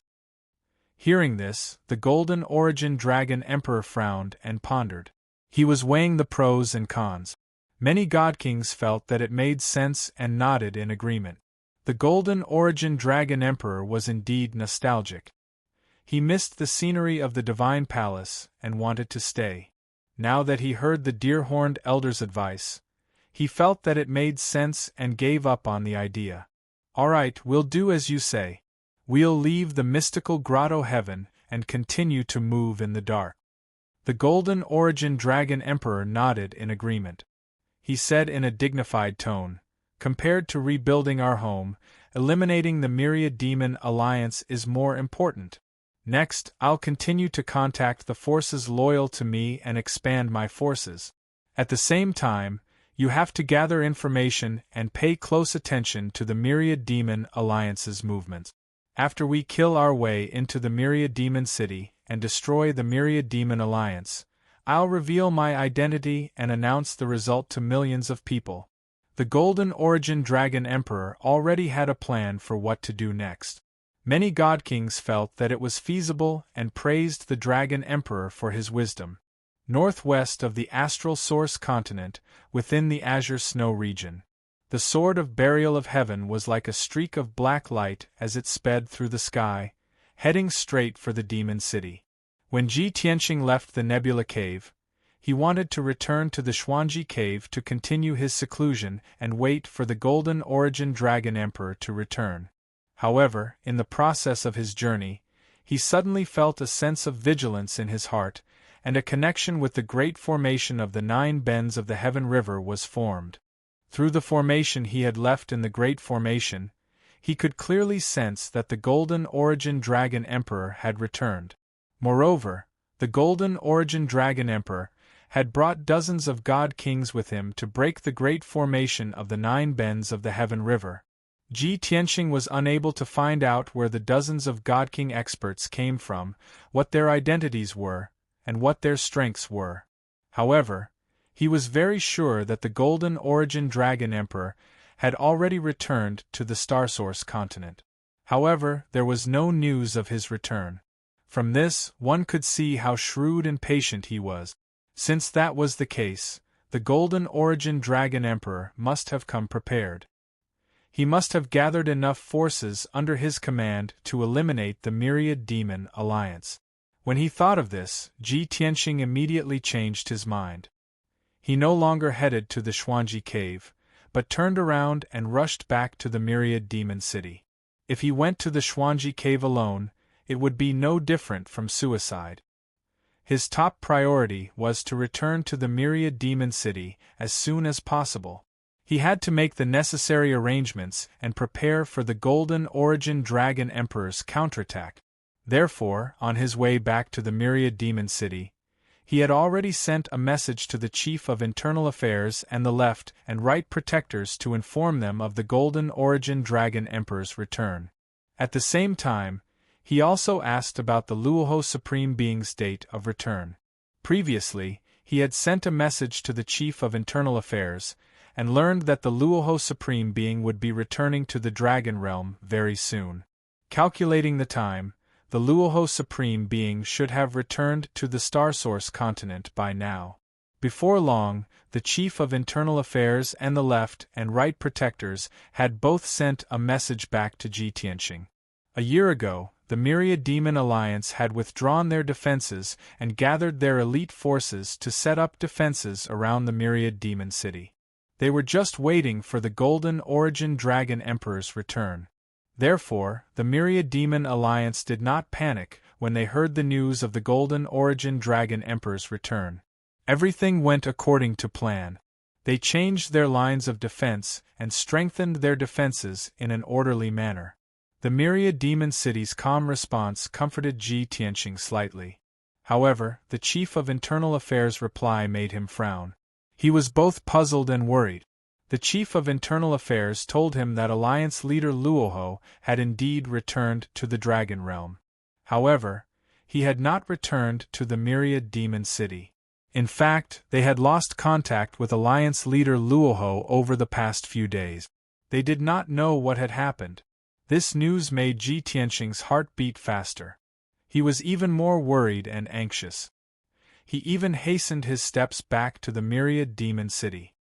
Hearing this, the Golden Origin Dragon Emperor frowned and pondered. He was weighing the pros and cons. Many God Kings felt that it made sense and nodded in agreement. The Golden Origin Dragon Emperor was indeed nostalgic. He missed the scenery of the Divine Palace and wanted to stay. Now that he heard the deer-horned elder's advice, he felt that it made sense and gave up on the idea. All right, we'll do as you say. We'll leave the mystical grotto heaven and continue to move in the dark. The Golden Origin Dragon Emperor nodded in agreement. He said in a dignified tone, "Compared to rebuilding our home, eliminating the Myriad Demon Alliance is more important. Next, I'll continue to contact the forces loyal to me and expand my forces. At the same time, you have to gather information and pay close attention to the Myriad Demon Alliance's movements. After we kill our way into the Myriad Demon City and destroy the Myriad Demon Alliance, I'll reveal my identity and announce the result to millions of people." The Golden Origin Dragon Emperor already had a plan for what to do next. Many God Kings felt that it was feasible and praised the Dragon Emperor for his wisdom. Northwest of the Astral Source continent, within the Azure Snow region, the Sword of Burial of Heaven was like a streak of black light as it sped through the sky, heading straight for the Demon City. When Ji Tianqing left the Nebula Cave, he wanted to return to the Xuanji Cave to continue his seclusion and wait for the Golden Origin Dragon Emperor to return. However, in the process of his journey, he suddenly felt a sense of vigilance in his heart, and a connection with the great formation of the 9 bends of the Heaven River was formed. Through the formation he had left in the Great Formation, he could clearly sense that the Golden Origin Dragon Emperor had returned. Moreover, the Golden Origin Dragon Emperor had brought dozens of God Kings with him to break the great formation of the 9 bends of the Heaven River. Ji Tianqing was unable to find out where the dozens of God King experts came from, what their identities were, and what their strengths were. However, he was very sure that the Golden Origin Dragon Emperor had already returned to the Starsource continent. However, there was no news of his return. From this, one could see how shrewd and patient he was. Since that was the case, the Golden Origin Dragon Emperor must have come prepared. He must have gathered enough forces under his command to eliminate the Myriad Demon Alliance. When he thought of this, Ji Tianqing immediately changed his mind. He no longer headed to the Xuanji Cave, but turned around and rushed back to the Myriad Demon City. If he went to the Xuanji Cave alone, it would be no different from suicide. His top priority was to return to the Myriad Demon City as soon as possible. He had to make the necessary arrangements and prepare for the Golden Origin Dragon Emperor's counterattack. Therefore, on his way back to the Myriad Demon City, he had already sent a message to the Chief of Internal Affairs and the Left and Right Protectors to inform them of the Golden Origin Dragon Emperor's return. At the same time, he also asked about the Luoho Supreme Being's date of return. Previously, he had sent a message to the Chief of Internal Affairs and learned that the Luoho Supreme Being would be returning to the Dragon Realm very soon. Calculating the time, the Luoho Supreme Being should have returned to the Starsource continent by now. Before long, the Chief of Internal Affairs and the Left and Right Protectors had both sent a message back to Ji Tianqing. A year ago, the Myriad Demon Alliance had withdrawn their defenses and gathered their elite forces to set up defenses around the Myriad Demon City. They were just waiting for the Golden Origin Dragon Emperor's return. Therefore, the Myriad Demon Alliance did not panic when they heard the news of the Golden Origin Dragon Emperor's return. Everything went according to plan. They changed their lines of defense and strengthened their defenses in an orderly manner. The Myriad Demon City's calm response comforted Ji Tianqing slightly. However, the Chief of Internal Affairs' reply made him frown. He was both puzzled and worried. The Chief of Internal Affairs told him that Alliance leader Luoho had indeed returned to the Dragon Realm. However, he had not returned to the Myriad Demon City. In fact, they had lost contact with Alliance leader Luoho over the past few days. They did not know what had happened. This news made Ji Tianxing's heart beat faster. He was even more worried and anxious. He even hastened his steps back to the myriad demon city.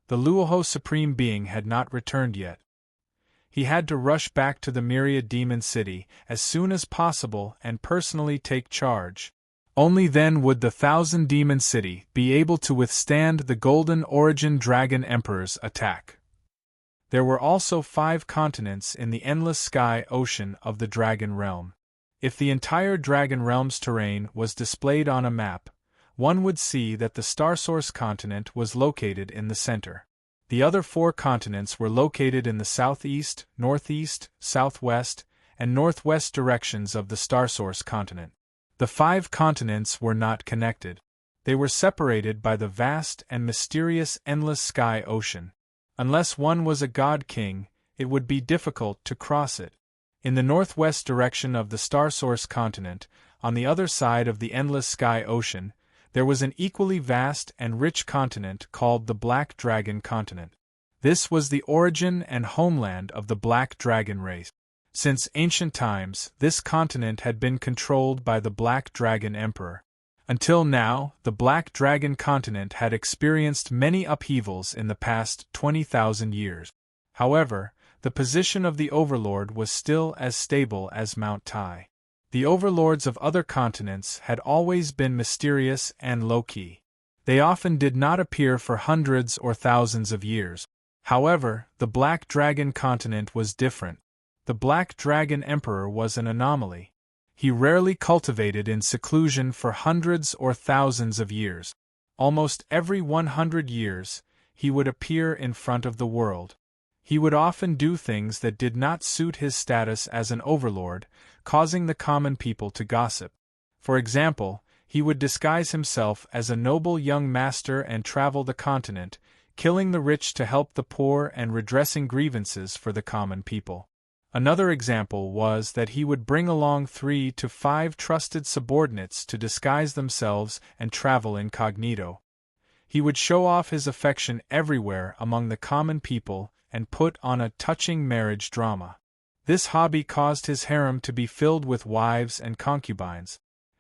The Luoho Supreme Being had not returned yet. He had to rush back to the myriad demon city as soon as possible and personally take charge. Only then would the Thousand Demon City be able to withstand the Golden Origin Dragon Emperor's attack. There were also 5 continents in the endless sky ocean of the Dragon Realm. If the entire Dragon Realm's terrain was displayed on a map, one would see that the Starsource continent was located in the center. The other 4 continents were located in the southeast, northeast, southwest, and northwest directions of the Starsource continent. The 5 continents were not connected. They were separated by the vast and mysterious endless sky ocean. Unless one was a god king, it would be difficult to cross it. In the northwest direction of the Starsource continent, on the other side of the endless sky ocean, there was an equally vast and rich continent called the Black Dragon continent. This was the origin and homeland of the Black Dragon race. Since ancient times, this continent had been controlled by the Black Dragon Emperor. Until now, the Black Dragon continent had experienced many upheavals in the past 20,000 years. However, the position of the Overlord was still as stable as Mount Tai. The overlords of other continents had always been mysterious and low-key. They often did not appear for hundreds or thousands of years. However, the Black Dragon continent was different. The Black Dragon Emperor was an anomaly. He rarely cultivated in seclusion for hundreds or thousands of years. Almost every 100 years, he would appear in front of the world. He would often do things that did not suit his status as an overlord, causing the common people to gossip. For example, he would disguise himself as a noble young master and travel the continent, killing the rich to help the poor and redressing grievances for the common people. Another example was that he would bring along 3 to 5 trusted subordinates to disguise themselves and travel incognito. He would show off his affection everywhere among the common people and put on a touching marriage drama. This hobby caused his harem to be filled with wives and concubines.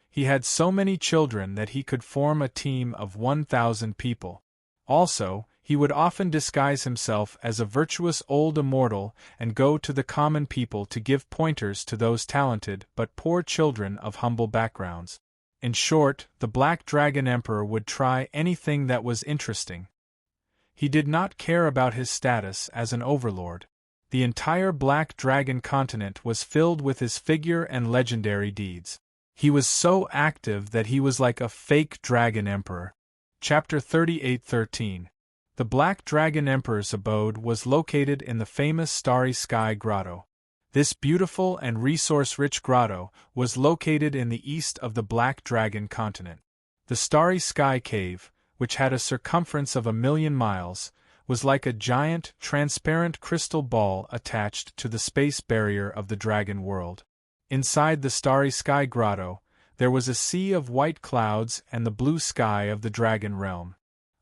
He had so many children that he could form a team of 1,000 people. Also, he would often disguise himself as a virtuous old immortal and go to the common people to give pointers to those talented but poor children of humble backgrounds. In short, the Black Dragon Emperor would try anything that was interesting. He did not care about his status as an overlord. The entire Black Dragon continent was filled with his figure and legendary deeds. He was so active that he was like a fake dragon emperor. Chapter 38:13. The Black Dragon Emperor's abode was located in the famous Starry Sky Grotto. This beautiful and resource-rich grotto was located in the east of the Black Dragon continent. The Starry Sky Cave, which had a circumference of 1,000,000 miles, was like a giant, transparent crystal ball attached to the space barrier of the Dragon World. Inside the Starry Sky Grotto, there was a sea of white clouds and the blue sky of the Dragon Realm.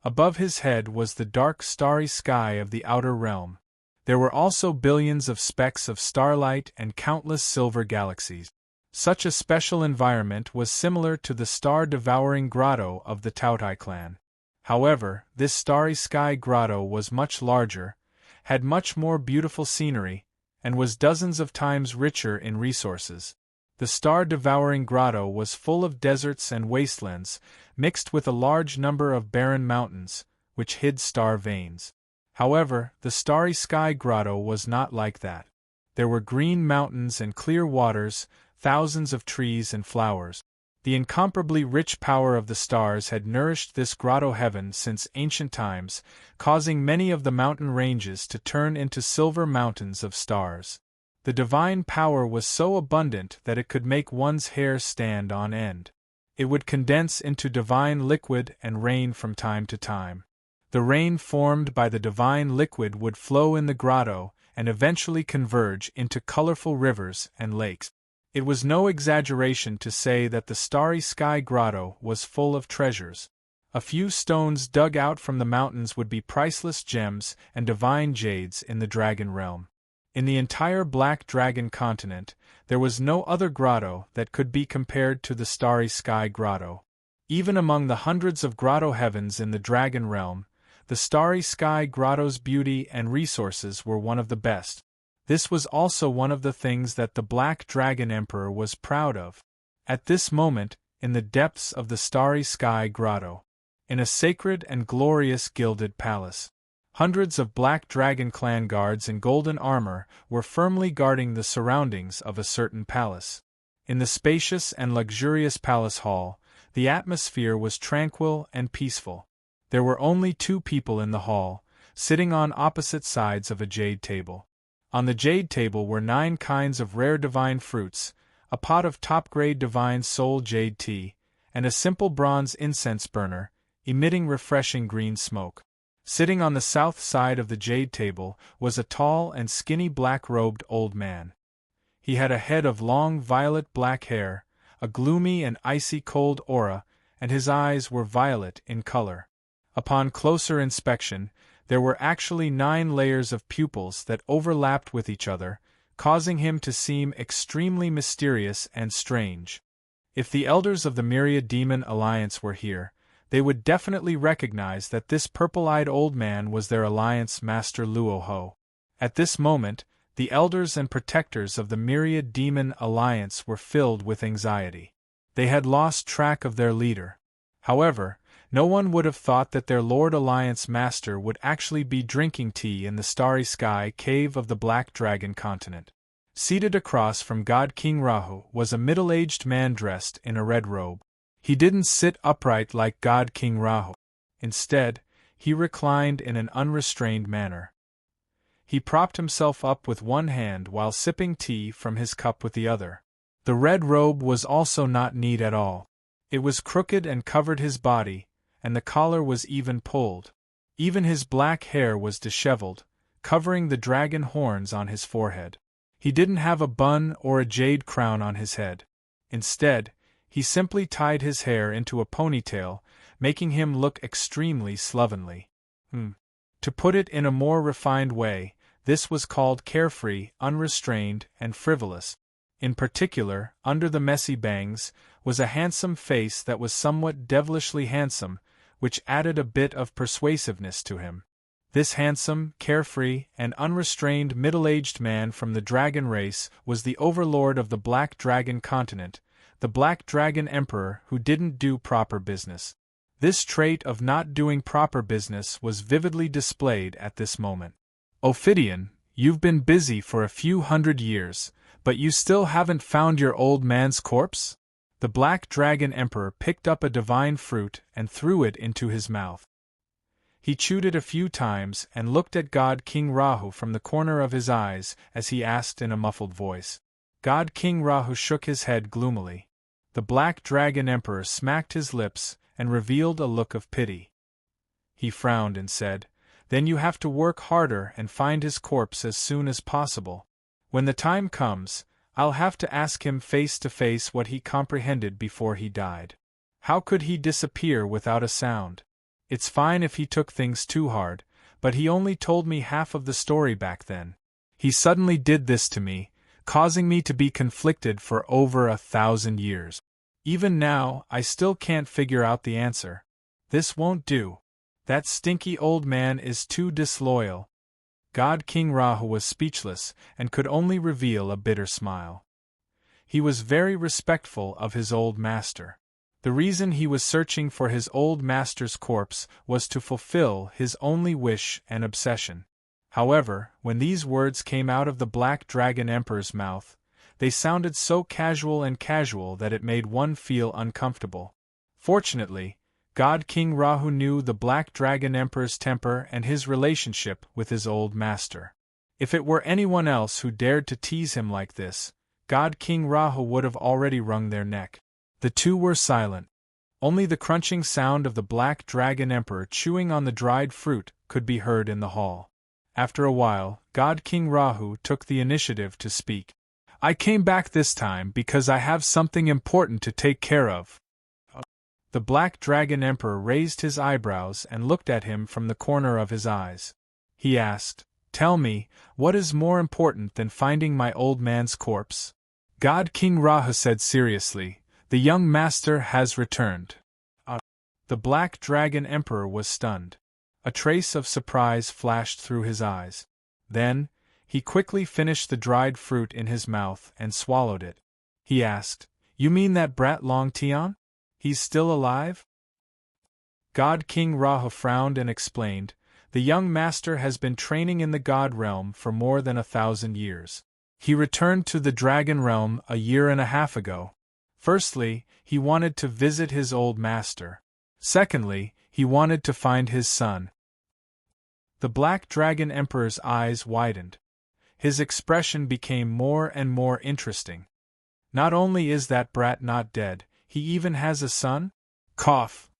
Above his head was the dark starry sky of the Outer Realm. There were also billions of specks of starlight and countless silver galaxies. Such a special environment was similar to the star-devouring grotto of the Tautai clan. However, this Starry Sky Grotto was much larger, had much more beautiful scenery, and was dozens of times richer in resources. The star-devouring grotto was full of deserts and wastelands, mixed with a large number of barren mountains, which hid star veins. However, the Starry Sky Grotto was not like that. There were green mountains and clear waters, thousands of trees and flowers. The incomparably rich power of the stars had nourished this grotto heaven since ancient times, causing many of the mountain ranges to turn into silver mountains of stars. The divine power was so abundant that it could make one's hair stand on end. It would condense into divine liquid and rain from time to time. The rain formed by the divine liquid would flow in the grotto and eventually converge into colorful rivers and lakes. It was no exaggeration to say that the Starry Sky Grotto was full of treasures. A few stones dug out from the mountains would be priceless gems and divine jades in the dragon realm. In the entire Black Dragon continent, there was no other grotto that could be compared to the Starry Sky Grotto. Even among the hundreds of grotto heavens in the dragon realm, the Starry Sky Grotto's beauty and resources were one of the best. This was also one of the things that the Black Dragon Emperor was proud of. At this moment, in the depths of the Starry Sky Grotto, in a sacred and glorious gilded palace, hundreds of Black Dragon clan guards in golden armor were firmly guarding the surroundings of a certain palace. In the spacious and luxurious palace hall, the atmosphere was tranquil and peaceful. There were only 2 people in the hall, sitting on opposite sides of a jade table. On the jade table were 9 kinds of rare divine fruits, a pot of top-grade divine soul jade tea, and a simple bronze incense burner, emitting refreshing green smoke. Sitting on the south side of the jade table was a tall and skinny black-robed old man. He had a head of long violet-black hair, a gloomy and icy cold aura, and his eyes were violet in color. Upon closer inspection, there were actually 9 layers of pupils that overlapped with each other, causing him to seem extremely mysterious and strange. If the elders of the Myriad Demon Alliance were here, they would definitely recognize that this purple-eyed old man was their alliance master Luoho. At this moment, the elders and protectors of the Myriad Demon Alliance were filled with anxiety. They had lost track of their leader. However, no one would have thought that their Lord Alliance Master would actually be drinking tea in the Starry Sky Cave of the Black Dragon continent. Seated across from God King Rahu was a middle-aged man dressed in a red robe. He didn't sit upright like God King Rahu. Instead, he reclined in an unrestrained manner. He propped himself up with one hand while sipping tea from his cup with the other. The red robe was also not neat at all. It was crooked and covered his body, and the collar was even pulled. Even his black hair was disheveled, covering the dragon horns on his forehead. He didn't have a bun or a jade crown on his head. Instead, he simply tied his hair into a ponytail, making him look extremely slovenly. To put it in a more refined way, this was called carefree, unrestrained, and frivolous. In particular, under the messy bangs, was a handsome face that was somewhat devilishly handsome, which added a bit of persuasiveness to him. This handsome, carefree, and unrestrained middle-aged man from the dragon race was the overlord of the Black Dragon continent, the Black Dragon Emperor who didn't do proper business. This trait of not doing proper business was vividly displayed at this moment. Ophidian, you've been busy for a few hundred years, but you still haven't found your old man's corpse? The Black Dragon Emperor picked up a divine fruit and threw it into his mouth. He chewed it a few times and looked at God King Rahu from the corner of his eyes as he asked in a muffled voice. God King Rahu shook his head gloomily. The Black Dragon Emperor smacked his lips and revealed a look of pity. He frowned and said, "Then you have to work harder and find his corpse as soon as possible. When the time comes, I'll have to ask him face to face what he comprehended before he died. How could he disappear without a sound? It's fine if he took things too hard, but he only told me half of the story back then. He suddenly did this to me, causing me to be conflicted for over 1,000 years. Even now, I still can't figure out the answer. This won't do. That stinky old man is too disloyal." God King Rahu was speechless and could only reveal a bitter smile. He was very respectful of his old master. The reason he was searching for his old master's corpse was to fulfill his only wish and obsession. However, when these words came out of the Black Dragon Emperor's mouth, they sounded so casual that it made one feel uncomfortable. Fortunately, God King Rahu knew the Black Dragon Emperor's temper and his relationship with his old master. If it were anyone else who dared to tease him like this, God King Rahu would have already wrung their neck. The two were silent. Only the crunching sound of the Black Dragon Emperor chewing on the dried fruit could be heard in the hall. After a while, God King Rahu took the initiative to speak. "I came back this time because I have something important to take care of." The Black Dragon Emperor raised his eyebrows and looked at him from the corner of his eyes. He asked, "Tell me, what is more important than finding my old man's corpse?" God King Rahu said seriously, "The young master has returned." The Black Dragon Emperor was stunned. A trace of surprise flashed through his eyes. Then, he quickly finished the dried fruit in his mouth and swallowed it. He asked, "You mean that brat Long Tian? He's still alive?" God King Rahu frowned and explained, "The young master has been training in the God realm for more than 1,000 years. He returned to the Dragon realm a year and a half ago. Firstly, he wanted to visit his old master. Secondly, he wanted to find his son." The Black Dragon Emperor's eyes widened. His expression became more and more interesting. "Not only is that brat not dead, he even has a son?" Cough.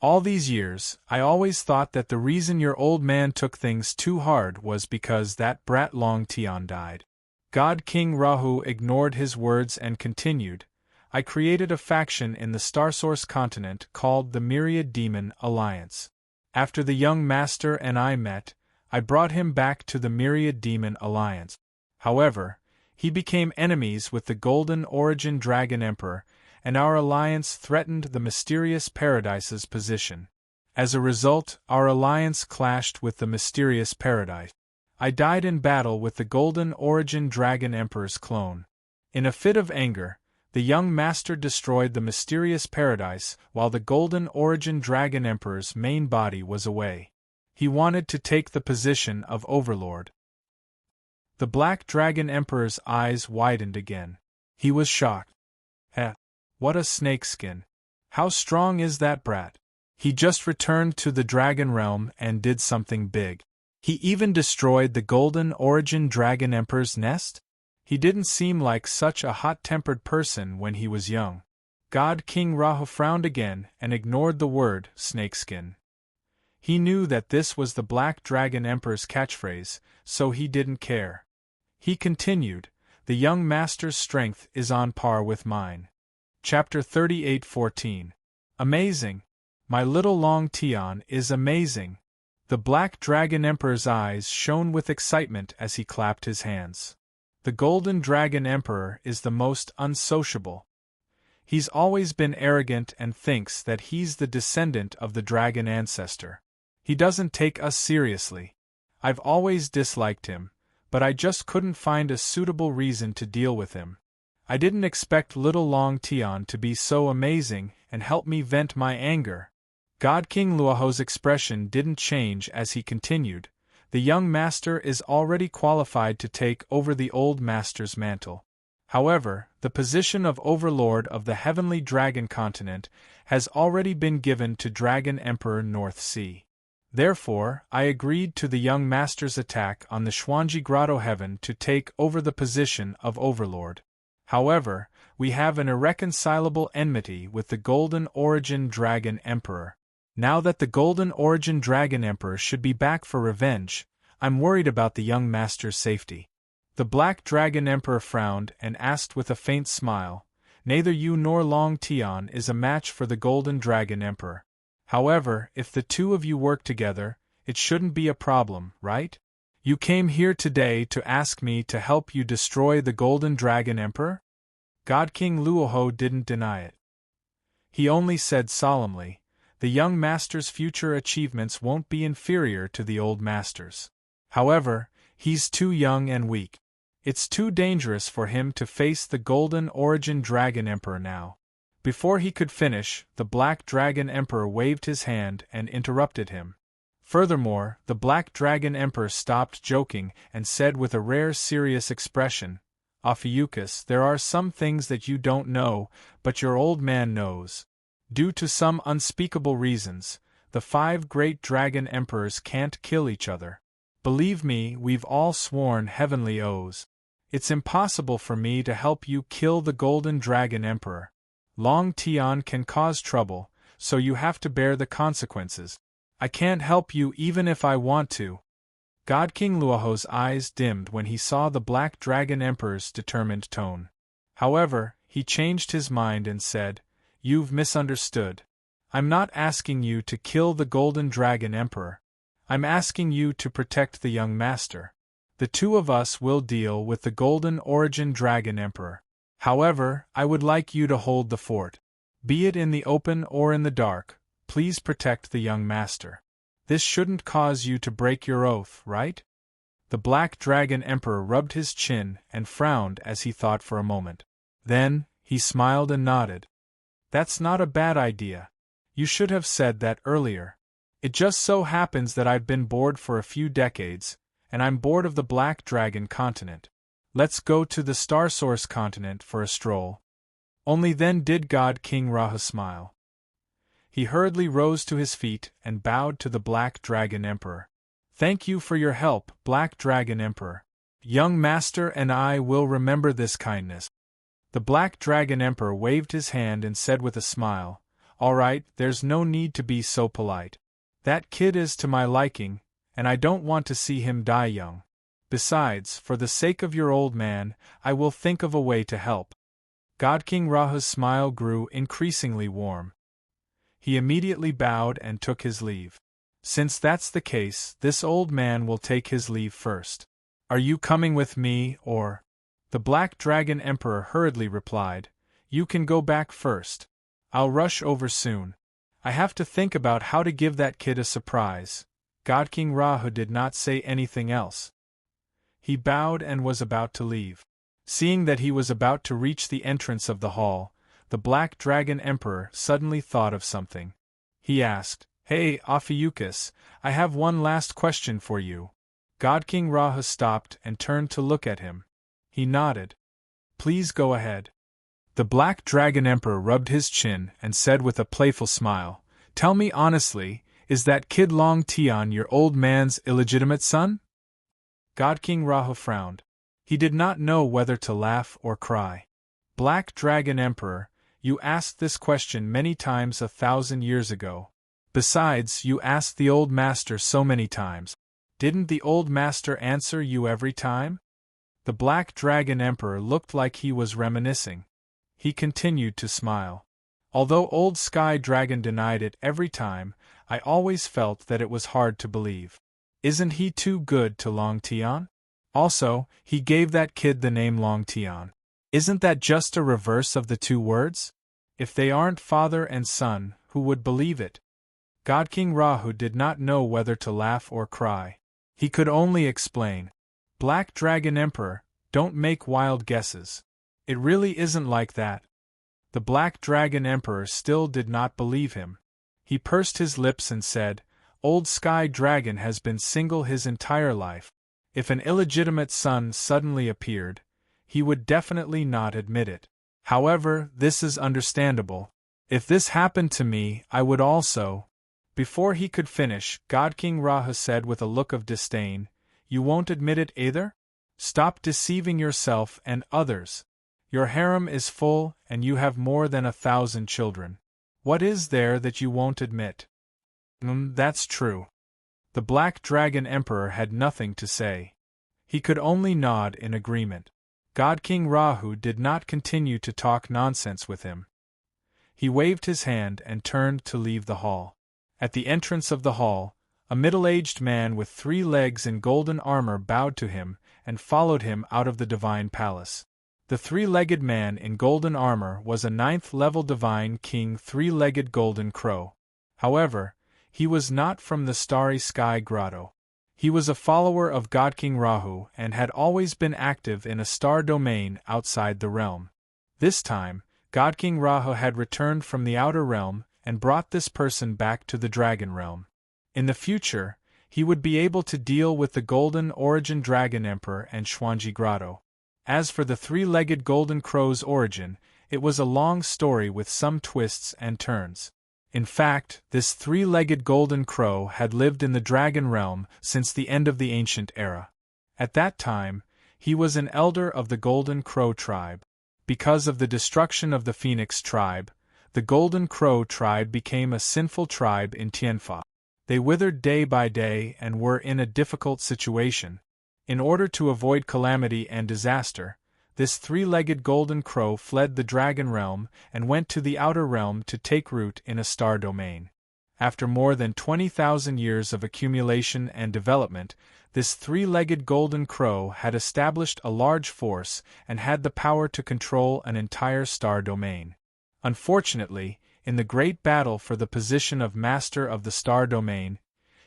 "All these years, I always thought that the reason your old man took things too hard was because that brat Long Tian died." God King Rahu ignored his words and continued, "I created a faction in the Starsource continent called the Myriad Demon Alliance. After the young master and I met, I brought him back to the Myriad Demon Alliance. However, he became enemies with the Golden Origin Dragon Emperor, and our alliance threatened the Mysterious Paradise's position. As a result, our alliance clashed with the Mysterious Paradise. I died in battle with the Golden Origin Dragon Emperor's clone. In a fit of anger, the young master destroyed the Mysterious Paradise while the Golden Origin Dragon Emperor's main body was away. He wanted to take the position of Overlord." The Black Dragon Emperor's eyes widened again. He was shocked. What a snakeskin! How strong is that brat? He just returned to the Dragon Realm and did something big. He even destroyed the Golden Origin Dragon Emperor's nest? He didn't seem like such a hot-tempered person when he was young. God King Rahu frowned again and ignored the word snakeskin. He knew that this was the Black Dragon Emperor's catchphrase, so he didn't care. He continued, "The young master's strength is on par with mine." Chapter 38:14. Amazing! My little Long Tian is amazing! The Black Dragon Emperor's eyes shone with excitement as he clapped his hands. The Golden Dragon Emperor is the most unsociable. He's always been arrogant and thinks that he's the descendant of the dragon ancestor. He doesn't take us seriously. I've always disliked him, but I just couldn't find a suitable reason to deal with him. I didn't expect little Long Tian to be so amazing and help me vent my anger. God King Luoho's expression didn't change as he continued, "The young master is already qualified to take over the old master's mantle. However, the position of Overlord of the Heavenly Dragon Continent has already been given to Dragon Emperor North Sea. Therefore, I agreed to the young master's attack on the Xuanji Grotto Heaven to take over the position of Overlord. However, we have an irreconcilable enmity with the Golden Origin Dragon Emperor. Now that the Golden Origin Dragon Emperor should be back for revenge, I'm worried about the young master's safety." The Black Dragon Emperor frowned and asked with a faint smile, "Neither you nor Long Tian is a match for the Golden Dragon Emperor. However, if the two of you work together, it shouldn't be a problem, right? You came here today to ask me to help you destroy the Golden Dragon Emperor?" God King Luoho didn't deny it. He only said solemnly, "The young master's future achievements won't be inferior to the old master's. However, he's too young and weak. It's too dangerous for him to face the Golden Origin Dragon Emperor now." Before he could finish, the Black Dragon Emperor waved his hand and interrupted him. Furthermore, the Black Dragon Emperor stopped joking and said with a rare serious expression, "Ophiuchus, there are some things that you don't know, but your old man knows. Due to some unspeakable reasons, the 5 great dragon emperors can't kill each other. Believe me, we've all sworn heavenly oaths. It's impossible for me to help you kill the Golden Dragon Emperor. Long Tian can cause trouble, so you have to bear the consequences. I can't help you even if I want to." God King Luoho's eyes dimmed when he saw the Black Dragon Emperor's determined tone. However, he changed his mind and said, "You've misunderstood. I'm not asking you to kill the Golden Dragon Emperor. I'm asking you to protect the young master. The two of us will deal with the Golden Origin Dragon Emperor. However, I would like you to hold the fort. Be it in the open or in the dark, please protect the young master. This shouldn't cause you to break your oath, right? The Black Dragon Emperor rubbed his chin and frowned as he thought for a moment. Then, he smiled and nodded. That's not a bad idea. You should have said that earlier. It just so happens that I've been bored for a few decades, and I'm bored of the Black Dragon continent. Let's go to the Star Source continent for a stroll. Only then did God King Rahu smile. He hurriedly rose to his feet and bowed to the Black Dragon Emperor. Thank you for your help, Black Dragon Emperor. Young master and I will remember this kindness. The Black Dragon Emperor waved his hand and said with a smile, All right, there's no need to be so polite. That kid is to my liking, and I don't want to see him die young. Besides, for the sake of your old man, I will think of a way to help. God King Rahu's smile grew increasingly warm. He immediately bowed and took his leave. Since that's the case, this old man will take his leave first. Are you coming with me, or? The Black Dragon Emperor hurriedly replied, You can go back first. I'll rush over soon. I have to think about how to give that kid a surprise. God King Rahu did not say anything else. He bowed and was about to leave. Seeing that he was about to reach the entrance of the hall, the Black Dragon Emperor suddenly thought of something. He asked, Hey, Ophiuchus, I have one last question for you. God King Rahu stopped and turned to look at him. He nodded. Please go ahead. The Black Dragon Emperor rubbed his chin and said with a playful smile, Tell me honestly, is that kid Long Tian your old man's illegitimate son? God King Rahu frowned. He did not know whether to laugh or cry. Black Dragon Emperor, you asked this question many times 1,000 years ago. Besides, you asked the old master so many times. Didn't the old master answer you every time? The Black Dragon Emperor looked like he was reminiscing. He continued to smile. Although Old Sky Dragon denied it every time, I always felt that it was hard to believe. Isn't he too good to Long Tian? Also, he gave that kid the name Long Tian. Isn't that just a reverse of the two words? If they aren't father and son, who would believe it? God King Rahu did not know whether to laugh or cry. He could only explain. Black Dragon Emperor, don't make wild guesses. It really isn't like that. The Black Dragon Emperor still did not believe him. He pursed his lips and said, Old Sky Dragon has been single his entire life. If an illegitimate son suddenly appeared, he would definitely not admit it. However, this is understandable. If this happened to me, I would also. Before he could finish, God King Rahu said with a look of disdain, You won't admit it either? Stop deceiving yourself and others. Your harem is full, and you have more than 1,000 children. What is there that you won't admit? That's true. The Black Dragon Emperor had nothing to say. He could only nod in agreement. God King Rahu did not continue to talk nonsense with him. He waved his hand and turned to leave the hall. At the entrance of the hall, a middle-aged man with 3 legs in golden armor bowed to him and followed him out of the divine palace. The 3-legged man in golden armor was a 9th-level divine king 3-legged golden crow. However, he was not from the Starry Sky Grotto. He was a follower of God King Rahu and had always been active in a star domain outside the realm. This time, God King Rahu had returned from the outer realm and brought this person back to the Dragon Realm. In the future, he would be able to deal with the Golden Origin Dragon Emperor and Xuanji Grotto. As for the 3-legged Golden Crow's origin, it was a long story with some twists and turns. In fact, this 3-legged Golden Crow had lived in the Dragon Realm since the end of the Ancient Era. At that time, he was an elder of the Golden Crow tribe. Because of the destruction of the Phoenix tribe, the Golden Crow tribe became a sinful tribe in Tianfa. They withered day by day and were in a difficult situation. In order to avoid calamity and disaster, this three-legged golden crow fled the dragon realm and went to the outer realm to take root in a star domain. After more than 20,000 years of accumulation and development, this three-legged golden crow had established a large force and had the power to control an entire star domain. Unfortunately, in the great battle for the position of master of the star domain,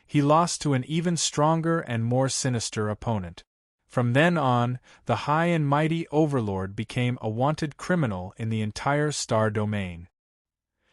he lost to an even stronger and more sinister opponent. From then on, the high and mighty overlord became a wanted criminal in the entire star domain.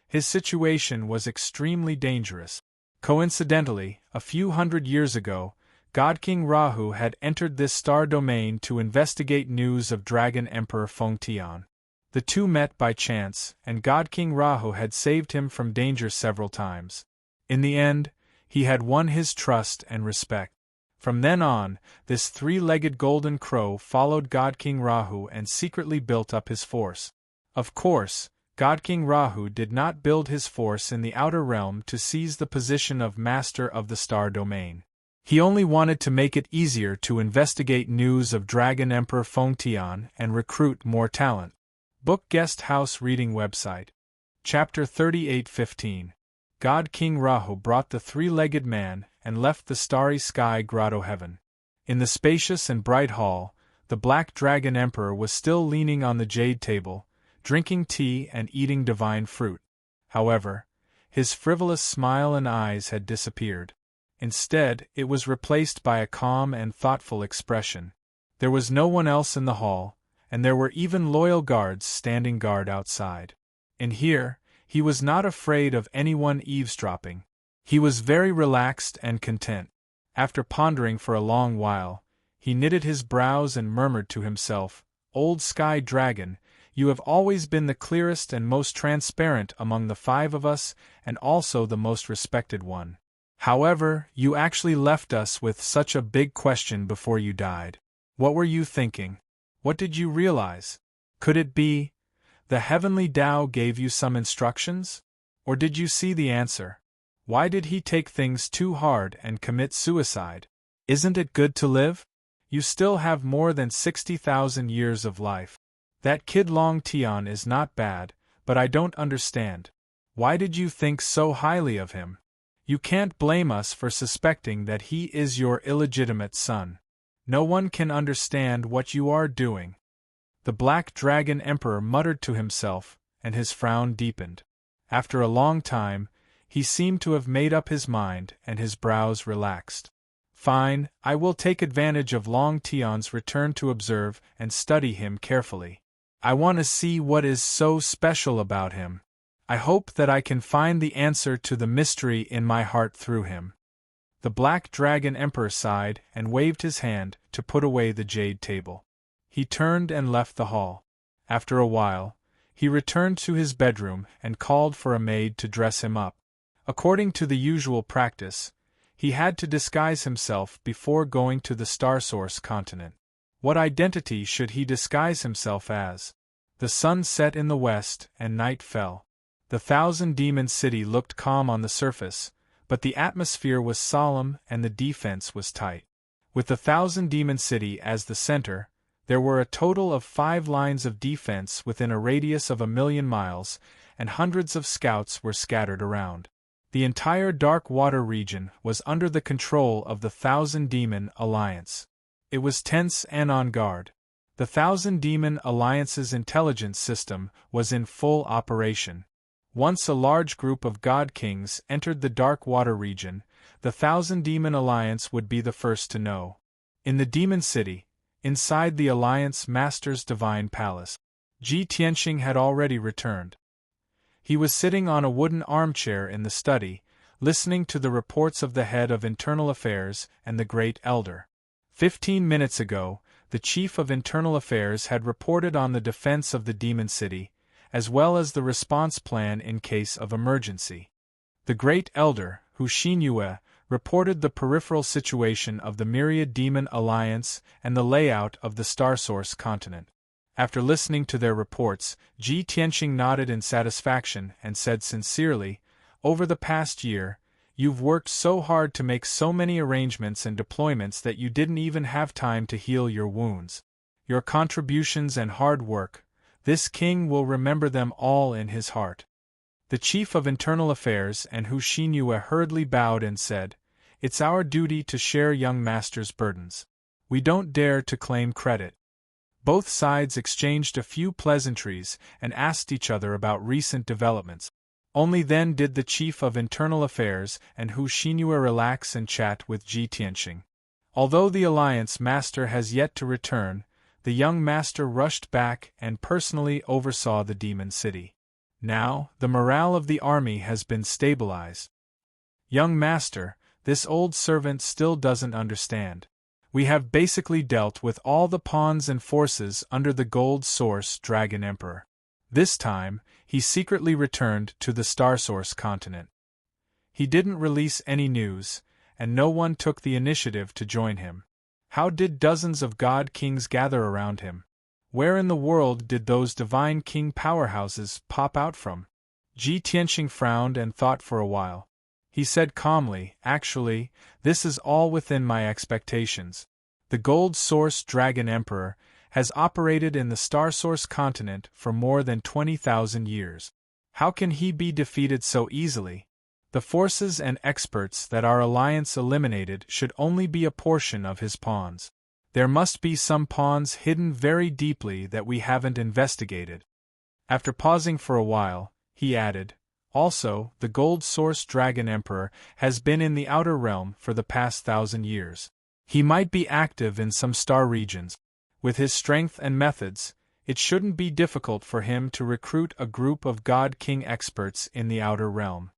His situation was extremely dangerous. Coincidentally, a few hundred years ago, God King Rahu had entered this star domain to investigate news of Dragon Emperor Fengtian. The two met by chance, and God King Rahu had saved him from danger several times. In the end, he had won his trust and respect. From then on, this three-legged golden crow followed God King Rahu and secretly built up his force. Of course, God King Rahu did not build his force in the outer realm to seize the position of master of the star domain. He only wanted to make it easier to investigate news of Dragon Emperor Fengtian and recruit more talent. Book Guest House Reading Website. Chapter 38:15. God King Rahu brought the three-legged man and left the starry sky grotto heaven. In the spacious and bright hall, the Black Dragon Emperor was still leaning on the jade table, drinking tea and eating divine fruit. However, his frivolous smile and eyes had disappeared. Instead, it was replaced by a calm and thoughtful expression. There was no one else in the hall, and there were even loyal guards standing guard outside. In here, he was not afraid of anyone eavesdropping. He was very relaxed and content. After pondering for a long while, he knitted his brows and murmured to himself, "Old Sky Dragon, you have always been the clearest and most transparent among the five of us, and also the most respected one. However, you actually left us with such a big question before you died. What were you thinking? What did you realize? Could it be the heavenly Tao gave you some instructions? Or did you see the answer? Why did he take things too hard and commit suicide? Isn't it good to live? You still have more than 60,000 years of life. That kid Long Tian is not bad, but I don't understand. Why did you think so highly of him? You can't blame us for suspecting that he is your illegitimate son. No one can understand what you are doing." The Black Dragon Emperor muttered to himself, and his frown deepened. After a long time, he seemed to have made up his mind, and his brows relaxed. "Fine, I will take advantage of Long Tian's return to observe and study him carefully. I want to see what is so special about him. I hope that I can find the answer to the mystery in my heart through him." The Black Dragon Emperor sighed and waved his hand to put away the jade table. He turned and left the hall. After a while, he returned to his bedroom and called for a maid to dress him up. According to the usual practice, he had to disguise himself before going to the Star Source continent. What identity should he disguise himself as? The sun set in the west and night fell. The Thousand-Demon City looked calm on the surface, but the atmosphere was solemn and the defense was tight. With the Thousand-Demon City as the center, there were a total of 5 lines of defense within a radius of 1,000,000 miles, and hundreds of scouts were scattered around. The entire Dark Water region was under the control of the Thousand Demon Alliance. It was tense and on guard. The Thousand Demon Alliance's intelligence system was in full operation. Once a large group of God Kings entered the Dark Water region, the Thousand Demon Alliance would be the first to know. In the Demon City, inside the Alliance Master's Divine Palace, Ji Tianxing had already returned. He was sitting on a wooden armchair in the study, listening to the reports of the head of Internal Affairs and the Great Elder. 15 minutes ago, the Chief of Internal Affairs had reported on the defense of the Demon City, as well as the response plan in case of emergency. The Great Elder, Hu Xinyue, reported the peripheral situation of the Myriad Demon Alliance and the layout of the Star Source continent. After listening to their reports, Ji Tianxing nodded in satisfaction and said sincerely, "Over the past year, you've worked so hard to make so many arrangements and deployments that you didn't even have time to heal your wounds. your contributions and hard work. This king will remember them all in his heart." The chief of internal affairs and Hushinue hurriedly bowed and said, "It's our duty to share young master's burdens. We don't dare to claim credit." Both sides exchanged a few pleasantries and asked each other about recent developments. Only then did the chief of internal affairs and Hushinue relax and chat with Ji Tianxing. Although the alliance master has yet to return, the young master rushed back and personally oversaw the demon city. Now, the morale of the army has been stabilized. "Young master, this old servant still doesn't understand. We have basically dealt with all the pawns and forces under the Gold Source Dragon Emperor. This time, he secretly returned to the Star Source continent. He didn't release any news, and no one took the initiative to join him. How did dozens of god kings gather around him? Where in the world did those divine king powerhouses pop out from?" Ji Tianxing frowned and thought for a while. He said calmly, "Actually, this is all within my expectations. The Gold Source Dragon Emperor has operated in the Star Source continent for more than 20,000 years. How can he be defeated so easily? The forces and experts that our alliance eliminated should only be a portion of his pawns. There must be some pawns hidden very deeply that we haven't investigated." After pausing for a while, he added, "Also, the Gold Source Dragon Emperor has been in the Outer Realm for the past 1,000 years. He might be active in some star regions. With his strength and methods, it shouldn't be difficult for him to recruit a group of God King experts in the Outer Realm."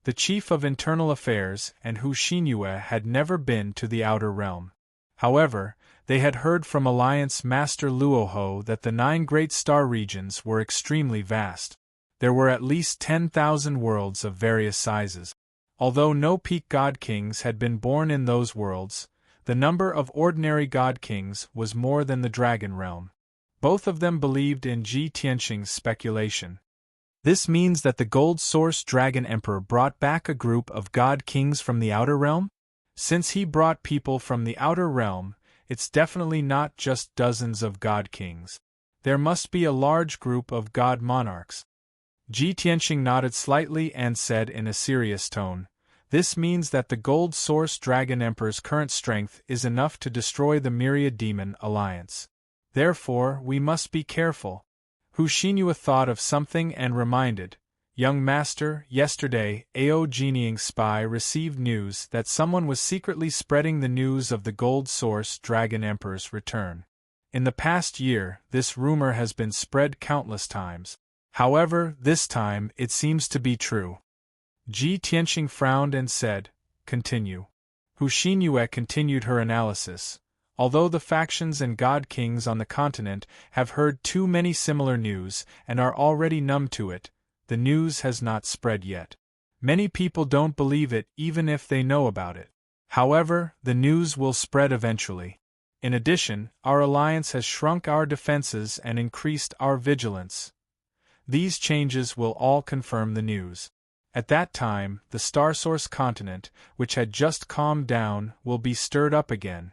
The chief of internal affairs and Hushinue had never been to the Outer Realm. However, they had heard from Alliance Master Luoho that the 9 great star regions were extremely vast. There were at least 10,000 worlds of various sizes. Although no peak god kings had been born in those worlds, the number of ordinary god kings was more than the Dragon Realm. Both of them believed in Ji Tianxing's speculation. "This means that the Gold Source Dragon Emperor brought back a group of god kings from the Outer Realm? Since he brought people from the Outer Realm, it's definitely not just dozens of god kings. There must be a large group of god monarchs." Ji Tianxing nodded slightly and said in a serious tone, "This means that the Gold Source Dragon Emperor's current strength is enough to destroy the Myriad Demon Alliance. Therefore, we must be careful." Hushinue thought of something and reminded, "Young master, yesterday, Ao Geniing's spy received news that someone was secretly spreading the news of the Gold Source Dragon Emperor's return. In the past year, this rumor has been spread countless times. However, this time it seems to be true." Ji Tianxing frowned and said, "Continue." Hushinue continued her analysis. Although the factions and god kings on the continent have heard too many similar news and are already numb to it, the news has not spread yet. Many people don't believe it even if they know about it. However, the news will spread eventually. In addition, our alliance has shrunk our defenses and increased our vigilance. These changes will all confirm the news. At that time, the Star Source continent, which had just calmed down, will be stirred up again.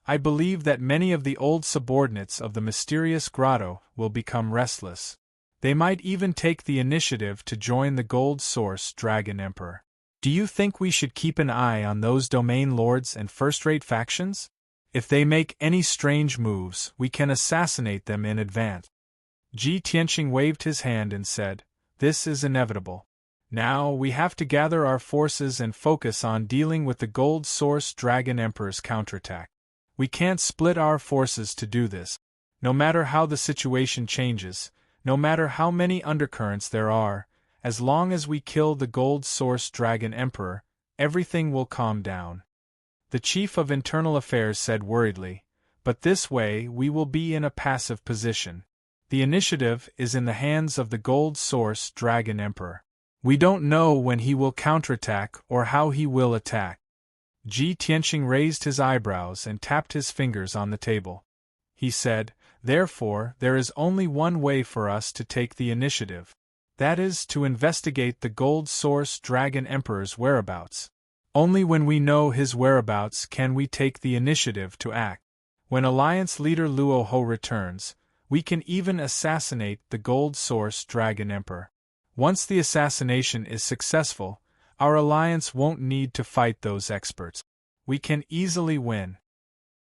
I believe that many of the old subordinates of the mysterious grotto will become restless. They might even take the initiative to join the Gold Source Dragon Emperor. Do you think we should keep an eye on those domain lords and first-rate factions? If they make any strange moves, we can assassinate them in advance." Ji Tianxing waved his hand and said, "This is inevitable. Now we have to gather our forces and focus on dealing with the Gold Source Dragon Emperor's counterattack. We can't split our forces to do this. No matter how the situation changes, no matter how many undercurrents there are, as long as we kill the Gold Source Dragon Emperor, everything will calm down." The chief of internal affairs said worriedly, "But this way we will be in a passive position. The initiative is in the hands of the Gold Source Dragon Emperor. We don't know when he will counterattack or how he will attack." Ji Tianxing raised his eyebrows and tapped his fingers on the table. He said, "Therefore, there is only one way for us to take the initiative. That is, to investigate the Gold Source Dragon Emperor's whereabouts. Only when we know his whereabouts can we take the initiative to act. When Alliance leader Luo Ho returns, we can even assassinate the Gold Source Dragon Emperor. Once the assassination is successful, our alliance won't need to fight those experts. We can easily win.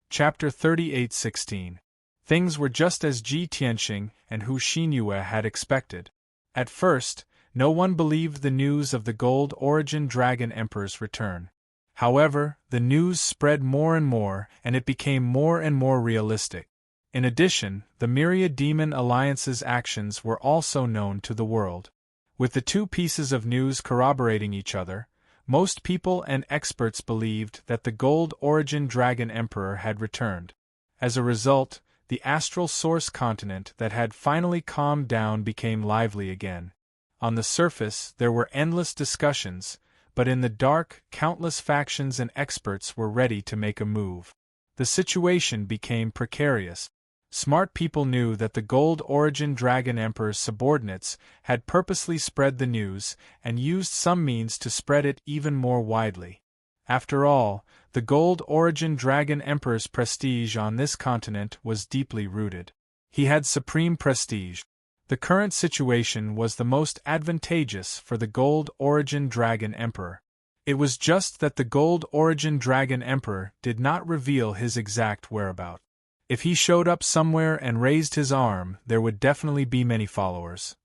Chapter 38:16. Things were just as Ji Tianxing and Hu Xinyue had expected. At first, no one believed the news of the Gold Origin Dragon Emperor's return. However, the news spread more and more, and it became more and more realistic. In addition, the Myriad Demon Alliance's actions were also known to the world. With the two pieces of news corroborating each other, most people and experts believed that the Gold Origin Dragon Emperor had returned. As a result, the astral source continent that had finally calmed down became lively again. On the surface, there were endless discussions, but in the dark, countless factions and experts were ready to make a move. The situation became precarious. Smart people knew that the Gold Origin Dragon Emperor's subordinates had purposely spread the news and used some means to spread it even more widely. After all, the Gold Origin Dragon Emperor's prestige on this continent was deeply rooted. He had supreme prestige. The current situation was the most advantageous for the Gold Origin Dragon Emperor. It was just that the Gold Origin Dragon Emperor did not reveal his exact whereabouts. If he showed up somewhere and raised his arm, there would definitely be many followers.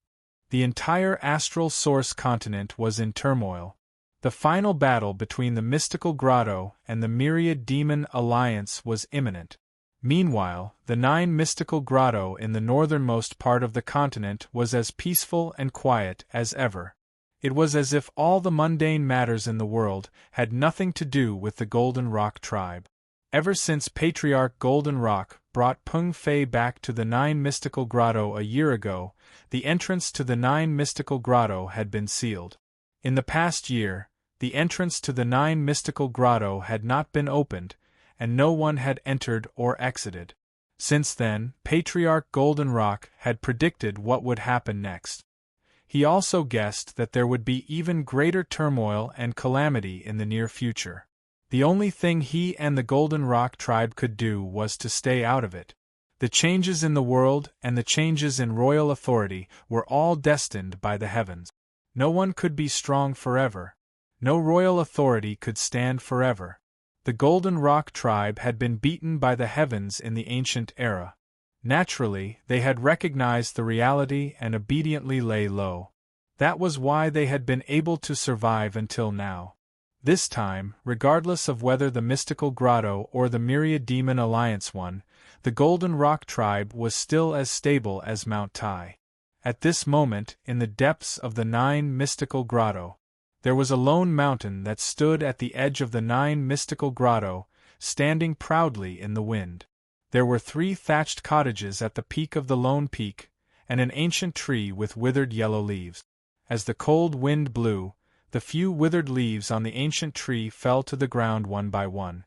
The entire astral source continent was in turmoil. The final battle between the Mystical Grotto and the Myriad Demon Alliance was imminent. Meanwhile, the 9 Mystical Grotto in the northernmost part of the continent was as peaceful and quiet as ever. It was as if all the mundane matters in the world had nothing to do with the Golden Rock tribe. Ever since Patriarch Golden Rock brought Peng Fei back to the 9 Mystical Grotto a year ago, the entrance to the 9 Mystical Grotto had been sealed. In the past year, the entrance to the 9 Mystical Grotto had not been opened, and no one had entered or exited. Since then, Patriarch Golden Rock had predicted what would happen next. He also guessed that there would be even greater turmoil and calamity in the near future. The only thing he and the Golden Rock tribe could do was to stay out of it. The changes in the world and the changes in royal authority were all destined by the heavens. No one could be strong forever. No royal authority could stand forever. The Golden Rock tribe had been beaten by the heavens in the ancient era. Naturally, they had recognized the reality and obediently lay low. That was why they had been able to survive until now. This time, regardless of whether the Mystical Grotto or the Myriad Demon Alliance won, the Golden Rock tribe was still as stable as Mount Tai. At this moment, in the depths of the 9 Mystical Grotto, there was a lone mountain that stood at the edge of the 9 Mystical Grotto, standing proudly in the wind. There were 3 thatched cottages at the peak of the lone peak, and an ancient tree with withered yellow leaves. As the cold wind blew, the few withered leaves on the ancient tree fell to the ground one by one.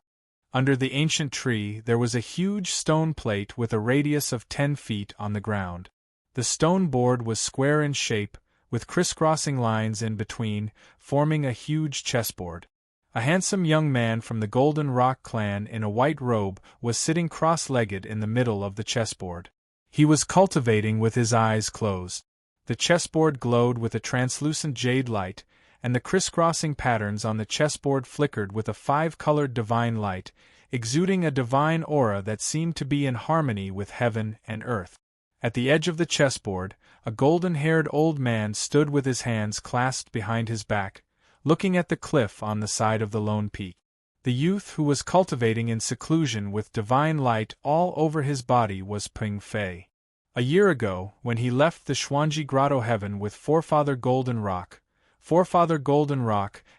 Under the ancient tree there was a huge stone plate with a radius of 10 feet on the ground. The stone board was square in shape, with crisscrossing lines in between, forming a huge chessboard. A handsome young man from the Golden Rock clan in a white robe was sitting cross-legged in the middle of the chessboard. He was cultivating with his eyes closed. The chessboard glowed with a translucent jade light, and the crisscrossing patterns on the chessboard flickered with a 5-colored divine light, exuding a divine aura that seemed to be in harmony with heaven and earth. At the edge of the chessboard, a golden-haired old man stood with his hands clasped behind his back, looking at the cliff on the side of the lone peak. The youth who was cultivating in seclusion with divine light all over his body was Peng Fei. A year ago, when he left the Xuanji Grotto Heaven with Forefather Golden Rock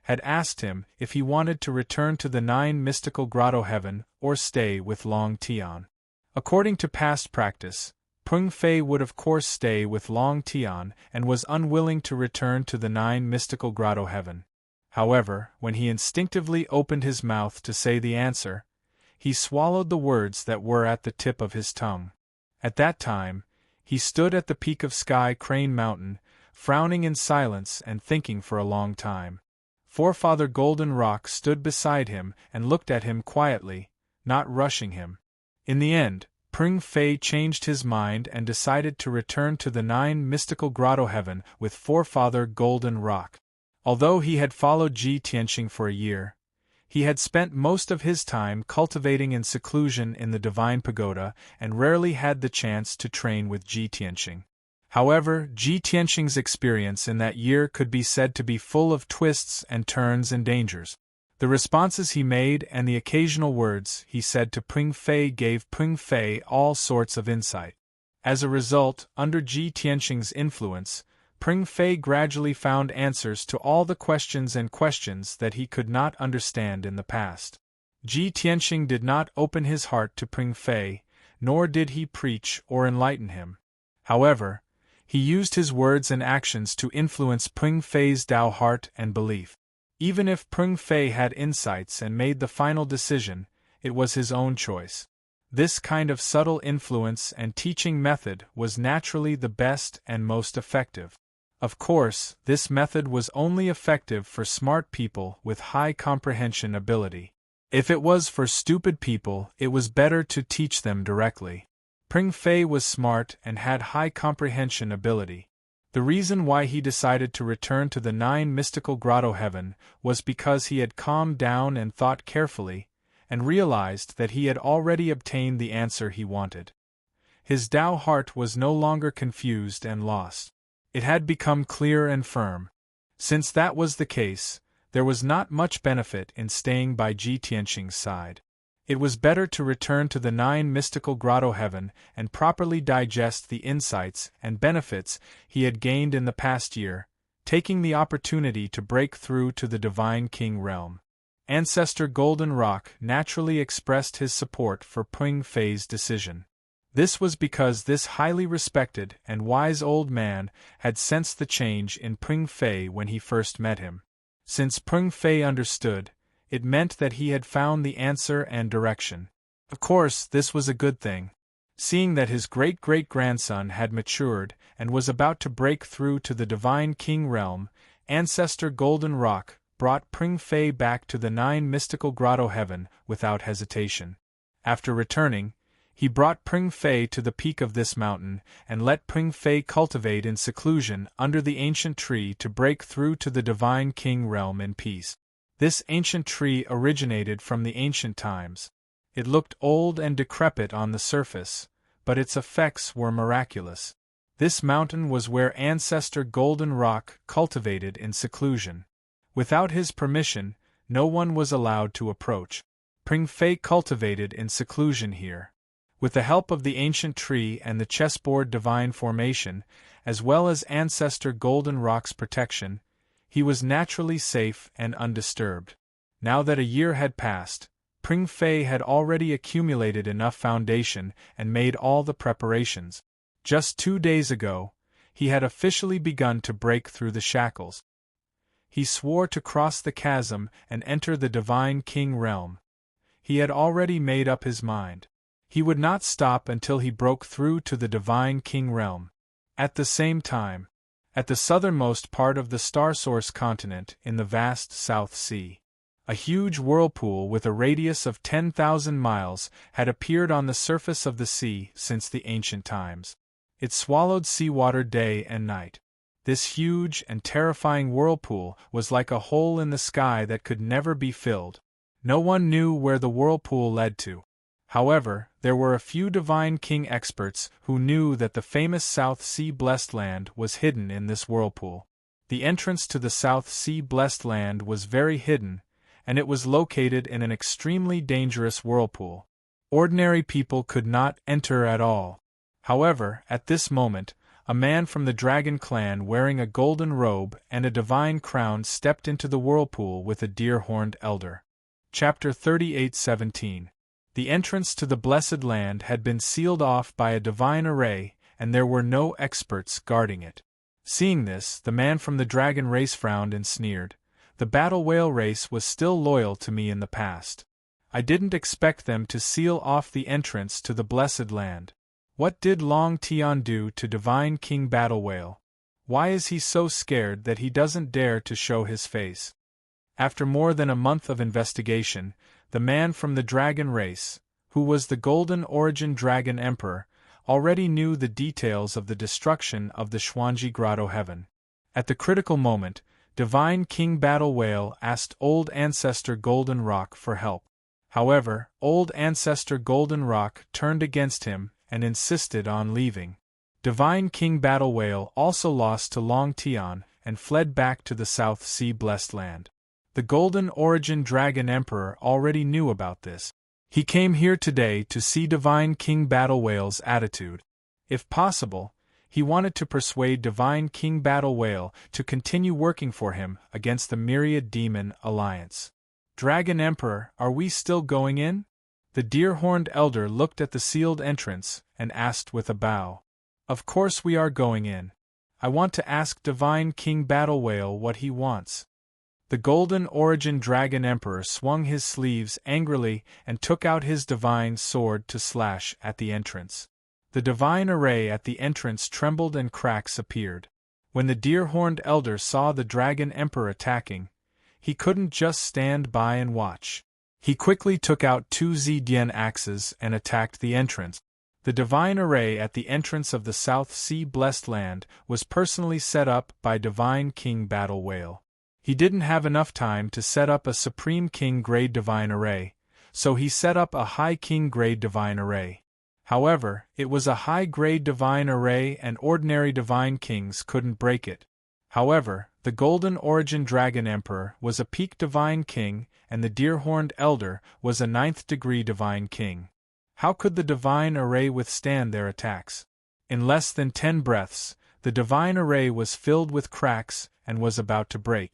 had asked him if he wanted to return to the 9 Mystical Grotto Heaven or stay with Long Tian. According to past practice, Peng Fei would of course stay with Long Tian and was unwilling to return to the 9 Mystical Grotto Heaven. However, when he instinctively opened his mouth to say the answer, he swallowed the words that were at the tip of his tongue. At that time, he stood at the peak of Sky Crane Mountain, frowning in silence and thinking for a long time. Forefather Golden Rock stood beside him and looked at him quietly, not rushing him. In the end, Pring Fei changed his mind and decided to return to the 9 mystical grotto heaven with forefather Golden Rock. Although he had followed Ji Tianxing for a year, he had spent most of his time cultivating in seclusion in the Divine Pagoda and rarely had the chance to train with Ji Tianxing. However, Ji Tianxing's experience in that year could be said to be full of twists and turns and dangers. The responses he made and the occasional words he said to Pring Fei gave Pring Fei all sorts of insight. As a result, under Ji Tianxing's influence, Pring Fei gradually found answers to all the questions that he could not understand in the past. Ji Tianxing did not open his heart to Pring Fei, nor did he preach or enlighten him. However, he used his words and actions to influence Pring Fei's Tao heart and belief. Even if Pring Fei had insights and made the final decision, it was his own choice. This kind of subtle influence and teaching method was naturally the best and most effective. Of course, this method was only effective for smart people with high comprehension ability. If it was for stupid people, it was better to teach them directly. Pring Fei was smart and had high comprehension ability. The reason why he decided to return to the 9 mystical grotto heaven was because he had calmed down and thought carefully, and realized that he had already obtained the answer he wanted. His Tao heart was no longer confused and lost. It had become clear and firm. Since that was the case, there was not much benefit in staying by Ji Tianxing's side. It was better to return to the 9 mystical grotto heaven and properly digest the insights and benefits he had gained in the past year, taking the opportunity to break through to the Divine King realm. Ancestor Golden Rock naturally expressed his support for Pring Fei's decision. This was because this highly respected and wise old man had sensed the change in Pring Fei when he first met him. Since Pring Fei understood, it meant that he had found the answer and direction. Of course, this was a good thing. Seeing that his great-great-grandson had matured and was about to break through to the Divine King realm, Ancestor Golden Rock brought Pring Fei back to the 9 mystical grotto heaven without hesitation. After returning, he brought Pring Fei to the peak of this mountain and let Pring Fei cultivate in seclusion under the ancient tree to break through to the Divine King realm in peace. This ancient tree originated from the ancient times. It looked old and decrepit on the surface, but its effects were miraculous. This mountain was where Ancestor Golden Rock cultivated in seclusion. Without his permission, no one was allowed to approach. Pring Fei cultivated in seclusion here. With the help of the ancient tree and the chessboard divine formation, as well as Ancestor Golden Rock's protection, he was naturally safe and undisturbed. Now that a year had passed, Pring Fei had already accumulated enough foundation and made all the preparations. Just 2 days ago, he had officially begun to break through the shackles. He swore to cross the chasm and enter the Divine King realm. He had already made up his mind. He would not stop until he broke through to the Divine King realm. At the same time, at the southernmost part of the Star Source continent in the vast South Sea, a huge whirlpool with a radius of 10,000 miles had appeared on the surface of the sea since the ancient times. It swallowed seawater day and night. This huge and terrifying whirlpool was like a hole in the sky that could never be filled. No one knew where the whirlpool led to. However, there were a few Divine King experts who knew that the famous South Sea Blessed Land was hidden in this whirlpool. The entrance to the South Sea Blessed Land was very hidden, and it was located in an extremely dangerous whirlpool. Ordinary people could not enter at all. However, at this moment, a man from the Dragon Clan wearing a golden robe and a divine crown stepped into the whirlpool with a deer-horned elder. Chapter 38:17. The entrance to the Blessed Land had been sealed off by a divine array, and there were no experts guarding it. Seeing this, the man from the dragon race frowned and sneered. The battle whale race was still loyal to me in the past. I didn't expect them to seal off the entrance to the Blessed Land. What did Long Tian do to Divine King Battle Whale? Why is he so scared that he doesn't dare to show his face? After more than a month of investigation, the man from the dragon race, who was the Golden Origin Dragon Emperor, already knew the details of the destruction of the Xuanji Grotto Heaven. At the critical moment, Divine King Battle Whale asked Old Ancestor Golden Rock for help. However, Old Ancestor Golden Rock turned against him and insisted on leaving. Divine King Battle Whale also lost to Long Tian and fled back to the South Sea Blessed Land. The Golden Origin Dragon Emperor already knew about this. He came here today to see Divine King Battle Whale's attitude. If possible, he wanted to persuade Divine King Battle Whale to continue working for him against the Myriad Demon Alliance. Dragon Emperor, are we still going in? The deer-horned elder looked at the sealed entrance and asked with a bow. Of course we are going in. I want to ask Divine King Battle Whale what he wants. The Golden Origin Dragon Emperor swung his sleeves angrily and took out his divine sword to slash at the entrance. The divine array at the entrance trembled and cracks appeared. When the deer-horned elder saw the Dragon Emperor attacking, he couldn't just stand by and watch. He quickly took out 2 Zedian axes and attacked the entrance. The divine array at the entrance of the South Sea Blessed Land was personally set up by Divine King Battle Whale. He didn't have enough time to set up a Supreme King Grade Divine Array, so he set up a High King Grade Divine Array. However, it was a high-grade Divine Array and ordinary Divine Kings couldn't break it. However, the Golden Origin Dragon Emperor was a Peak Divine King and the Deer-Horned Elder was a 9th-degree Divine King. How could the Divine Array withstand their attacks? In less than 10 breaths, the Divine Array was filled with cracks and was about to break.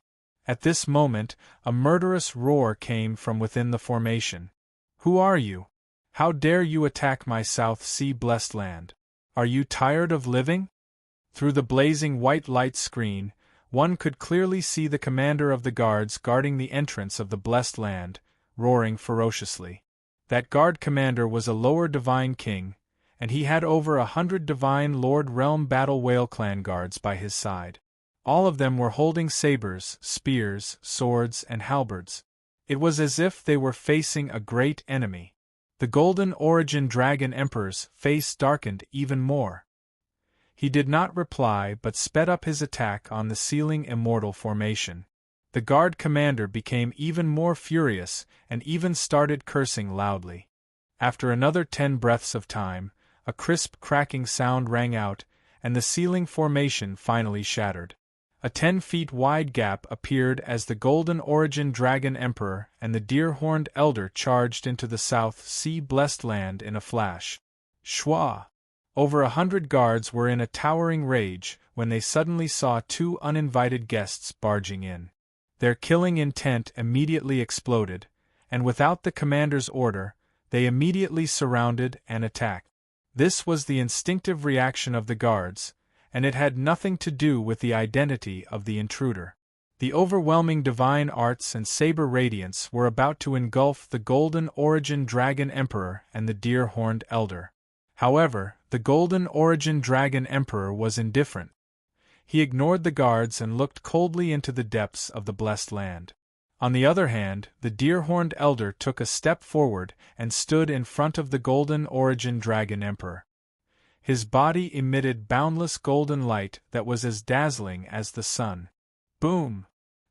At this moment, a murderous roar came from within the formation. Who are you? How dare you attack my South Sea Blessed Land? Are you tired of living? Through the blazing white light screen, one could clearly see the commander of the guards guarding the entrance of the Blessed Land, roaring ferociously. That guard commander was a lower Divine King, and he had over 100 Divine Lord Realm Battle Whale Clan guards by his side. All of them were holding sabers, spears, swords, and halberds. It was as if they were facing a great enemy. The Golden Origin Dragon Emperor's face darkened even more. He did not reply but sped up his attack on the ceiling immortal formation. The guard commander became even more furious and even started cursing loudly. After another 10 breaths of time, a crisp cracking sound rang out, and the ceiling formation finally shattered. A 10 feet wide gap appeared as the Golden Origin Dragon Emperor and the Deer-Horned Elder charged into the South Sea Blessed Land in a flash. Shwa! Over 100 guards were in a towering rage when they suddenly saw 2 uninvited guests barging in. Their killing intent immediately exploded, and without the commander's order, they immediately surrounded and attacked. This was the instinctive reaction of the guards, and it had nothing to do with the identity of the intruder. The overwhelming divine arts and saber radiance were about to engulf the Golden Origin Dragon Emperor and the Deer-Horned Elder. However, the Golden Origin Dragon Emperor was indifferent. He ignored the guards and looked coldly into the depths of the Blessed Land. On the other hand, the Deer-Horned Elder took a step forward and stood in front of the Golden Origin Dragon Emperor. His body emitted boundless golden light that was as dazzling as the sun. Boom!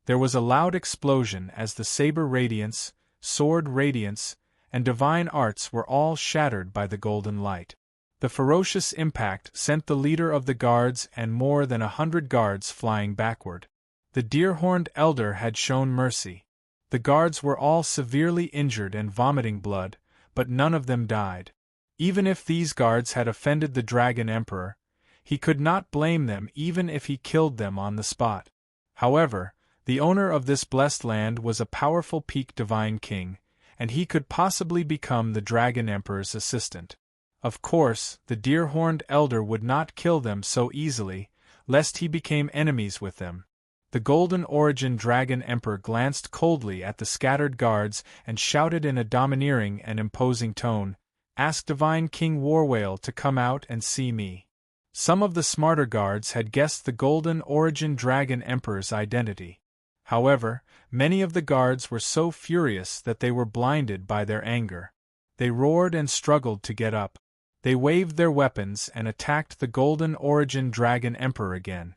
There was a loud explosion as the saber radiance, sword radiance, and divine arts were all shattered by the golden light. The ferocious impact sent the leader of the guards and more than 100 guards flying backward. The Deer-Horned Elder had shown mercy. The guards were all severely injured and vomiting blood, but none of them died. Even if these guards had offended the Dragon Emperor, he could not blame them even if he killed them on the spot. However, the owner of this blessed land was a powerful Peak Divine King, and he could possibly become the Dragon Emperor's assistant. Of course, the Deer-Horned Elder would not kill them so easily, lest he became enemies with them. The Golden Origin Dragon Emperor glanced coldly at the scattered guards and shouted in a domineering and imposing tone, "Ask Divine King Warwhale to come out and see me." Some of the smarter guards had guessed the Golden Origin Dragon Emperor's identity. However, many of the guards were so furious that they were blinded by their anger. They roared and struggled to get up. They waved their weapons and attacked the Golden Origin Dragon Emperor again.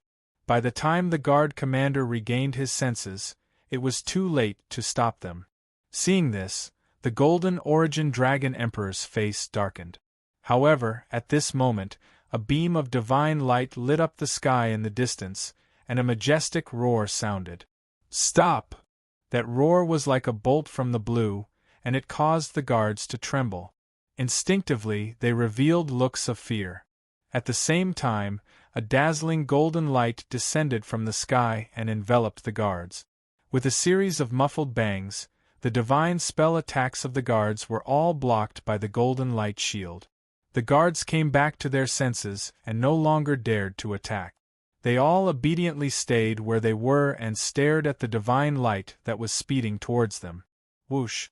By the time the guard commander regained his senses, it was too late to stop them. Seeing this, the Golden Origin Dragon Emperor's face darkened. However, at this moment, a beam of divine light lit up the sky in the distance, and a majestic roar sounded. "Stop!" That roar was like a bolt from the blue, and it caused the guards to tremble. Instinctively, they revealed looks of fear. At the same time, a dazzling golden light descended from the sky and enveloped the guards. With a series of muffled bangs, the divine spell attacks of the guards were all blocked by the golden light shield. The guards came back to their senses and no longer dared to attack. They all obediently stayed where they were and stared at the divine light that was speeding towards them. Whoosh!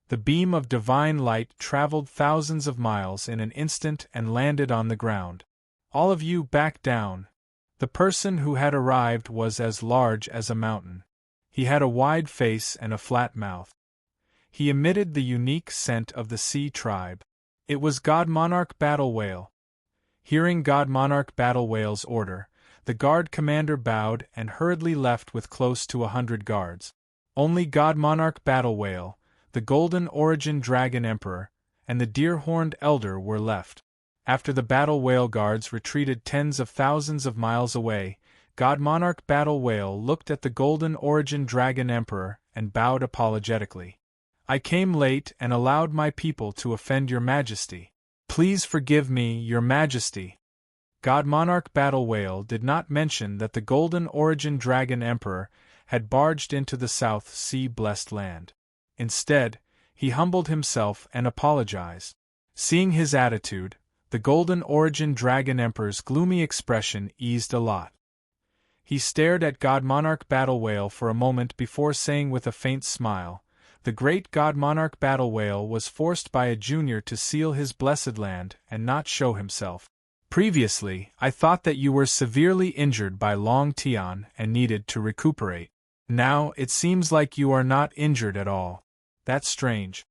The beam of divine light traveled thousands of miles in an instant and landed on the ground. "All of you back down." The person who had arrived was as large as a mountain. He had a wide face and a flat mouth. He emitted the unique scent of the sea tribe. It was God Monarch Battle Whale. Hearing God Monarch Battle Whale's order, the guard commander bowed and hurriedly left with close to 100 guards. Only God Monarch Battle Whale, the Golden Origin Dragon Emperor, and the deer-horned elder were left. After the Battle Whale guards retreated tens of thousands of miles away, God Monarch Battle Whale looked at the Golden Origin Dragon Emperor and bowed apologetically. "I came late and allowed my people to offend your majesty. Please forgive me, your majesty." God Monarch Battle Whale did not mention that the Golden Origin Dragon Emperor had barged into the South Sea blessed land. Instead, he humbled himself and apologized. Seeing his attitude, the Golden Origin Dragon Emperor's gloomy expression eased a lot. He stared at God Monarch Battle Whale for a moment before saying with a faint smile, "The great God Monarch Battle Whale was forced by a junior to seal his blessed land and not show himself. Previously, I thought that you were severely injured by Long Tian and needed to recuperate. Now, it seems like you are not injured at all. That's strange."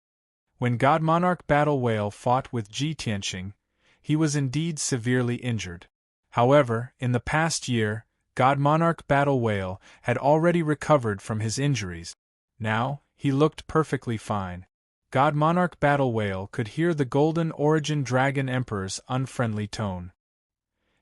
When God Monarch Battle Whale fought with Ji Tianxing, he was indeed severely injured. However, in the past year, God Monarch Battle Whale had already recovered from his injuries. Now, he looked perfectly fine. God Monarch Battle Whale could hear the Golden Origin Dragon Emperor's unfriendly tone.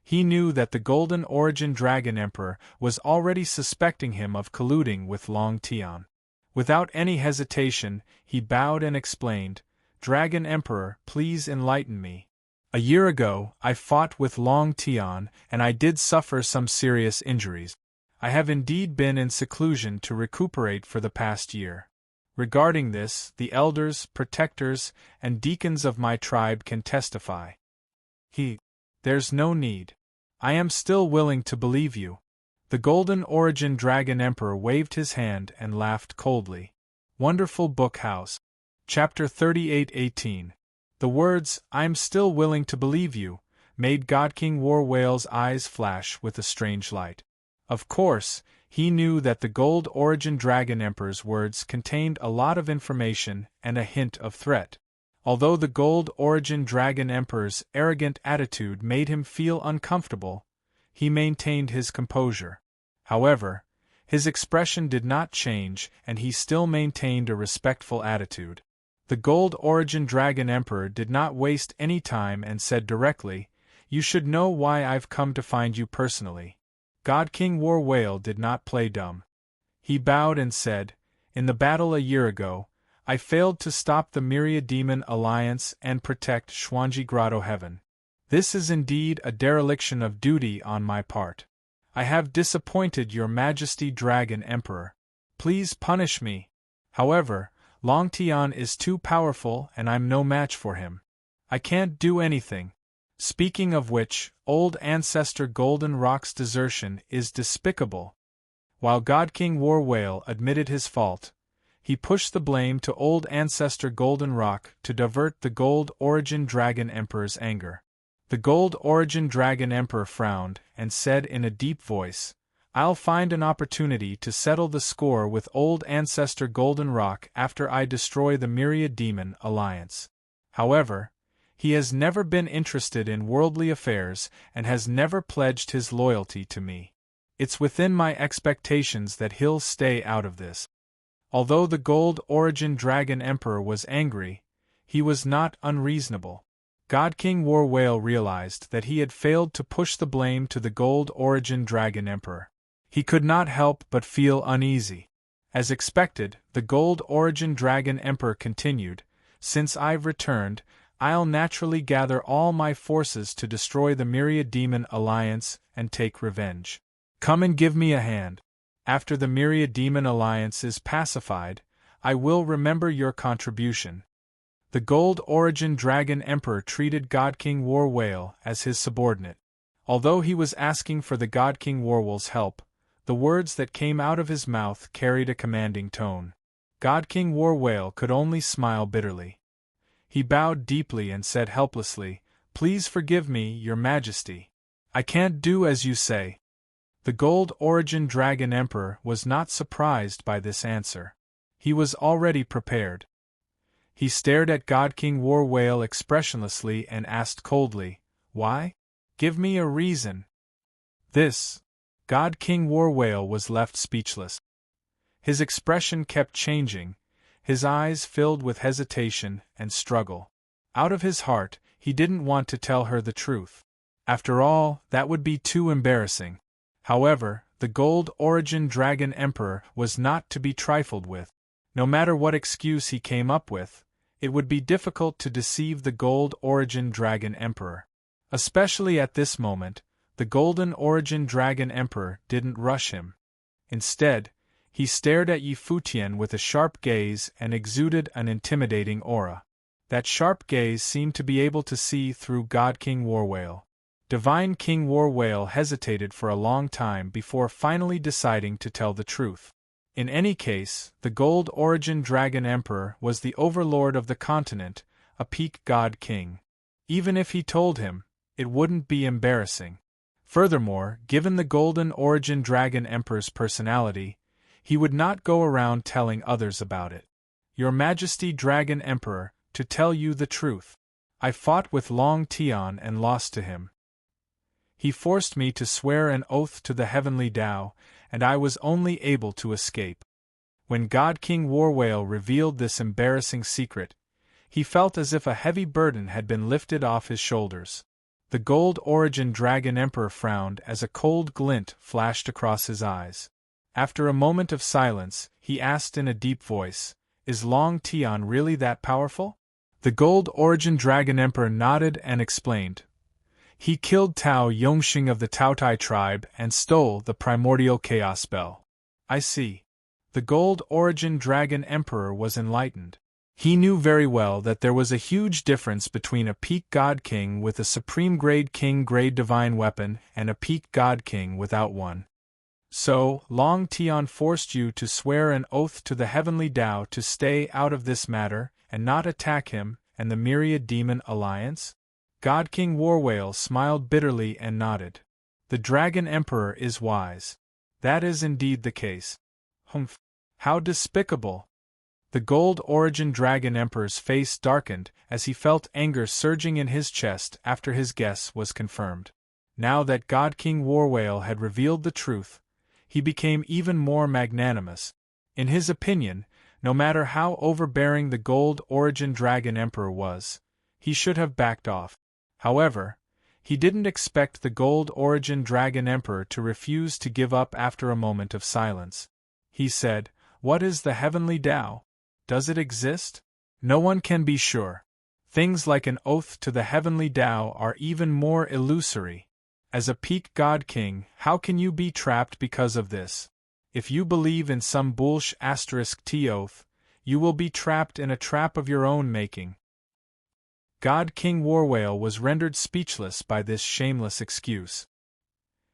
He knew that the Golden Origin Dragon Emperor was already suspecting him of colluding with Long Tian. Without any hesitation, he bowed and explained, "Dragon Emperor, please enlighten me. A year ago, I fought with Long Tian, and I did suffer some serious injuries. I have indeed been in seclusion to recuperate for the past year. Regarding this, the elders, protectors, and deacons of my tribe can testify." There's no need. I am still willing to believe you." The Golden Origin Dragon Emperor waved his hand and laughed coldly. Wonderful Book House. Chapter 38:18. The words, "I'm still willing to believe you," made God King War Whale's eyes flash with a strange light. Of course, he knew that the Gold Origin Dragon Emperor's words contained a lot of information and a hint of threat. Although the Gold Origin Dragon Emperor's arrogant attitude made him feel uncomfortable, he maintained his composure. However, his expression did not change and he still maintained a respectful attitude. The Gold Origin Dragon Emperor did not waste any time and said directly, "You should know why I've come to find you personally." God King War Whale did not play dumb. He bowed and said, "In the battle a year ago, I failed to stop the Myriad Demon Alliance and protect Xuanji Grotto Heaven. This is indeed a dereliction of duty on my part. I have disappointed your Majesty Dragon Emperor. Please punish me. However, Long Tian is too powerful and I'm no match for him. I can't do anything. Speaking of which, Old Ancestor Golden Rock's desertion is despicable." While God King War Whale admitted his fault, he pushed the blame to Old Ancestor Golden Rock to divert the Gold Origin Dragon Emperor's anger. The Gold Origin Dragon Emperor frowned and said in a deep voice, "I'll find an opportunity to settle the score with Old Ancestor Golden Rock after I destroy the Myriad Demon Alliance." However, he has never been interested in worldly affairs and has never pledged his loyalty to me. It's within my expectations that he'll stay out of this. Although the Gold Origin Dragon Emperor was angry, he was not unreasonable. God King War Whale realized that he had failed to push the blame to the Gold Origin Dragon Emperor. He could not help but feel uneasy. As expected, the Gold Origin Dragon Emperor continued, "Since I've returned, I'll naturally gather all my forces to destroy the Myriad Demon Alliance and take revenge. Come and give me a hand. After the Myriad Demon Alliance is pacified, I will remember your contribution." The Gold Origin Dragon Emperor treated God King War Whale as his subordinate. Although he was asking for the God King War Whale's help, the words that came out of his mouth carried a commanding tone. God King War Whale could only smile bitterly. He bowed deeply and said helplessly, "Please forgive me, Your Majesty. I can't do as you say." The Gold Origin Dragon Emperor was not surprised by this answer. He was already prepared. He stared at God King War Whale expressionlessly and asked coldly, "Why? Give me a reason." This. God King War Whale was left speechless. His expression kept changing, his eyes filled with hesitation and struggle. Out of his heart, he didn't want to tell her the truth. After all, that would be too embarrassing. However, the Gold Origin Dragon Emperor was not to be trifled with. No matter what excuse he came up with, it would be difficult to deceive the Gold Origin Dragon Emperor. Especially at this moment, the Golden Origin Dragon Emperor didn't rush him. Instead, he stared at Yi Futian with a sharp gaze and exuded an intimidating aura. That sharp gaze seemed to be able to see through God King War Whale. Divine King War Whale hesitated for a long time before finally deciding to tell the truth. In any case, the Gold Origin Dragon Emperor was the overlord of the continent, a peak god king. Even if he told him, it wouldn't be embarrassing. Furthermore, given the Golden Origin Dragon Emperor's personality, he would not go around telling others about it. "Your Majesty Dragon Emperor, to tell you the truth, I fought with Long Tian and lost to him. He forced me to swear an oath to the Heavenly Tao, and I was only able to escape." When God King War Whale revealed this embarrassing secret, he felt as if a heavy burden had been lifted off his shoulders. The Gold Origin Dragon Emperor frowned as a cold glint flashed across his eyes. After a moment of silence, he asked in a deep voice, "Is Long Tian really that powerful?" The Gold Origin Dragon Emperor nodded and explained, "He killed Tao Yongxing of the Taotai tribe and stole the primordial chaos spell." "I see." The Gold Origin Dragon Emperor was enlightened. He knew very well that there was a huge difference between a peak god king with a supreme grade king grade divine weapon and a peak god king without one. "So, Long Tian forced you to swear an oath to the Heavenly Tao to stay out of this matter and not attack him and the Myriad Demon Alliance?" God King War Whale smiled bitterly and nodded. "The Dragon Emperor is wise. That is indeed the case." "Humph! How despicable!" The Gold Origin Dragon Emperor's face darkened as he felt anger surging in his chest after his guess was confirmed. Now that God King War Whale had revealed the truth, he became even more magnanimous. In his opinion, no matter how overbearing the Gold Origin Dragon Emperor was, he should have backed off. However, he didn't expect the Gold Origin Dragon Emperor to refuse to give up after a moment of silence. He said, "What is the Heavenly Tao? Does it exist?" "No one can be sure. Things like an oath to the Heavenly Tao are even more illusory. As a peak god king, how can you be trapped because of this? If you believe in some bullsh** T oath, you will be trapped in a trap of your own making." God King War Whale was rendered speechless by this shameless excuse.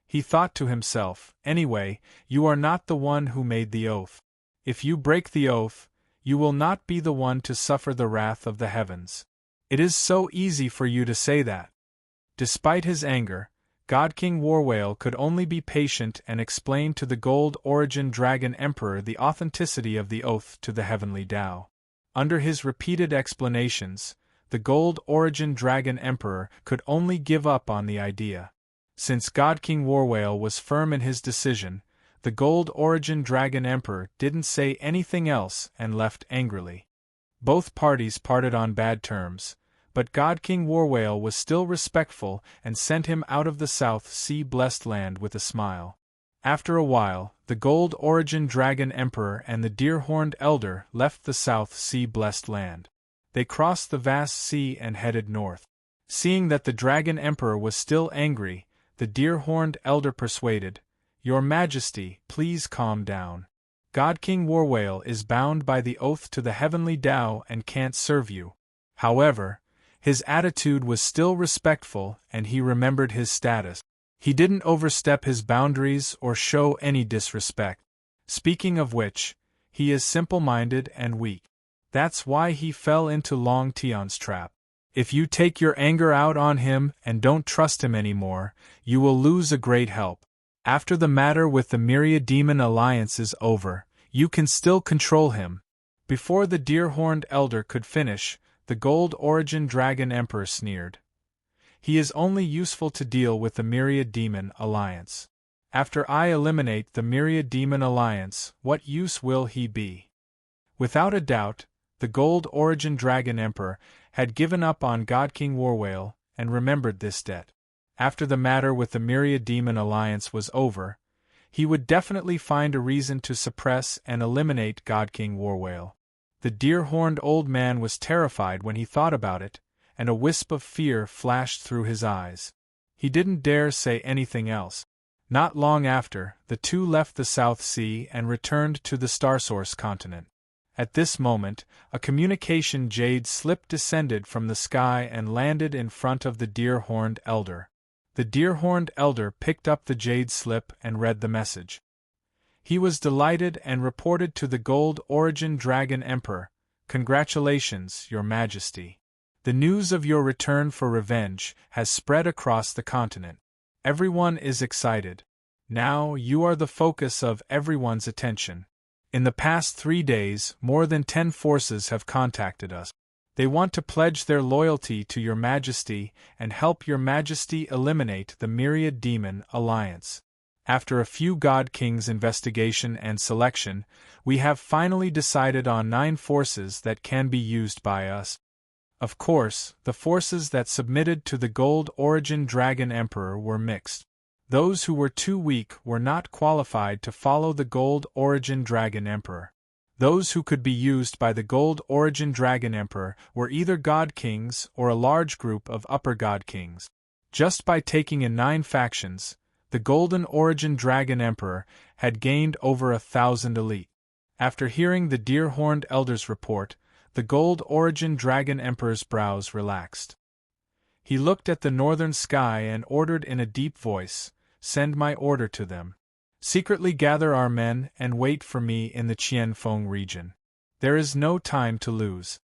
He thought to himself, "Anyway, you are not the one who made the oath. If you break the oath, you will not be the one to suffer the wrath of the heavens. It is so easy for you to say that." Despite his anger, God King War Whale could only be patient and explain to the Gold Origin Dragon Emperor the authenticity of the oath to the Heavenly Tao. Under his repeated explanations, the Gold Origin Dragon Emperor could only give up on the idea. Since God King Warwhale was firm in his decision, the Gold Origin Dragon Emperor didn't say anything else and left angrily. Both parties parted on bad terms, but God King Warwhale was still respectful and sent him out of the South Sea blessed land with a smile. After a while, the Gold Origin Dragon Emperor and the Deer-horned Elder left the South Sea blessed land. They crossed the vast sea and headed north. Seeing that the Dragon Emperor was still angry, the Deer-horned Elder persuaded, "Your Majesty, please calm down. God King Warwhale is bound by the oath to the heavenly Tao and can't serve you." However, his attitude was still respectful and he remembered his status. He didn't overstep his boundaries or show any disrespect. Speaking of which, he is simple-minded and weak. That's why he fell into Long Tion's trap. If you take your anger out on him and don't trust him anymore, you will lose a great help. After the matter with the Myriad Demon Alliance is over, you can still control him. Before the Deer-horned Elder could finish, the Gold Origin Dragon Emperor sneered. He is only useful to deal with the Myriad Demon Alliance. After I eliminate the Myriad Demon Alliance, what use will he be? Without a doubt, the Gold Origin Dragon Emperor had given up on God King Warwhale and remembered this debt. After the matter with the Myriad Demon Alliance was over, he would definitely find a reason to suppress and eliminate God King Warwhale. The deer-horned old man was terrified when he thought about it, and a wisp of fear flashed through his eyes. He didn't dare say anything else. Not long after, the two left the South Sea and returned to the Starsource continent. At this moment, a communication jade slip descended from the sky and landed in front of the Deer-horned Elder. The Deer-horned Elder picked up the jade slip and read the message. He was delighted and reported to the Gold Origin Dragon Emperor, "Congratulations, Your Majesty. The news of your return for revenge has spread across the continent. Everyone is excited. Now you are the focus of everyone's attention. In the past 3 days, more than 10 forces have contacted us. They want to pledge their loyalty to Your Majesty and help Your Majesty eliminate the Myriad Demon Alliance. After a few God Kings' investigation and selection, we have finally decided on 9 forces that can be used by us. Of course, the forces that submitted to the Gold Origin Dragon Emperor were mixed. Those who were too weak were not qualified to follow the Gold Origin Dragon Emperor. Those who could be used by the Gold Origin Dragon Emperor were either God Kings or a large group of Upper God Kings. Just by taking in 9 factions, the Golden Origin Dragon Emperor had gained over 1,000 elite. After hearing the Deer-horned Elder's report, the Gold Origin Dragon Emperor's brows relaxed. He looked at the northern sky and ordered in a deep voice, "Send my order to them. Secretly gather our men and wait for me in the Qianfeng region. There is no time to lose.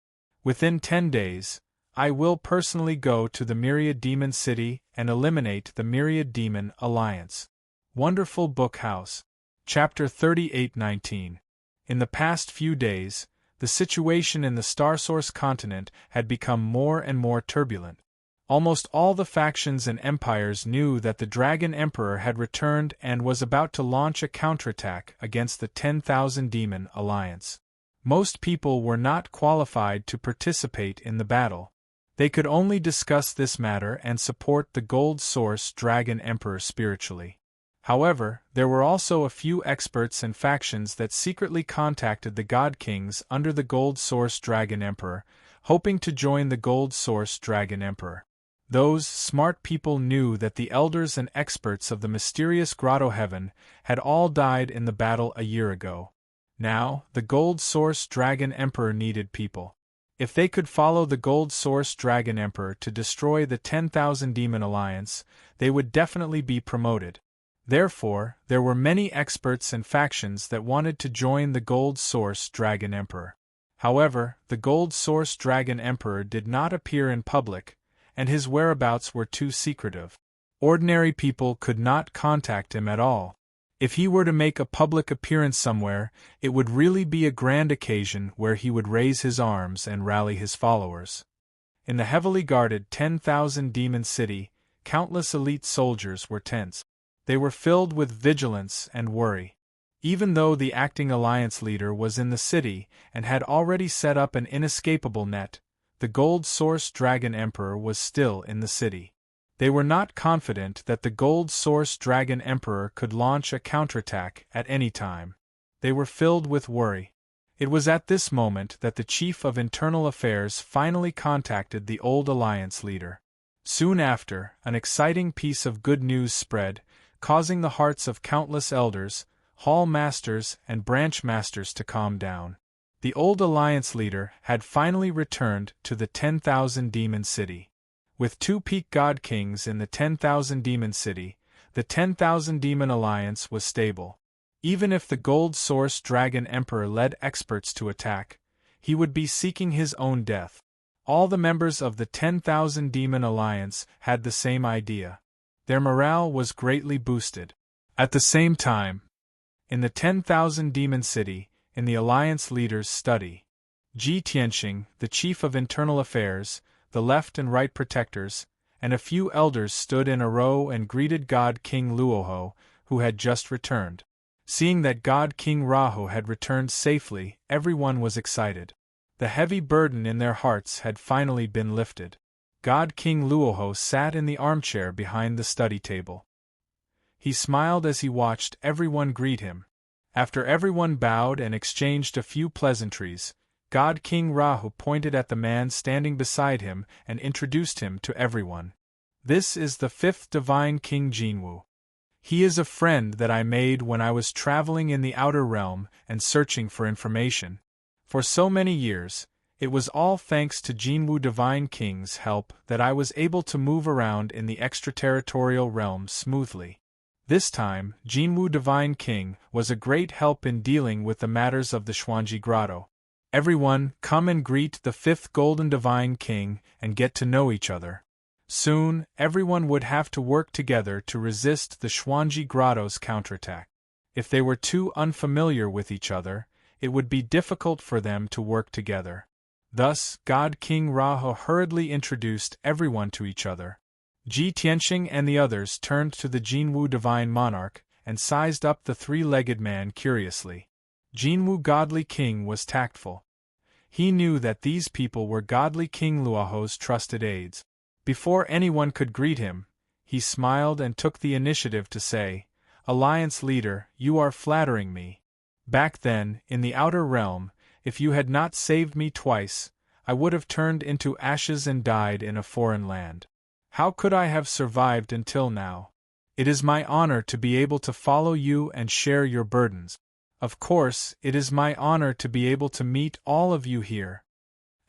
Within 10 days, I will personally go to the Myriad Demon City and eliminate the Myriad Demon Alliance." Wonderful Book House. Chapter 38-19. In the past few days, the situation in the Starsource continent had become more and more turbulent. Almost all the factions and empires knew that the Dragon Emperor had returned and was about to launch a counterattack against the 10,000 Demon Alliance. Most people were not qualified to participate in the battle. They could only discuss this matter and support the Gold Source Dragon Emperor spiritually. However, there were also a few experts and factions that secretly contacted the God Kings under the Gold Source Dragon Emperor, hoping to join the Gold Source Dragon Emperor. Those smart people knew that the elders and experts of the mysterious Grotto Heaven had all died in the battle a year ago. Now, the Gold Source Dragon Emperor needed people. If they could follow the Gold Source Dragon Emperor to destroy the 10,000 Demon Alliance, they would definitely be promoted. Therefore, there were many experts and factions that wanted to join the Gold Source Dragon Emperor. However, the Gold Source Dragon Emperor did not appear in public, and his whereabouts were too secretive. Ordinary people could not contact him at all. If he were to make a public appearance somewhere, it would really be a grand occasion where he would raise his arms and rally his followers. In the heavily guarded 10,000 demon city, countless elite soldiers were tense. They were filled with vigilance and worry. Even though the acting alliance leader was in the city and had already set up an inescapable net, the Gold Source Dragon Emperor was still in the city. They were not confident that the Gold Source Dragon Emperor could launch a counterattack at any time. They were filled with worry. It was at this moment that the Chief of Internal Affairs finally contacted the old alliance leader. Soon after, an exciting piece of good news spread, causing the hearts of countless elders, hall masters, and branch masters to calm down. The old alliance leader had finally returned to the 10,000 demon city. With 2 peak god kings in the 10,000 demon city, the 10,000 demon alliance was stable. Even if the Gold Source Dragon Emperor led experts to attack, he would be seeking his own death. All the members of the 10,000 demon alliance had the same idea. Their morale was greatly boosted. At the same time, in the 10,000 demon city, in the alliance leader's study, Ji Tianxing, the chief of internal affairs, the left and right protectors, and a few elders stood in a row and greeted God King Luoho, who had just returned. Seeing that God King Rahu had returned safely, everyone was excited. The heavy burden in their hearts had finally been lifted. God King Luoho sat in the armchair behind the study table. He smiled as he watched everyone greet him. After everyone bowed and exchanged a few pleasantries, God King Rahu pointed at the man standing beside him and introduced him to everyone. This is the 5th Divine King Jinwu. He is a friend that I made when I was traveling in the outer realm and searching for information. For so many years, it was all thanks to Jinwu Divine King's help that I was able to move around in the extraterritorial realm smoothly. This time, Jinwu Divine King was a great help in dealing with the matters of the Xuanji Grotto. Everyone, come and greet the 5th Golden Divine King and get to know each other. Soon, everyone would have to work together to resist the Xuanji Grotto's counterattack. If they were too unfamiliar with each other, it would be difficult for them to work together. Thus, God King Rahu hurriedly introduced everyone to each other. Ji Tianxing and the others turned to the Jinwu Divine Monarch and sized up the 3-legged man curiously. Jinwu Godly King was tactful. He knew that these people were Godly King Luoho's trusted aides. Before anyone could greet him, he smiled and took the initiative to say, "Alliance leader, you are flattering me. Back then, in the outer realm, if you had not saved me twice, I would have turned into ashes and died in a foreign land. How could I have survived until now? It is my honor to be able to follow you and share your burdens. Of course, it is my honor to be able to meet all of you here."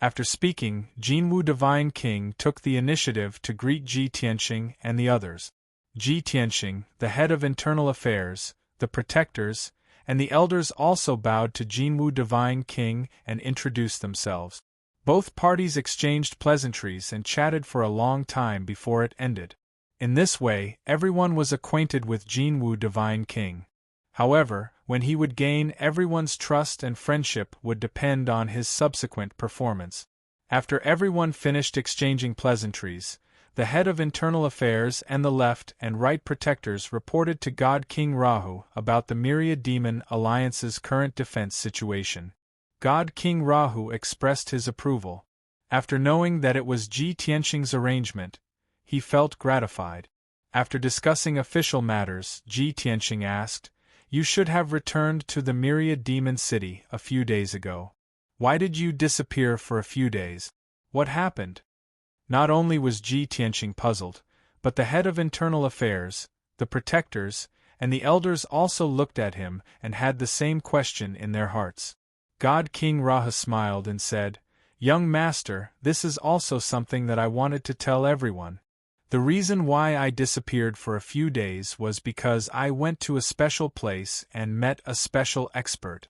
After speaking, Jinwu Divine King took the initiative to greet Ji Tianxing and the others. Ji Tianxing, the head of internal affairs, the protectors, and the elders also bowed to Jinwu Divine King and introduced themselves. Both parties exchanged pleasantries and chatted for a long time before it ended. In this way, everyone was acquainted with Jinwu Divine King. However, when he would gain everyone's trust and friendship would depend on his subsequent performance. After everyone finished exchanging pleasantries, the head of internal affairs and the left and right protectors reported to God King Rahu about the Myriad Demon Alliance's current defense situation. God King Rahu expressed his approval. After knowing that it was Ji Tianxing's arrangement, he felt gratified. After discussing official matters, Ji Tianxing asked, "You should have returned to the Myriad Demon City a few days ago. Why did you disappear for a few days? What happened?" Not only was Ji Tianxing puzzled, but the head of internal affairs, the protectors, and the elders also looked at him and had the same question in their hearts. God King Rahu smiled and said, "Young master, this is also something that I wanted to tell everyone. The reason why I disappeared for a few days was because I went to a special place and met a special expert."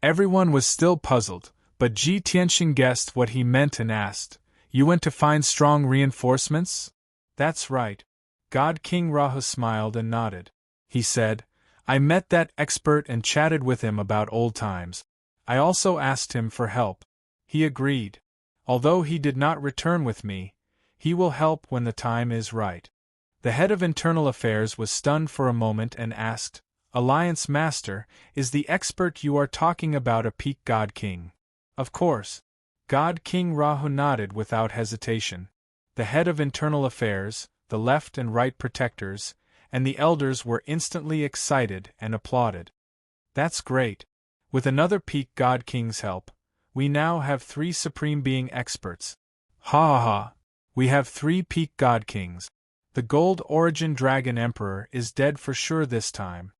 Everyone was still puzzled, but Ji Tianxing guessed what he meant and asked, "You went to find strong reinforcements?" "That's right." God King Rahu smiled and nodded. He said, "I met that expert and chatted with him about old times. I also asked him for help. He agreed. Although he did not return with me, he will help when the time is right. The head of internal affairs was stunned for a moment and asked, Alliance Master, is the expert you are talking about a peak God King? Of course. God King Rahu nodded without hesitation. The head of internal affairs, the left and right protectors, and the elders were instantly excited and applauded. That's great. With another peak God King's help, we now have 3 Supreme Being experts. Ha ha ha. We have 3 peak God Kings. The Gold Origin Dragon Emperor is dead for sure this time.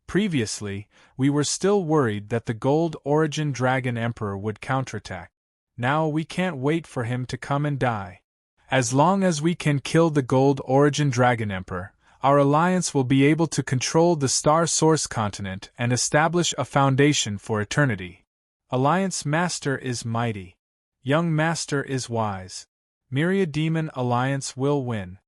Previously, we were still worried that the Gold Origin Dragon Emperor would counterattack. Now we can't wait for him to come and die. As long as we can kill the Gold Origin Dragon Emperor, our alliance will be able to control the Star Source continent and establish a foundation for eternity. Alliance Master is mighty. Young Master is wise. Myriad Demon Alliance will win.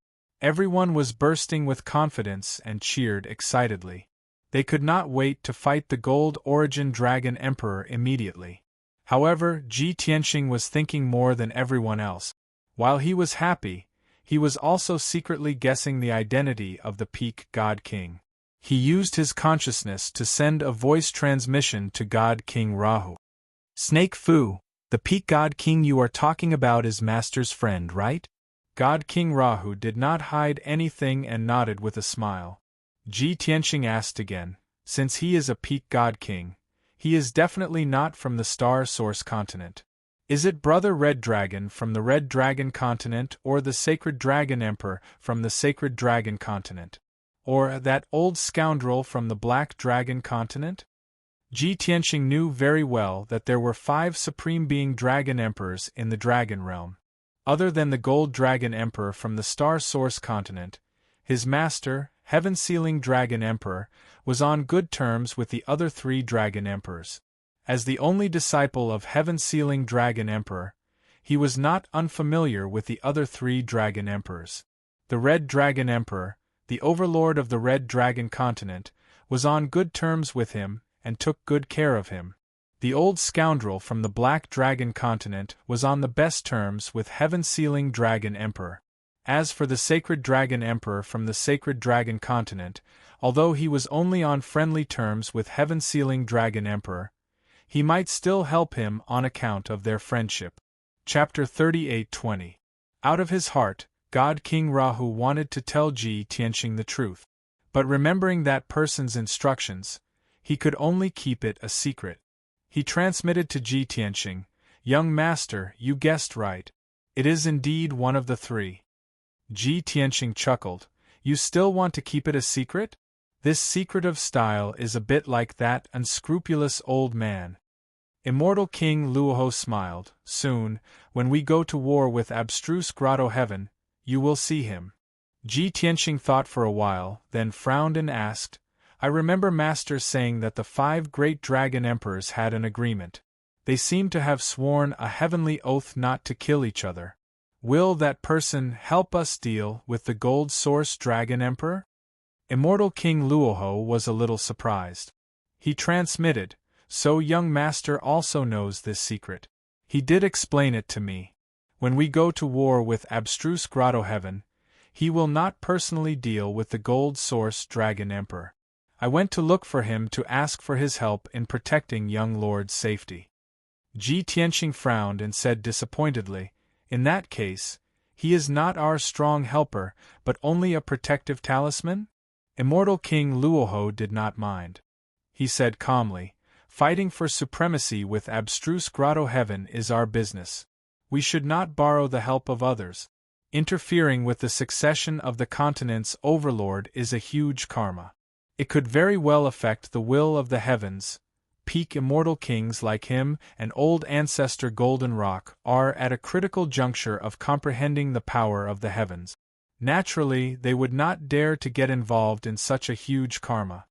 Everyone was bursting with confidence and cheered excitedly. They could not wait to fight the Gold Origin Dragon Emperor immediately. However, Ji Tianxing was thinking more than everyone else. While he was happy, he was also secretly guessing the identity of the peak God King. He used his consciousness to send a voice transmission to God King Rahu. Snake Fu, the peak God King you are talking about is Master's friend, right? God King Rahu did not hide anything and nodded with a smile. Ji Tianxing asked again, since he is a peak God King, he is definitely not from the Star Source continent. Is it Brother Red Dragon from the Red Dragon continent or the Sacred Dragon Emperor from the Sacred Dragon continent? Or that old scoundrel from the Black Dragon continent? Ji Tianxing knew very well that there were 5 Supreme Being Dragon Emperors in the Dragon Realm. Other than the Gold Dragon Emperor from the Star Source continent, his master, Heaven-Sealing Dragon Emperor, was on good terms with the other 3 Dragon Emperors. As the only disciple of Heaven-Sealing Dragon Emperor, he was not unfamiliar with the other 3 Dragon Emperors. The Red Dragon Emperor, the overlord of the Red Dragon continent, was on good terms with him and took good care of him. The old scoundrel from the Black Dragon continent was on the best terms with Heaven-Sealing Dragon Emperor. As for the Sacred Dragon Emperor from the Sacred Dragon continent, although he was only on friendly terms with Heaven-Sealing Dragon Emperor, he might still help him on account of their friendship. Chapter 38:20. Out of his heart, God King Rahu wanted to tell Ji Tianxing the truth. But remembering that person's instructions, he could only keep it a secret. He transmitted to Ji Tianxing, Young Master, you guessed right. It is indeed one of the 3. Ji Tianxing chuckled. You still want to keep it a secret? This secretive style is a bit like that unscrupulous old man. Immortal King Luoho smiled. Soon, when we go to war with Abstruse Grotto Heaven, you will see him. Ji Tianxing thought for a while, then frowned and asked, I remember Master saying that the 5 great dragon emperors had an agreement. They seem to have sworn a heavenly oath not to kill each other. Will that person help us deal with the Gold Source Dragon Emperor? Immortal King Luoho was a little surprised. He transmitted, so Young Master also knows this secret. He did explain it to me. When we go to war with Abstruse Grotto Heaven, he will not personally deal with the Gold Source Dragon Emperor. I went to look for him to ask for his help in protecting young Lord's safety. Ji Tianxing frowned and said disappointedly, in that case, he is not our strong helper, but only a protective talisman? Immortal King Luoho did not mind. He said calmly, fighting for supremacy with Abstruse Grotto Heaven is our business. We should not borrow the help of others. Interfering with the succession of the continent's overlord is a huge karma. It could very well affect the will of the heavens. Peak immortal kings like him and old ancestor Golden Rock are at a critical juncture of comprehending the power of the heavens. Naturally, they would not dare to get involved in such a huge karma.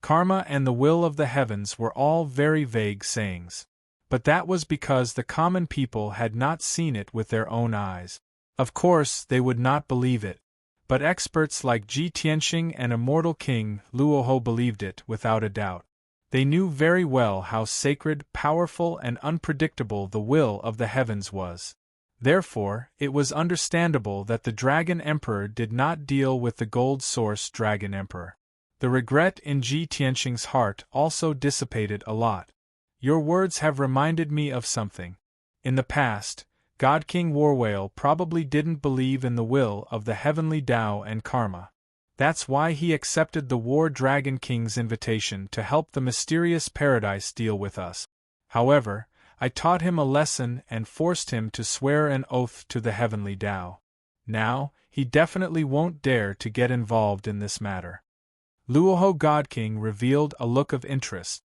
Karma and the will of the heavens were all very vague sayings. But that was because the common people had not seen it with their own eyes. Of course, they would not believe it. But experts like Ji Tianxing and Immortal King Luoho believed it without a doubt. They knew very well how sacred, powerful, and unpredictable the will of the heavens was. Therefore, it was understandable that the Dragon Emperor did not deal with the Gold Source Dragon Emperor. The regret in Ji Tianxing's heart also dissipated a lot. Your words have reminded me of something. In the past, God King Warwhale probably didn't believe in the will of the heavenly Tao and karma. That's why he accepted the War Dragon King's invitation to help the mysterious paradise deal with us. However, I taught him a lesson and forced him to swear an oath to the heavenly Tao. Now, he definitely won't dare to get involved in this matter. Luoho God King revealed a look of interest.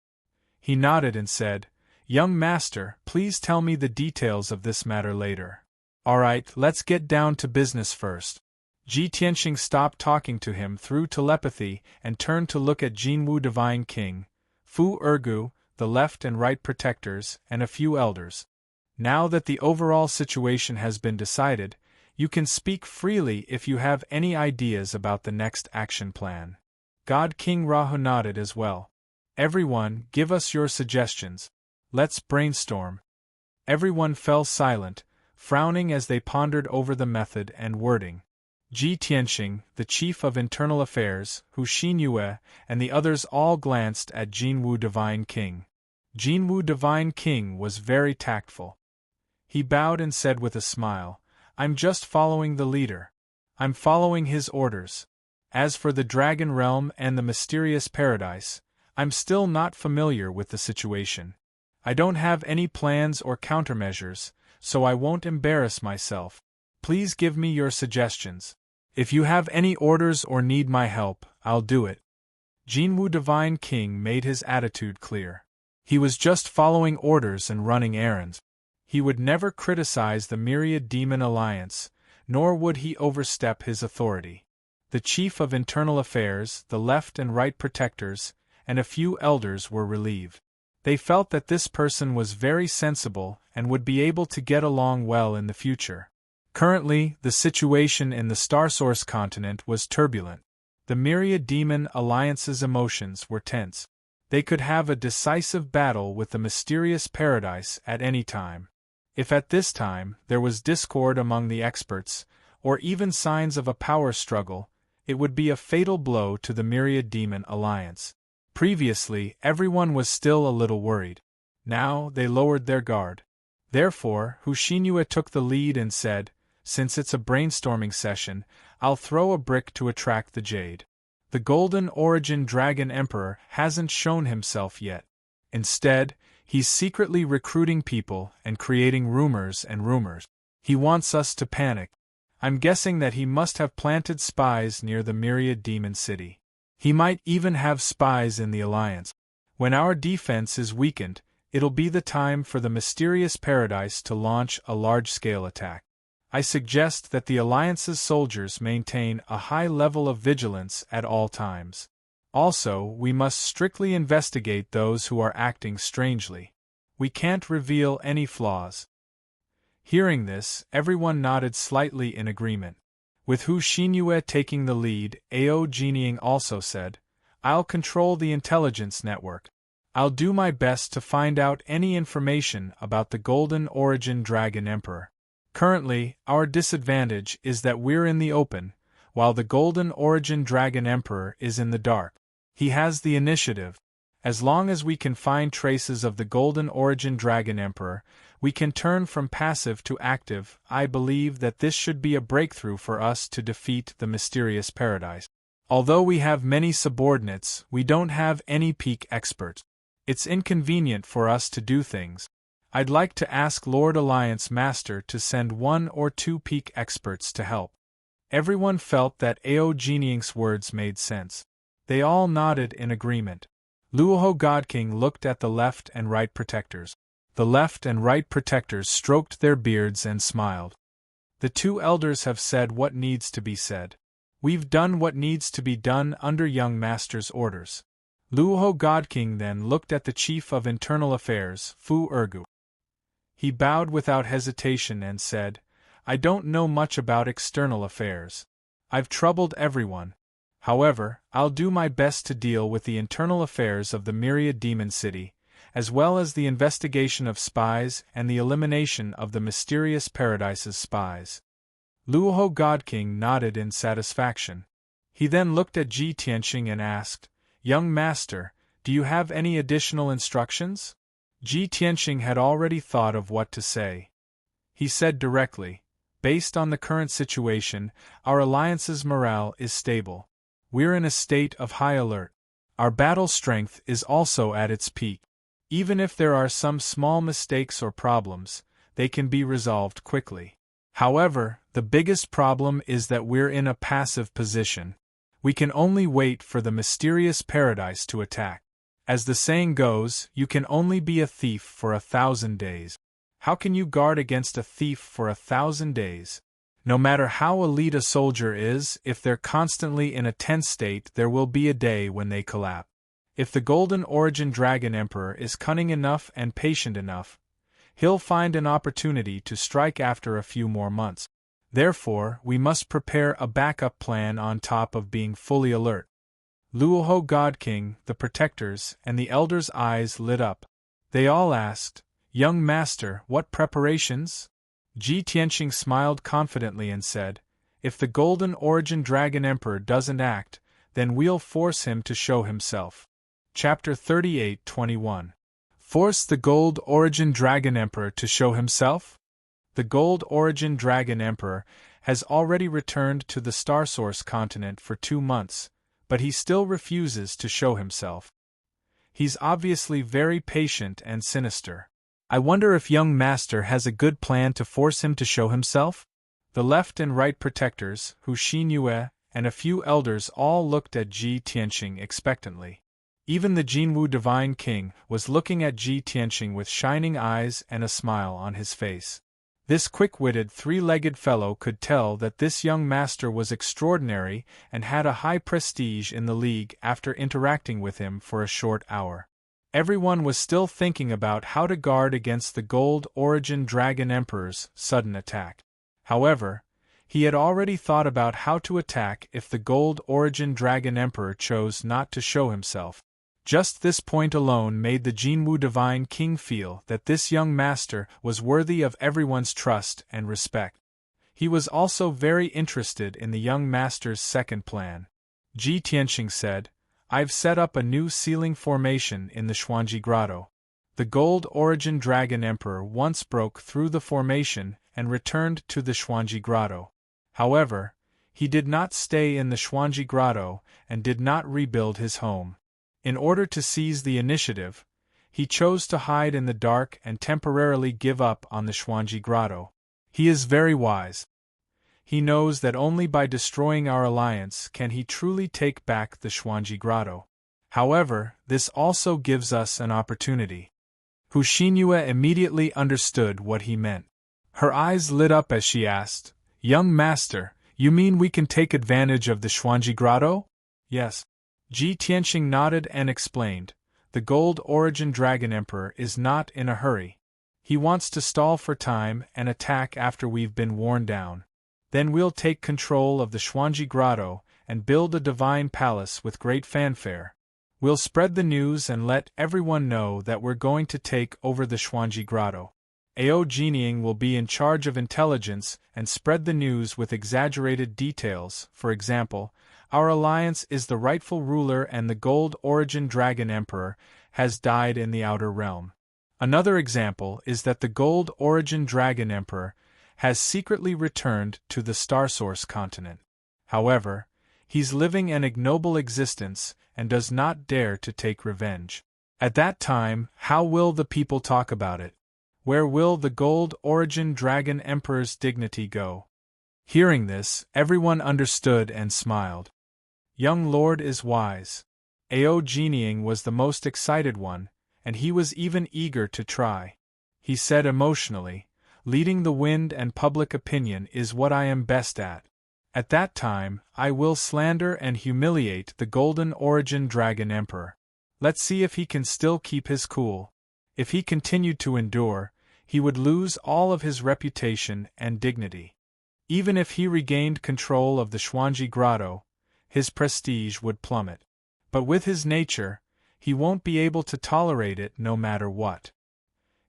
He nodded and said, "Young master, please tell me the details of this matter later." "Alright, let's get down to business first." Ji Tianxing stopped talking to him through telepathy and turned to look at Jinwu Divine King, Fu Ergu, the left and right protectors, and a few elders. "Now that the overall situation has been decided, you can speak freely if you have any ideas about the next action plan." God King Rahu nodded as well. "Everyone, give us your suggestions. Let's brainstorm." Everyone fell silent, frowning as they pondered over the method and wording. Ji Tianxing, the chief of internal affairs, Hu Xinyue, and the others all glanced at Jinwu Divine King. Jinwu Divine King was very tactful. He bowed and said with a smile, "I'm just following the leader. I'm following his orders. As for the Dragon Realm and the mysterious paradise, I'm still not familiar with the situation. I don't have any plans or countermeasures, so I won't embarrass myself. Please give me your suggestions. If you have any orders or need my help, I'll do it." Jinwu Divine King made his attitude clear. He was just following orders and running errands. He would never criticize the Myriad Demon Alliance, nor would he overstep his authority. The chief of internal affairs, the left and right protectors, and a few elders were relieved. They felt that this person was very sensible and would be able to get along well in the future. Currently, the situation in the Starsource continent was turbulent. The Myriad Demon Alliance's emotions were tense. They could have a decisive battle with the mysterious paradise at any time. If at this time there was discord among the experts, or even signs of a power struggle, it would be a fatal blow to the Myriad Demon Alliance. Previously, everyone was still a little worried. Now, they lowered their guard. Therefore, Hu Xinyue took the lead and said, "Since it's a brainstorming session, I'll throw a brick to attract the jade. The Golden Origin Dragon Emperor hasn't shown himself yet. Instead, he's secretly recruiting people and creating rumors and rumors. He wants us to panic. I'm guessing that he must have planted spies near the Myriad Demon City. He might even have spies in the Alliance. When our defense is weakened, it'll be the time for the mysterious paradise to launch a large-scale attack. I suggest that the Alliance's soldiers maintain a high level of vigilance at all times. Also, we must strictly investigate those who are acting strangely. We can't reveal any flaws." Hearing this, everyone nodded slightly in agreement. With Hu Xinyue taking the lead, Ao Jinying also said, "I'll control the intelligence network. I'll do my best to find out any information about the Golden Origin Dragon Emperor. Currently, our disadvantage is that we're in the open, while the Golden Origin Dragon Emperor is in the dark. He has the initiative. As long as we can find traces of the Golden Origin Dragon Emperor, we can turn from passive to active. I believe that this should be a breakthrough for us to defeat the mysterious paradise. Although we have many subordinates, we don't have any peak experts. It's inconvenient for us to do things. I'd like to ask Lord Alliance Master to send 1 or 2 peak experts to help." Everyone felt that Ao Jinying's words made sense. They all nodded in agreement. Luoho God King looked at the left and right protectors. The left and right protectors stroked their beards and smiled. "The 2 elders have said what needs to be said. We've done what needs to be done under young master's orders." Luoho God King then looked at the chief of internal affairs, Fu Ergu. He bowed without hesitation and said, "I don't know much about external affairs. I've troubled everyone. However, I'll do my best to deal with the internal affairs of the Myriad Demon City, as well as the investigation of spies and the elimination of the mysterious Paradise's spies." Luoho God King nodded in satisfaction. He then looked at Ji Tianxing and asked, "Young master, do you have any additional instructions?" Ji Tianxing had already thought of what to say. He said directly, "Based on the current situation, our alliance's morale is stable. We're in a state of high alert. Our battle strength is also at its peak. Even if there are some small mistakes or problems, they can be resolved quickly. However, the biggest problem is that we're in a passive position. We can only wait for the mysterious Paradise to attack. As the saying goes, you can only be a thief for 1,000 days. How can you guard against a thief for 1,000 days? No matter how elite a soldier is, if they're constantly in a tense state, there will be a day when they collapse. If the Golden Origin Dragon Emperor is cunning enough and patient enough, he'll find an opportunity to strike after a few more months. Therefore, we must prepare a backup plan on top of being fully alert." Luoho God King, the protectors, and the elders' eyes lit up. They all asked, "Young master, what preparations?" Ji Tianxing smiled confidently and said, "If the Golden Origin Dragon Emperor doesn't act, then we'll force him to show himself." Chapter 38:21. Force the Gold Origin Dragon Emperor to show himself? The Gold Origin Dragon Emperor has already returned to the Starsource continent for 2 months, but he still refuses to show himself. He's obviously very patient and sinister. I wonder if young master has a good plan to force him to show himself? The left and right protectors, Hu Xinyue, and a few elders all looked at Ji Tianxing expectantly. Even the Jinwu Divine King was looking at Ji Tianxing with shining eyes and a smile on his face. This quick-witted three-legged fellow could tell that this young master was extraordinary and had a high prestige in the league after interacting with him for a short hour. Everyone was still thinking about how to guard against the Gold Origin Dragon Emperor's sudden attack. However, he had already thought about how to attack if the Gold Origin Dragon Emperor chose not to show himself. Just this point alone made the Jinwu Divine King feel that this young master was worthy of everyone's trust and respect. He was also very interested in the young master's second plan. Ji Tianxing said, "I've set up a new sealing formation in the Xuanji Grotto." The Gold Origin Dragon Emperor once broke through the formation and returned to the Xuanji Grotto. However, he did not stay in the Xuanji Grotto and did not rebuild his home. In order to seize the initiative, he chose to hide in the dark and temporarily give up on the Xuanji Grotto. He is very wise. He knows that only by destroying our alliance can he truly take back the Xuanji Grotto. However, this also gives us an opportunity. Hu Xinyue immediately understood what he meant. Her eyes lit up as she asked, "Young master, you mean we can take advantage of the Xuanji Grotto?" "Yes." Ji Tianxing nodded and explained, "The Gold Origin Dragon Emperor is not in a hurry. He wants to stall for time and attack after we've been worn down. Then we'll take control of the Xuanji Grotto and build a divine palace with great fanfare. We'll spread the news and let everyone know that we're going to take over the Xuanji Grotto. Ao Jinying will be in charge of intelligence and spread the news with exaggerated details. For example, our alliance is the rightful ruler and the Gold Origin Dragon Emperor has died in the Outer Realm. Another example is that the Gold Origin Dragon Emperor has secretly returned to the Starsource continent. However, he's living an ignoble existence and does not dare to take revenge. At that time, how will the people talk about it? Where will the Gold Origin Dragon Emperor's dignity go?" Hearing this, everyone understood and smiled. Young Lord is wise. Ao Jinying was the most excited one, and he was even eager to try. He said emotionally, "Leading the wind and public opinion is what I am best at. At that time, I will slander and humiliate the Golden Origin Dragon Emperor. Let's see if he can still keep his cool. If he continued to endure, he would lose all of his reputation and dignity. Even if he regained control of the Xuanji Grotto, his prestige would plummet. But with his nature, he won't be able to tolerate it no matter what.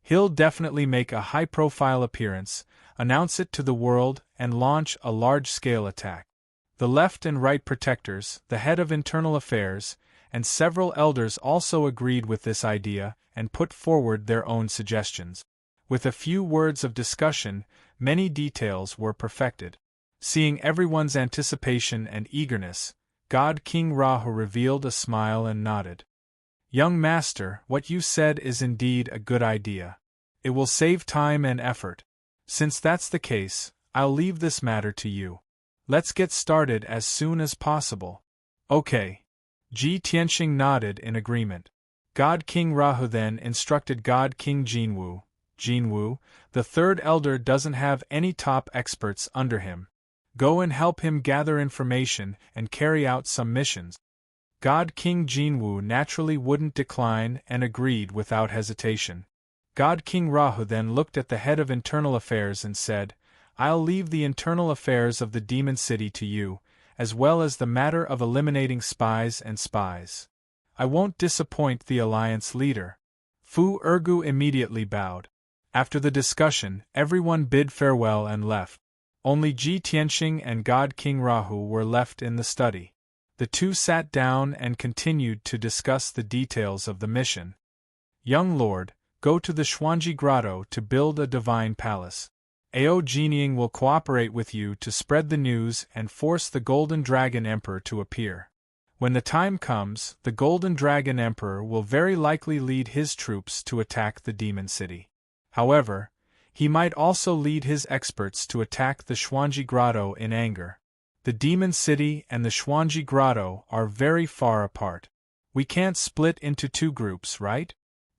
He'll definitely make a high-profile appearance, announce it to the world, and launch a large-scale attack. The left and right protectors, the head of internal affairs, and several elders also agreed with this idea and put forward their own suggestions. With a few words of discussion, many details were perfected. Seeing everyone's anticipation and eagerness, God King Rahu revealed a smile and nodded. "Young master, what you said is indeed a good idea. It will save time and effort. Since that's the case, I'll leave this matter to you. Let's get started as soon as possible." "Okay." Ji Tianxing nodded in agreement. God King Rahu then instructed God King Jinwu, "Jinwu, the third elder doesn't have any top experts under him. Go and help him gather information and carry out some missions." God King Jinwu naturally wouldn't decline and agreed without hesitation. God King Rahu then looked at the head of internal affairs and said, "I'll leave the internal affairs of the demon city to you, as well as the matter of eliminating spies and spies. I won't disappoint the alliance leader." Fu Ergu immediately bowed. After the discussion, everyone bid farewell and left. Only Ji Tianxing and God King Rahu were left in the study. The two sat down and continued to discuss the details of the mission. "Young lord, go to the Xuanji Grotto to build a divine palace. Ao Jinying will cooperate with you to spread the news and force the Golden Dragon Emperor to appear. When the time comes, the Golden Dragon Emperor will very likely lead his troops to attack the demon city. However, he might also lead his experts to attack the Xuanji Grotto in anger. The demon city and the Xuanji Grotto are very far apart. We can't split into two groups, right?"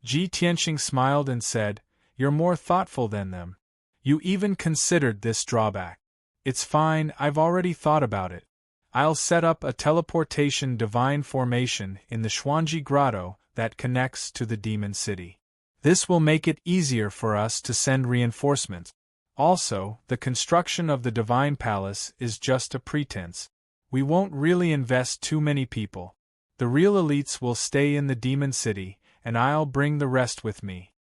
Ji Tianxing smiled and said, "You're more thoughtful than them. You even considered this drawback. It's fine, I've already thought about it. I'll set up a teleportation divine formation in the Xuanji Grotto that connects to the demon city. This will make it easier for us to send reinforcements. Also, the construction of the divine palace is just a pretense. We won't really invest too many people. The real elites will stay in the demon city, and I'll bring the rest with me."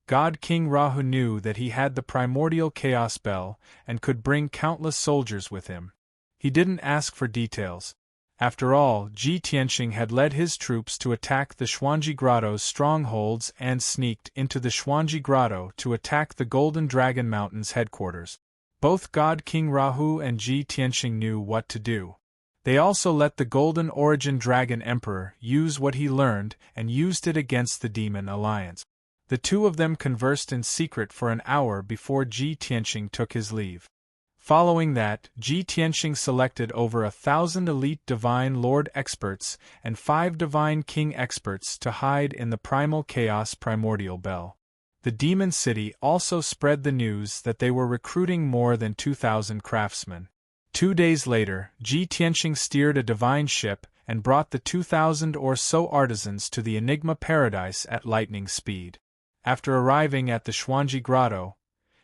God King Rahu knew that he had the primordial chaos bell and could bring countless soldiers with him. He didn't ask for details. After all, Ji Tianxing had led his troops to attack the Xuanji Grotto's strongholds and sneaked into the Xuanji Grotto to attack the Golden Dragon Mountain's headquarters. Both God King Rahu and Ji Tianxing knew what to do. They also let the Golden Origin Dragon Emperor use what he learned and used it against the Demon Alliance. The two of them conversed in secret for an hour before Ji Tianxing took his leave. Following that, Ji Tianxing selected over 1,000 elite Divine Lord experts and 5 Divine King experts to hide in the Primal Chaos Primordial Bell. The Demon City also spread the news that they were recruiting more than 2,000 craftsmen. 2 days later, Ji Tianxing steered a divine ship and brought the 2,000 or so artisans to the Enigma Paradise at lightning speed. After arriving at the Xuanji Grotto,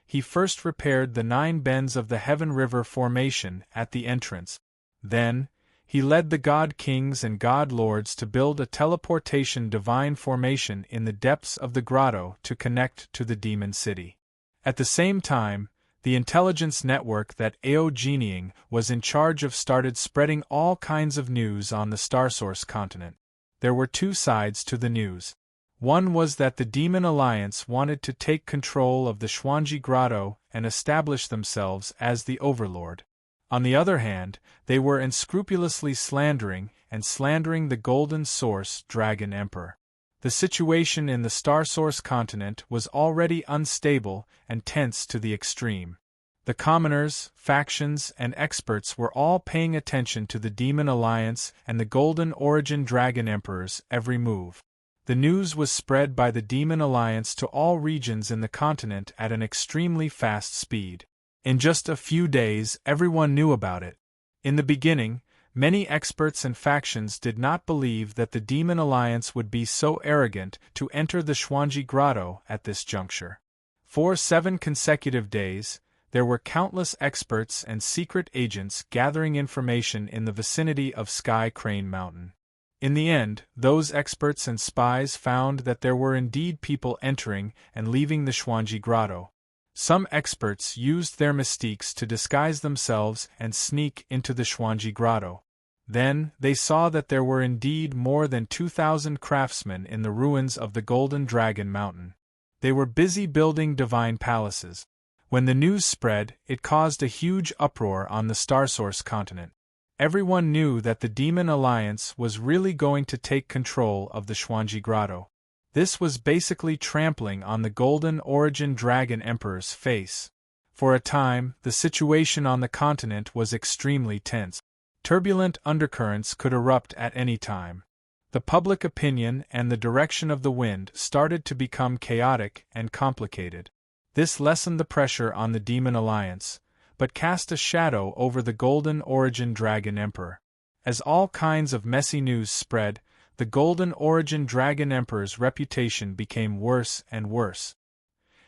he first repaired the 9 bends of the Heaven River formation at the entrance. Then, he led the God Kings and God Lords to build a teleportation divine formation in the depths of the grotto to connect to the Demon City. At the same time, the intelligence network that Ao Jinying was in charge of started spreading all kinds of news on the Starsource continent. There were 2 sides to the news. One was that the Demon Alliance wanted to take control of the Xuanji Grotto and establish themselves as the Overlord. On the other hand, they were unscrupulously slandering the Golden Source Dragon Emperor. The situation in the Starsource continent was already unstable and tense to the extreme. The commoners, factions, and experts were all paying attention to the Demon Alliance and the Golden Origin Dragon Emperor's every move. The news was spread by the Demon Alliance to all regions in the continent at an extremely fast speed. In just a few days, everyone knew about it. In the beginning, many experts and factions did not believe that the Demon Alliance would be so arrogant to enter the Xuanji Grotto at this juncture. For 7 consecutive days, there were countless experts and secret agents gathering information in the vicinity of Sky Crane Mountain. In the end, those experts and spies found that there were indeed people entering and leaving the Xuanji Grotto. Some experts used their mystiques to disguise themselves and sneak into the Xuanji Grotto. Then, they saw that there were indeed more than 2,000 craftsmen in the ruins of the Golden Dragon Mountain. They were busy building divine palaces. When the news spread, it caused a huge uproar on the Starsource continent. Everyone knew that the Demon Alliance was really going to take control of the Xuanji Grotto. This was basically trampling on the Golden Origin Dragon Emperor's face. For a time, the situation on the continent was extremely tense. Turbulent undercurrents could erupt at any time. The public opinion and the direction of the wind started to become chaotic and complicated. This lessened the pressure on the Demon Alliance, but cast a shadow over the Golden Origin Dragon Emperor. As all kinds of messy news spread, the Golden Origin Dragon Emperor's reputation became worse and worse.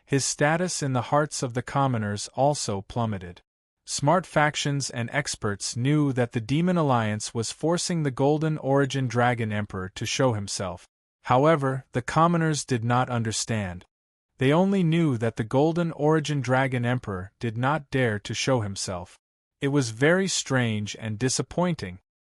His status in the hearts of the commoners also plummeted. Smart factions and experts knew that the Demon Alliance was forcing the Golden Origin Dragon Emperor to show himself. However, the commoners did not understand. They only knew that the Golden Origin Dragon Emperor did not dare to show himself. It was very strange and disappointing,